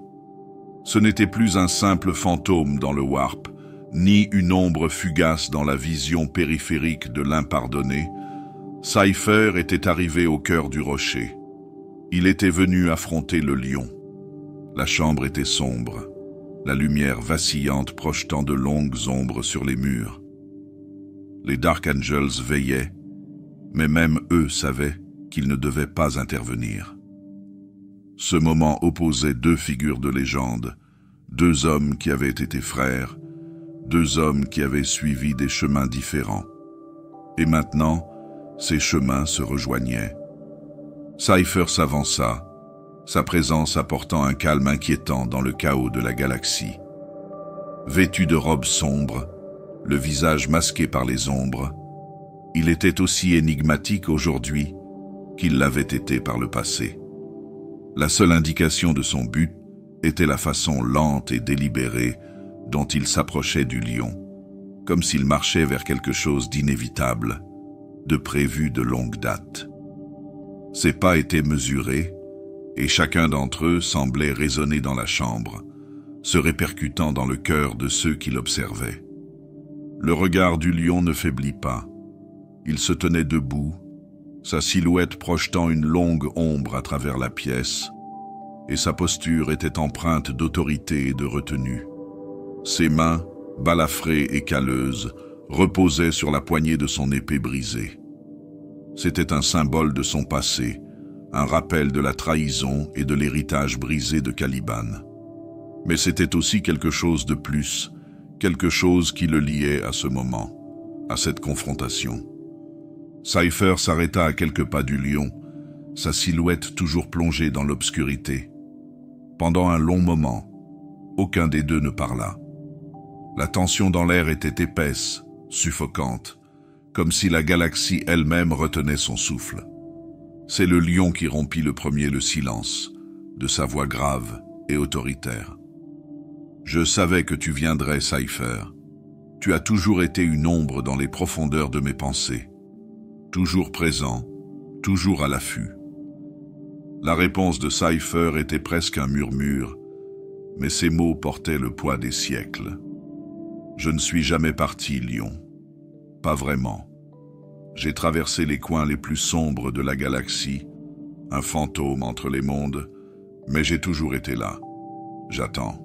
Ce n'était plus un simple fantôme dans le warp, ni une ombre fugace dans la vision périphérique de l'impardonné. Cypher était arrivé au cœur du rocher. Il était venu affronter le lion. La chambre était sombre, la lumière vacillante projetant de longues ombres sur les murs. Les Dark Angels veillaient, mais même eux savaient qu'ils ne devaient pas intervenir. Ce moment opposait deux figures de légende, deux hommes qui avaient été frères, deux hommes qui avaient suivi des chemins différents. Et maintenant, ces chemins se rejoignaient. Cypher s'avança, sa présence apportant un calme inquiétant dans le chaos de la galaxie. Vêtu de robes sombres, le visage masqué par les ombres, il était aussi énigmatique aujourd'hui qu'il l'avait été par le passé. La seule indication de son but était la façon lente et délibérée dont il s'approchait du lion, comme s'il marchait vers quelque chose d'inévitable, de prévu de longue date. Ses pas étaient mesurés, et chacun d'entre eux semblait résonner dans la chambre, se répercutant dans le cœur de ceux qui l'observaient. Le regard du lion ne faiblit pas. Il se tenait debout, sa silhouette projetant une longue ombre à travers la pièce, et sa posture était empreinte d'autorité et de retenue. Ses mains, balafrées et calleuses, reposaient sur la poignée de son épée brisée. C'était un symbole de son passé, un rappel de la trahison et de l'héritage brisé de Caliban. Mais c'était aussi quelque chose de plus, quelque chose qui le liait à ce moment, à cette confrontation. Cypher s'arrêta à quelques pas du lion, sa silhouette toujours plongée dans l'obscurité. Pendant un long moment, aucun des deux ne parla. La tension dans l'air était épaisse, suffocante, comme si la galaxie elle-même retenait son souffle. C'est le lion qui rompit le premier le silence, de sa voix grave et autoritaire. « Je savais que tu viendrais, Cypher. Tu as toujours été une ombre dans les profondeurs de mes pensées. Toujours présent, toujours à l'affût. » La réponse de Cypher était presque un murmure, mais ses mots portaient le poids des siècles. « Je ne suis jamais parti, lion. Pas vraiment. J'ai traversé les coins les plus sombres de la galaxie, un fantôme entre les mondes, mais j'ai toujours été là. J'attends. »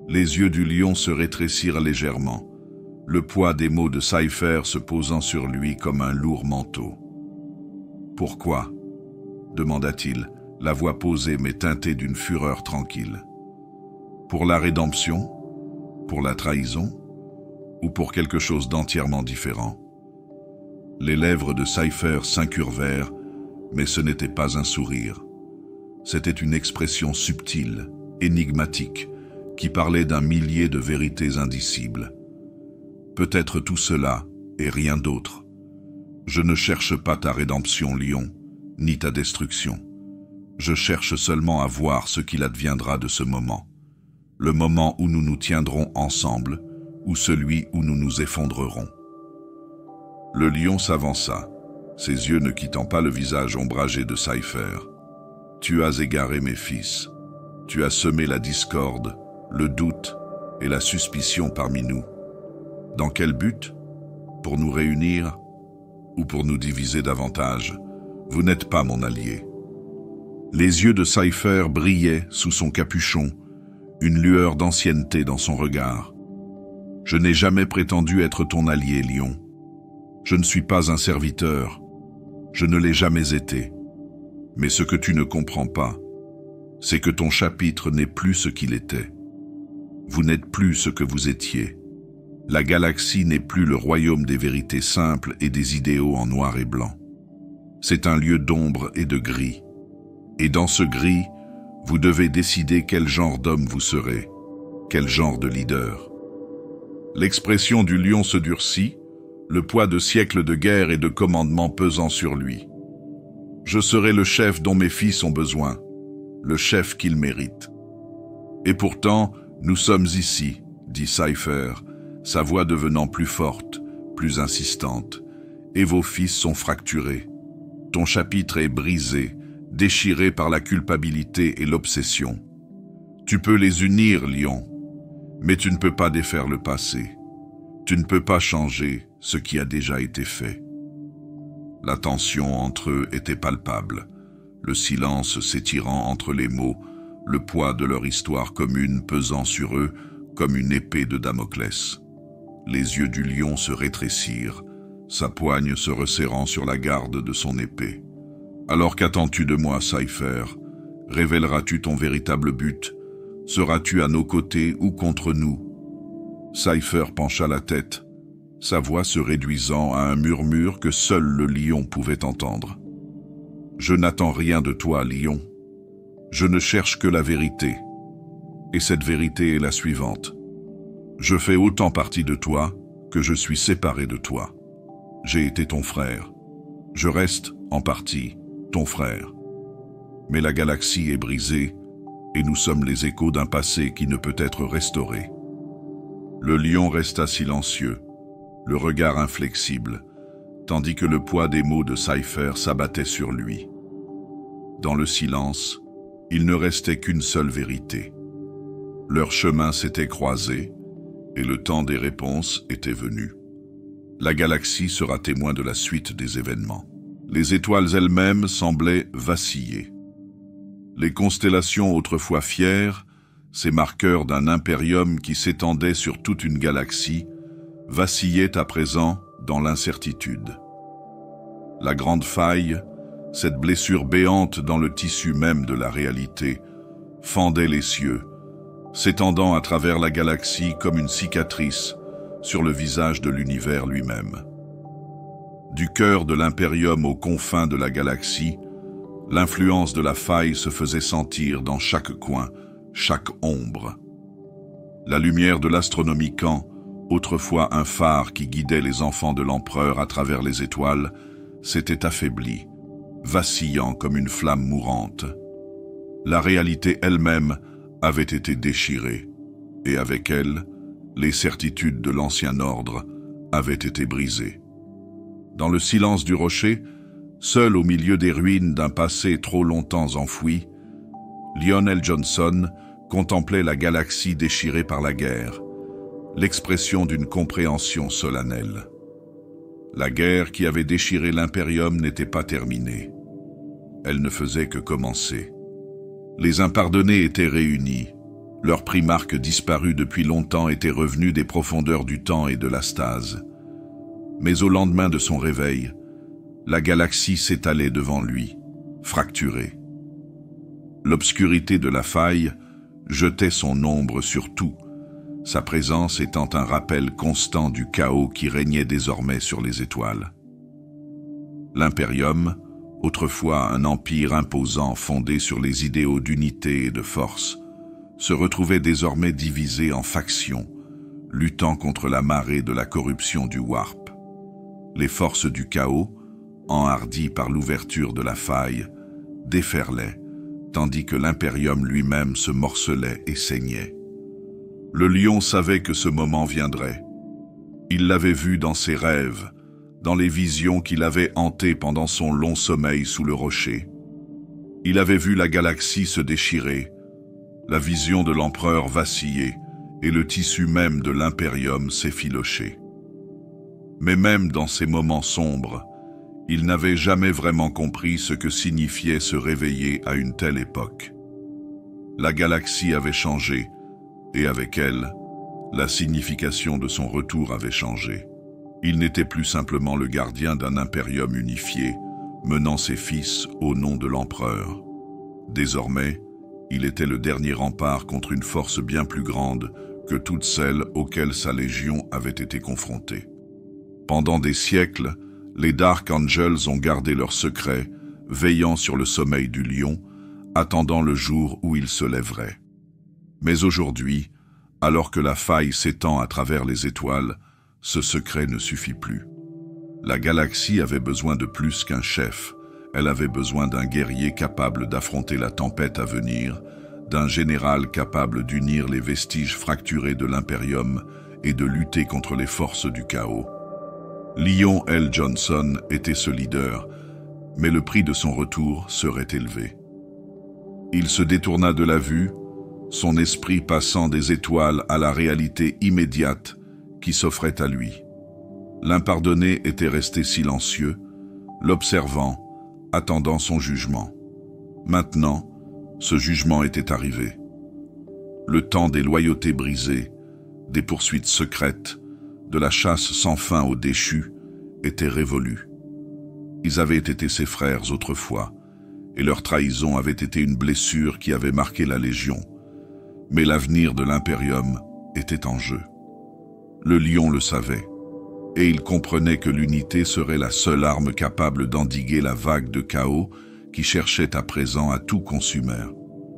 Les yeux du lion se rétrécirent légèrement, le poids des mots de Cypher se posant sur lui comme un lourd manteau. « Pourquoi ?» demanda-t-il, la voix posée mais teintée d'une fureur tranquille. « Pour la rédemption ? Pour la trahison ? Ou pour quelque chose d'entièrement différent ?» Les lèvres de Cypher s'incurvèrent, mais ce n'était pas un sourire. C'était une expression subtile, énigmatique, qui parlait d'un millier de vérités indicibles. Peut-être tout cela, et rien d'autre. Je ne cherche pas ta rédemption, lion, ni ta destruction. Je cherche seulement à voir ce qu'il adviendra de ce moment. Le moment où nous nous tiendrons ensemble, ou celui où nous nous effondrerons. Le lion s'avança, ses yeux ne quittant pas le visage ombragé de Cypher. « Tu as égaré mes fils. Tu as semé la discorde, le doute et la suspicion parmi nous. Dans quel but? Pour nous réunir ou pour nous diviser davantage? Vous n'êtes pas mon allié. » Les yeux de Cypher brillaient sous son capuchon, une lueur d'ancienneté dans son regard. « Je n'ai jamais prétendu être ton allié, lion. Je ne suis pas un serviteur. Je ne l'ai jamais été. Mais ce que tu ne comprends pas, c'est que ton chapitre n'est plus ce qu'il était. Vous n'êtes plus ce que vous étiez. La galaxie n'est plus le royaume des vérités simples et des idéaux en noir et blanc. C'est un lieu d'ombre et de gris. Et dans ce gris, vous devez décider quel genre d'homme vous serez, quel genre de leader. » L'expression du lion se durcit, le poids de siècles de guerre et de commandements pesant sur lui. « Je serai le chef dont mes fils ont besoin, le chef qu'ils méritent. » « Et pourtant, nous sommes ici, » dit Cypher, sa voix devenant plus forte, plus insistante, et vos fils sont fracturés. Ton chapitre est brisé, déchiré par la culpabilité et l'obsession. Tu peux les unir, lion, mais tu ne peux pas défaire le passé. Tu ne peux pas changer ce qui a déjà été fait. La tension entre eux était palpable, le silence s'étirant entre les mots, le poids de leur histoire commune pesant sur eux comme une épée de Damoclès. Les yeux du lion se rétrécirent, sa poigne se resserrant sur la garde de son épée. « Alors qu'attends-tu de moi, Cypher? Révéleras-tu ton véritable but? Seras-tu à nos côtés ou contre nous ?» Cypher pencha la tête, sa voix se réduisant à un murmure que seul le lion pouvait entendre. « Je n'attends rien de toi, lion. Je ne cherche que la vérité. Et cette vérité est la suivante. Je fais autant partie de toi que je suis séparé de toi. J'ai été ton frère. Je reste, en partie, ton frère. Mais la galaxie est brisée et nous sommes les échos d'un passé qui ne peut être restauré. » Le lion resta silencieux, le regard inflexible, tandis que le poids des mots de Cypher s'abattait sur lui. Dans le silence, il ne restait qu'une seule vérité. Leurs chemins s'étaient croisés et le temps des réponses était venu. La galaxie sera témoin de la suite des événements. Les étoiles elles-mêmes semblaient vaciller. Les constellations autrefois fières, ces marqueurs d'un impérium qui s'étendait sur toute une galaxie, vacillaient à présent dans l'incertitude. La grande faille, cette blessure béante dans le tissu même de la réalité, fendait les cieux, s'étendant à travers la galaxie comme une cicatrice sur le visage de l'univers lui-même. Du cœur de l'impérium aux confins de la galaxie, l'influence de la faille se faisait sentir dans chaque coin, chaque ombre. La lumière de l'astronomican, autrefois un phare qui guidait les enfants de l'empereur à travers les étoiles, s'était affaiblie, vacillant comme une flamme mourante. La réalité elle-même avait été déchirée, et avec elle, les certitudes de l'ancien ordre avaient été brisées. Dans le silence du rocher, seul au milieu des ruines d'un passé trop longtemps enfoui, Lionel Johnson contemplait la galaxie déchirée par la guerre, l'expression d'une compréhension solennelle. La guerre qui avait déchiré l'Impérium n'était pas terminée. Elle ne faisait que commencer. Les impardonnés étaient réunis. Leur primarque disparu depuis longtemps était revenu des profondeurs du temps et de la stase. Mais au lendemain de son réveil, la galaxie s'étalait devant lui, fracturée. L'obscurité de la faille jetait son ombre sur tout, sa présence étant un rappel constant du chaos qui régnait désormais sur les étoiles. L'Impérium, autrefois un empire imposant fondé sur les idéaux d'unité et de force, se retrouvait désormais divisé en factions, luttant contre la marée de la corruption du Warp. Les forces du chaos, enhardies par l'ouverture de la faille, déferlaient, tandis que l'Impérium lui-même se morcelait et saignait. Le lion savait que ce moment viendrait. Il l'avait vu dans ses rêves, dans les visions qu'il avait hantées pendant son long sommeil sous le rocher. Il avait vu la galaxie se déchirer, la vision de l'empereur vaciller et le tissu même de l'impérium s'effilocher. Mais même dans ces moments sombres, il n'avait jamais vraiment compris ce que signifiait se réveiller à une telle époque. La galaxie avait changé, et avec elle, la signification de son retour avait changé. Il n'était plus simplement le gardien d'un impérium unifié, menant ses fils au nom de l'empereur. Désormais, il était le dernier rempart contre une force bien plus grande que toutes celles auxquelles sa légion avait été confrontée. Pendant des siècles, les Dark Angels ont gardé leur secret, veillant sur le sommeil du lion, attendant le jour où il se lèverait. Mais aujourd'hui, alors que la faille s'étend à travers les étoiles, ce secret ne suffit plus. La galaxie avait besoin de plus qu'un chef, elle avait besoin d'un guerrier capable d'affronter la tempête à venir, d'un général capable d'unir les vestiges fracturés de l'Impérium et de lutter contre les forces du chaos. Lion L. Johnson était ce leader, mais le prix de son retour serait élevé. Il se détourna de la vue, son esprit passant des étoiles à la réalité immédiate qui s'offrait à lui. L'impardonné était resté silencieux, l'observant, attendant son jugement. Maintenant, ce jugement était arrivé. Le temps des loyautés brisées, des poursuites secrètes, de la chasse sans fin aux déchus, était révolu. Ils avaient été ses frères autrefois, et leur trahison avait été une blessure qui avait marqué la Légion. Mais l'avenir de l'Imperium était en jeu. Le lion le savait, et il comprenait que l'unité serait la seule arme capable d'endiguer la vague de chaos qui cherchait à présent à tout consumer.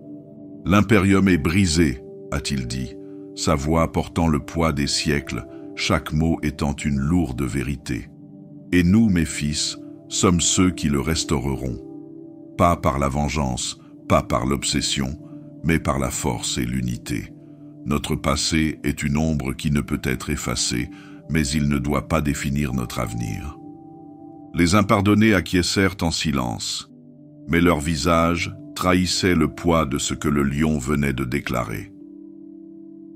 « L'Imperium est brisé », a-t-il dit, sa voix portant le poids des siècles, chaque mot étant une lourde vérité. « Et nous, mes fils, sommes ceux qui le restaureront. Pas par la vengeance, pas par l'obsession, mais par la force et l'unité. Notre passé est une ombre qui ne peut être effacée, mais il ne doit pas définir notre avenir. » Les impardonnés acquiescèrent en silence, mais leur visage trahissait le poids de ce que le lion venait de déclarer.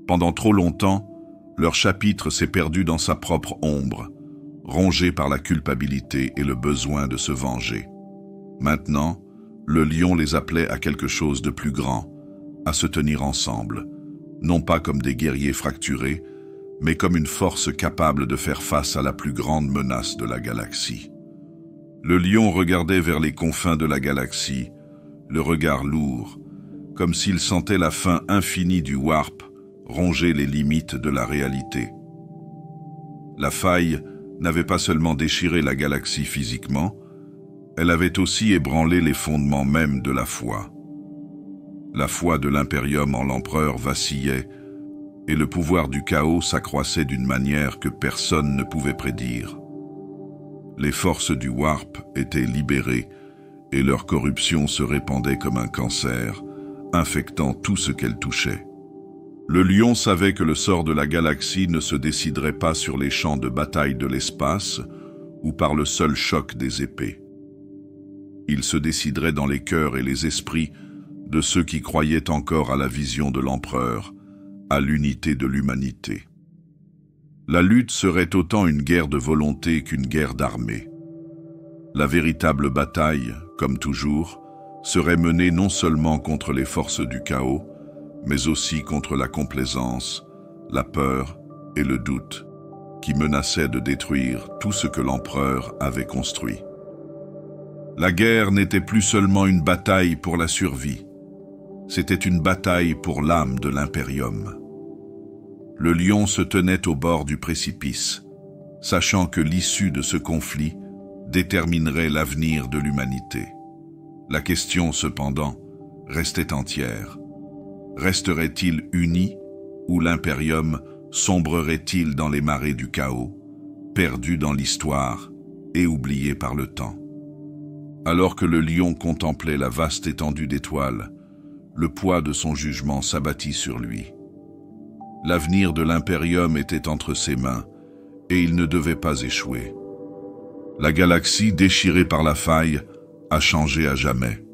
Pendant trop longtemps, leur chapitre s'est perdu dans sa propre ombre, rongé par la culpabilité et le besoin de se venger. Maintenant, le lion les appelait à quelque chose de plus grand, à se tenir ensemble, non pas comme des guerriers fracturés, mais comme une force capable de faire face à la plus grande menace de la galaxie. Le lion regardait vers les confins de la galaxie, le regard lourd, comme s'il sentait la fin infinie du warp ronger les limites de la réalité. La faille n'avait pas seulement déchiré la galaxie physiquement, elle avait aussi ébranlé les fondements mêmes de la foi. La foi de l'Imperium en l'empereur vacillait, et le pouvoir du chaos s'accroissait d'une manière que personne ne pouvait prédire. Les forces du warp étaient libérées, et leur corruption se répandait comme un cancer, infectant tout ce qu'elle touchait. Le lion savait que le sort de la galaxie ne se déciderait pas sur les champs de bataille de l'espace ou par le seul choc des épées. Il se déciderait dans les cœurs et les esprits de ceux qui croyaient encore à la vision de l'empereur, à l'unité de l'humanité. La lutte serait autant une guerre de volonté qu'une guerre d'armée. La véritable bataille, comme toujours, serait menée non seulement contre les forces du chaos, mais aussi contre la complaisance, la peur et le doute, qui menaçaient de détruire tout ce que l'empereur avait construit. La guerre n'était plus seulement une bataille pour la survie, c'était une bataille pour l'âme de l'Imperium. Le lion se tenait au bord du précipice, sachant que l'issue de ce conflit déterminerait l'avenir de l'humanité. La question, cependant, restait entière. Resterait-il uni ou l'Imperium sombrerait-il dans les marées du chaos, perdu dans l'histoire et oublié par le temps? Alors que le lion contemplait la vaste étendue d'étoiles, le poids de son jugement s'abattit sur lui. L'avenir de l'Imperium était entre ses mains, et il ne devait pas échouer. La galaxie, déchirée par la faille, a changé à jamais.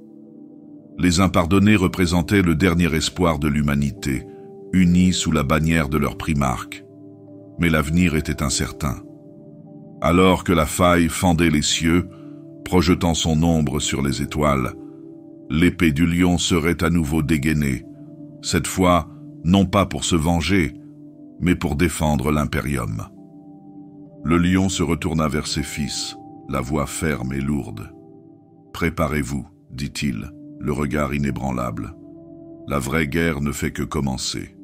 Les impardonnés représentaient le dernier espoir de l'humanité, unis sous la bannière de leur primarque. Mais l'avenir était incertain. Alors que la faille fendait les cieux, projetant son ombre sur les étoiles, l'épée du lion serait à nouveau dégainée, cette fois non pas pour se venger, mais pour défendre l'Imperium. Le lion se retourna vers ses fils, la voix ferme et lourde. « Préparez-vous, dit-il, le regard inébranlable. La vraie guerre ne fait que commencer. »